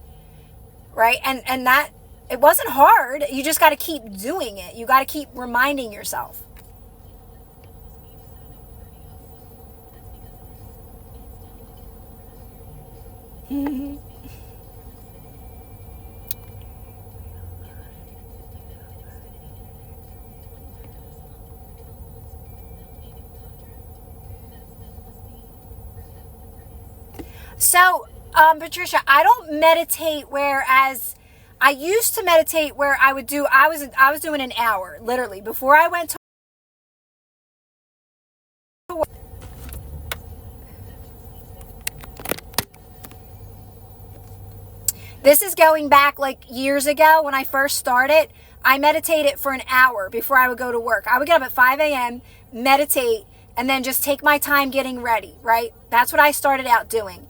Speaker 1: right? And that it wasn't hard. You just got to keep doing it. You got to keep reminding yourself. So, Patricia, I don't meditate whereas I used to meditate where I was doing an hour, literally, before I went to work. This is going back like years ago when I first started. I meditated for an hour before I would go to work. I would get up at 5 a.m., meditate, and then just take my time getting ready, right? That's what I started out doing.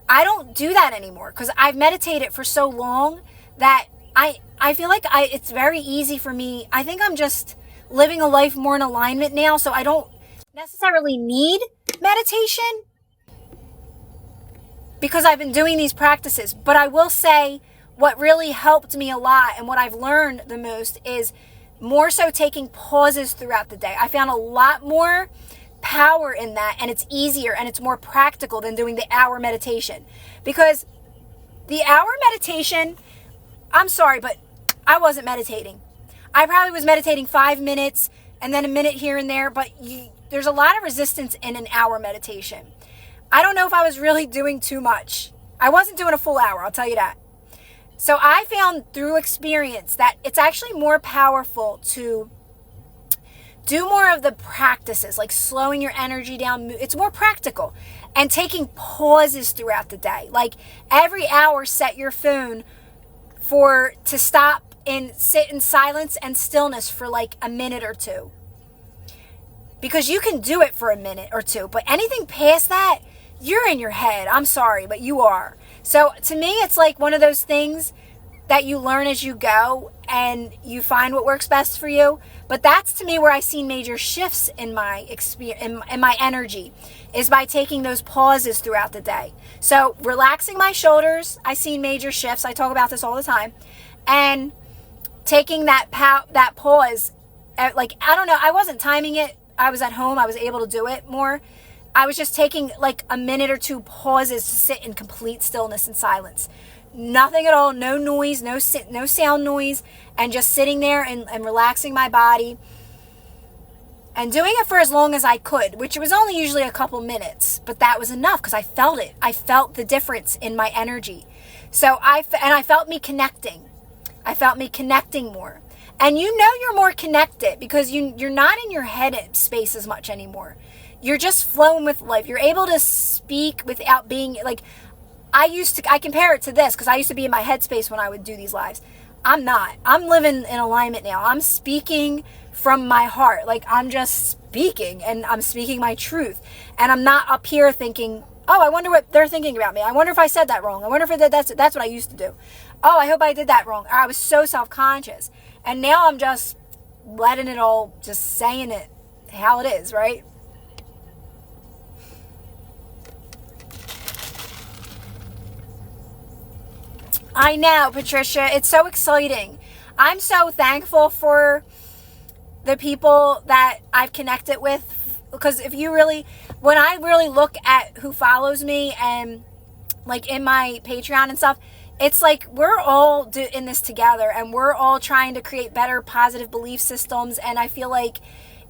Speaker 1: I don't do that anymore because I've meditated for so long that I feel like it's very easy for me. I think I'm just living a life more in alignment now, so I don't necessarily need meditation because I've been doing these practices. But I will say what really helped me a lot and what I've learned the most is more so taking pauses throughout the day. I found a lot more power in that, and it's easier and it's more practical than doing the hour meditation, because the hour meditation, I'm sorry, but I wasn't meditating. I probably was meditating 5 minutes and then a minute here and there, but there's a lot of resistance in an hour meditation. I don't know if I was really doing too much. I wasn't doing a full hour, I'll tell you that. So I found through experience that it's actually more powerful to do more of the practices, like slowing your energy down. It's more practical. And taking pauses throughout the day. Like every hour, set your phone to stop and sit in silence and stillness for like a minute or two. Because you can do it for a minute or two. But anything past that, you're in your head. I'm sorry, but you are. So to me, it's like one of those things that you learn as you go and you find what works best for you. But that's to me where I see major shifts in my experience, in my energy, is by taking those pauses throughout the day. So relaxing my shoulders, I see major shifts. I talk about this all the time. And taking that pause, like, I don't know, I wasn't timing it. I was at home. I was able to do it more. I was just taking like a minute or two pauses to sit in complete stillness and silence. Nothing at all, no noise, no sound noise, and just sitting there and relaxing my body and doing it for as long as I could, which was only usually a couple minutes, but that was enough because I felt it. I felt the difference in my energy. So I felt me connecting. I felt me connecting more. And you know you're more connected because you're not in your head space as much anymore. You're just flowing with life. You're able to speak without being like, I compare it to this because I used to be in my headspace when I would do these lives. I'm not. I'm living in alignment now. I'm speaking from my heart. Like I'm just speaking and I'm speaking my truth. And I'm not up here thinking, oh, I wonder what they're thinking about me. I wonder if I said that wrong. I wonder if that's what I used to do. Oh, I hope I did that wrong. I was so self-conscious. And now I'm just letting it all, just saying it how it is, right? I know, Patricia. It's so exciting. I'm so thankful for the people that I've connected with, because when I really look at who follows me and like in my Patreon and stuff, it's like we're all in this together and we're all trying to create better positive belief systems. And I feel like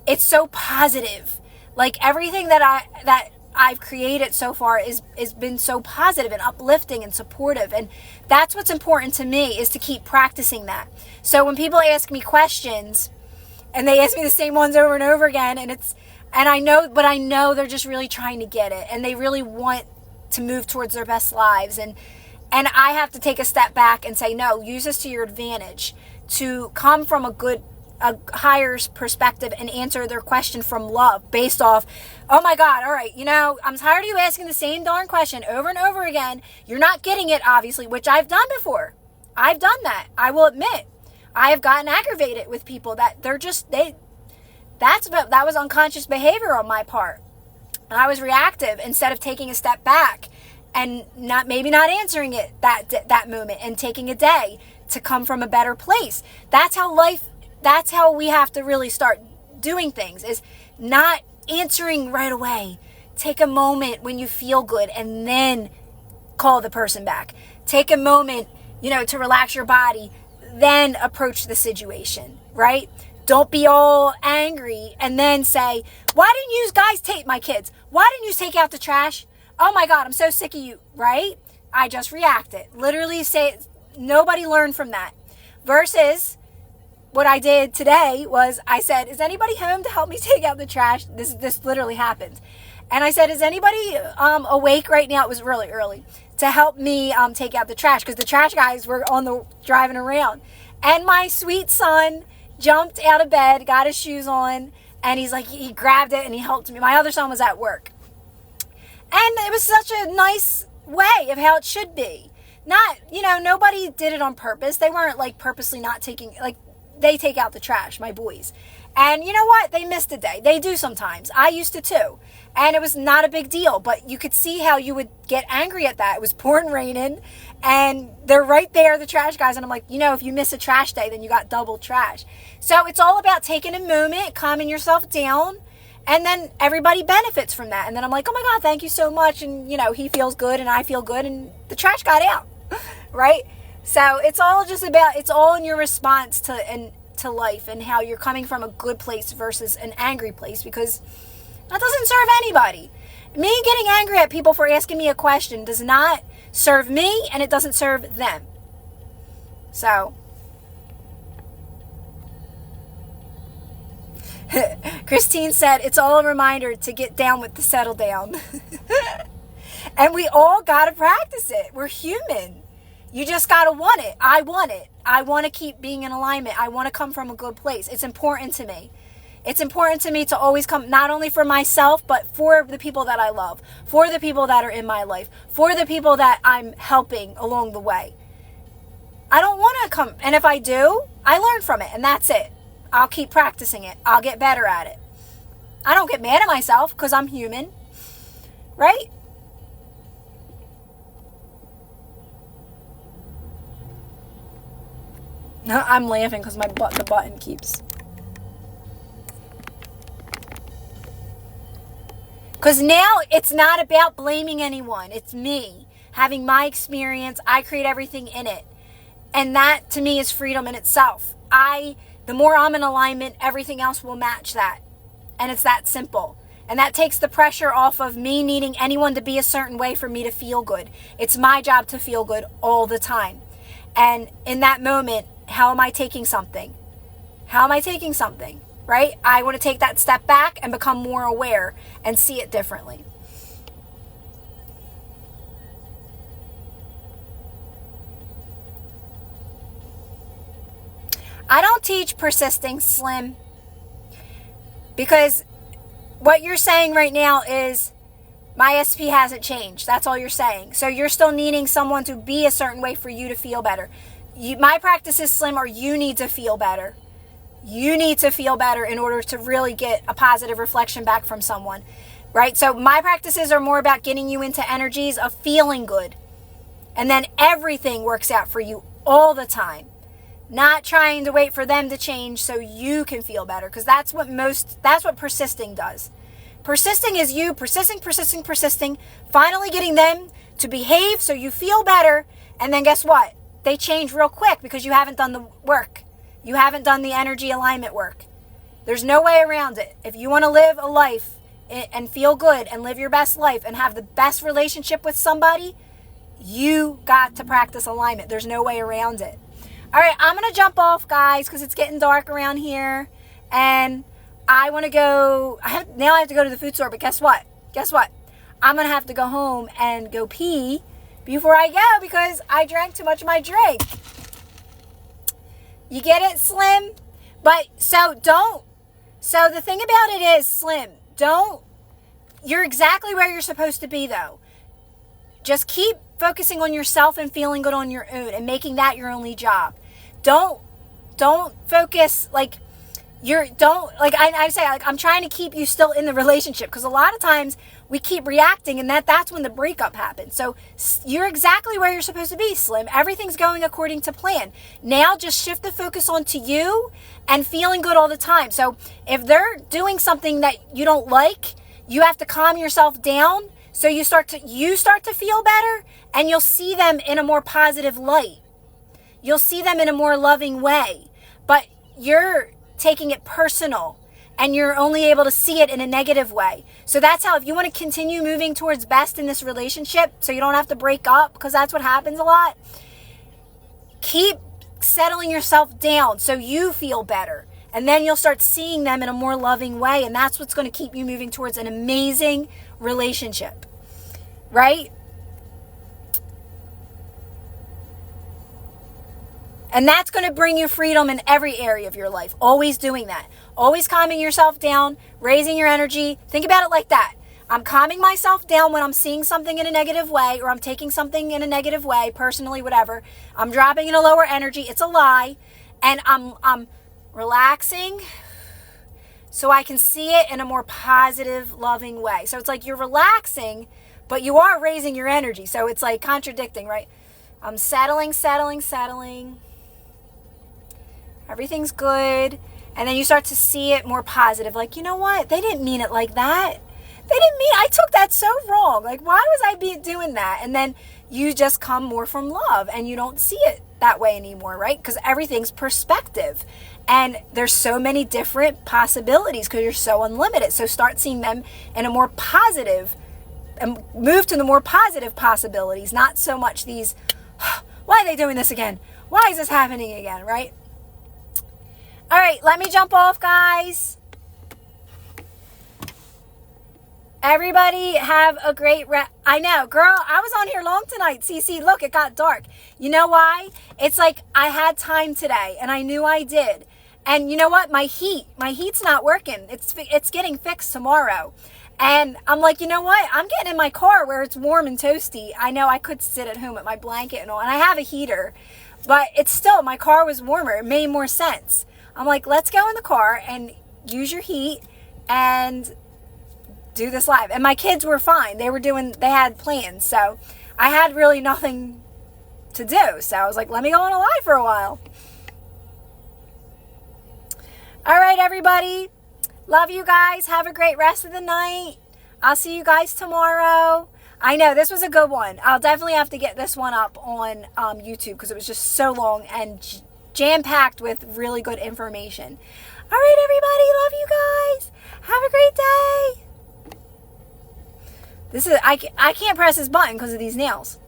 Speaker 1: it's so positive. Like everything that I've created so far is been so positive and uplifting and supportive, and that's what's important to me, is to keep practicing that. So when people ask me questions and they ask me the same ones over and over again, and I know they're just really trying to get it and they really want to move towards their best lives, and I have to take a step back and say, no, use this to your advantage. to come from a higher perspective and answer their question from love based off, oh my God, all right, I'm tired of you asking the same darn question over and over again. You're not getting it, obviously, which I've done before. I've done that. I will admit. I have gotten aggravated with people that that was unconscious behavior on my part. And I was reactive instead of taking a step back and not answering it that moment and taking a day to come from a better place. That's how we have to really start doing things, is not answering right away. Take a moment when you feel good and then call the person back. Take a moment, to relax your body, then approach the situation, right? Don't be all angry and then say, why didn't you guys take my kids? Why didn't you take out the trash? Oh my God, I'm so sick of you, right? I just reacted. Literally say, nobody learned from that. Versus what I did today was I said, is anybody home to help me take out the trash? This literally happened. And I said, is anybody awake right now? It was really early, to help me take out the trash, because the trash guys were driving around. And my sweet son jumped out of bed, got his shoes on, and he grabbed it and he helped me. My other son was at work. And it was such a nice way of how it should be. Not, nobody did it on purpose. They weren't purposely not taking, they take out the trash, my boys. And you know what? They missed a day. They do sometimes. I used to too. And it was not a big deal, but you could see how you would get angry at that. It was pouring raining and they're right there, the trash guys. And I'm like, if you miss a trash day, then you got double trash. So it's all about taking a moment, calming yourself down, and then everybody benefits from that. And then I'm like, oh my God, thank you so much. And he feels good and I feel good and the trash got out, right? So it's all in your response to life and how you're coming from a good place versus an angry place, because that doesn't serve anybody. Me getting angry at people for asking me a question does not serve me, and it doesn't serve them. So, Christine said, it's all a reminder to get down with the settle down. And we all got to practice it. We're human. You just got to want it. I want it. I want to keep being in alignment. I want to come from a good place. It's important to me. It's important to me to always come, not only for myself, but for the people that I love, for the people that are in my life, for the people that I'm helping along the way. I don't want to come, and if I do, I learn from it, and that's it. I'll keep practicing it. I'll get better at it. I don't get mad at myself because I'm human, right? I'm laughing because the button keeps. Because now it's not about blaming anyone. It's me having my experience. I create everything in it. And that to me is freedom in itself. The more I'm in alignment, everything else will match that. And it's that simple. And that takes the pressure off of me needing anyone to be a certain way for me to feel good. It's my job to feel good all the time. And in that moment, how am I taking something? How am I taking something? Right? I want to take that step back and become more aware and see it differently. I don't teach persisting, Slim, because what you're saying right now is my SP hasn't changed. That's all you're saying. So you're still needing someone to be a certain way for you to feel better. My practice is, Slim, or you need to feel better. You need to feel better in order to really get a positive reflection back from someone, right? So my practices are more about getting you into energies of feeling good. And then everything works out for you all the time. Not trying to wait for them to change so you can feel better, because that's what persisting does. Persisting is you persisting, finally getting them to behave so you feel better, and then guess what? They change real quick because you haven't done the work. You haven't done the energy alignment work. There's no way around it. If you want to live a life and feel good and live your best life and have the best relationship with somebody, you got to practice alignment. There's no way around it. All right, I'm going to jump off, guys, because it's getting dark around here. And I want to go. Now I have to go to the food store, but guess what? I'm going to have to go home and go pee before I go because I drank too much of my drink. You get it, Slim? But so the thing about it is, Slim, you're exactly where you're supposed to be though. Just keep focusing on yourself and feeling good on your own and making that your only job. Don't focus like I say, like, I'm trying to keep you still in the relationship, because a lot of times we keep reacting, and that's when the breakup happens. So you're exactly where you're supposed to be, Slim. Everything's going according to plan. Now just shift the focus onto you and feeling good all the time. So if they're doing something that you don't like, you have to calm yourself down so you start to feel better, and you'll see them in a more positive light. You'll see them in a more loving way. But you're taking it personal, and you're only able to see it in a negative way. So that's how, if you want to continue moving towards best in this relationship, so you don't have to break up, because that's what happens a lot, keep settling yourself down so you feel better. And then you'll start seeing them in a more loving way, and that's what's going to keep you moving towards an amazing relationship. Right? And that's going to bring you freedom in every area of your life. Always doing that. Always calming yourself down, raising your energy. Think about it like that. I'm calming myself down when I'm seeing something in a negative way, or I'm taking something in a negative way, personally, whatever. I'm dropping in a lower energy. It's a lie. And I'm relaxing so I can see it in a more positive, loving way. So it's like you're relaxing, but you are raising your energy. So it's like contradicting, right? I'm settling. Everything's good. And then you start to see it more positive. Like, you know what? They didn't mean it like that. I took that so wrong. Like, why was I doing that? And then you just come more from love, and you don't see it that way anymore, right? Because everything's perspective. And there's so many different possibilities because you're so unlimited. So start seeing them in a more positive, and move to the more positive possibilities, not so much these, why are they doing this again? Why is this happening again, right? All right, let me jump off, guys. Everybody have a great I know, girl, I was on here long tonight. CC, look, it got dark. You know why? It's like I had time today, and I knew I did. And you know what? My heat's not working. It's getting fixed tomorrow. And I'm like, you know what? I'm getting in my car where it's warm and toasty. I know I could sit at home with my blanket and all, and I have a heater, but it's still, my car was warmer. It made more sense. I'm like, let's go in the car and use your heat and do this live. And my kids were fine. They had plans. So I had really nothing to do. So I was like, let me go on a live for a while. All right, everybody. Love you guys. Have a great rest of the night. I'll see you guys tomorrow. I know this was a good one. I'll definitely have to get this one up on YouTube, because it was just so long and jam-packed with really good information. All right, everybody. Love you guys. Have a great day. I can't press this button because of these nails.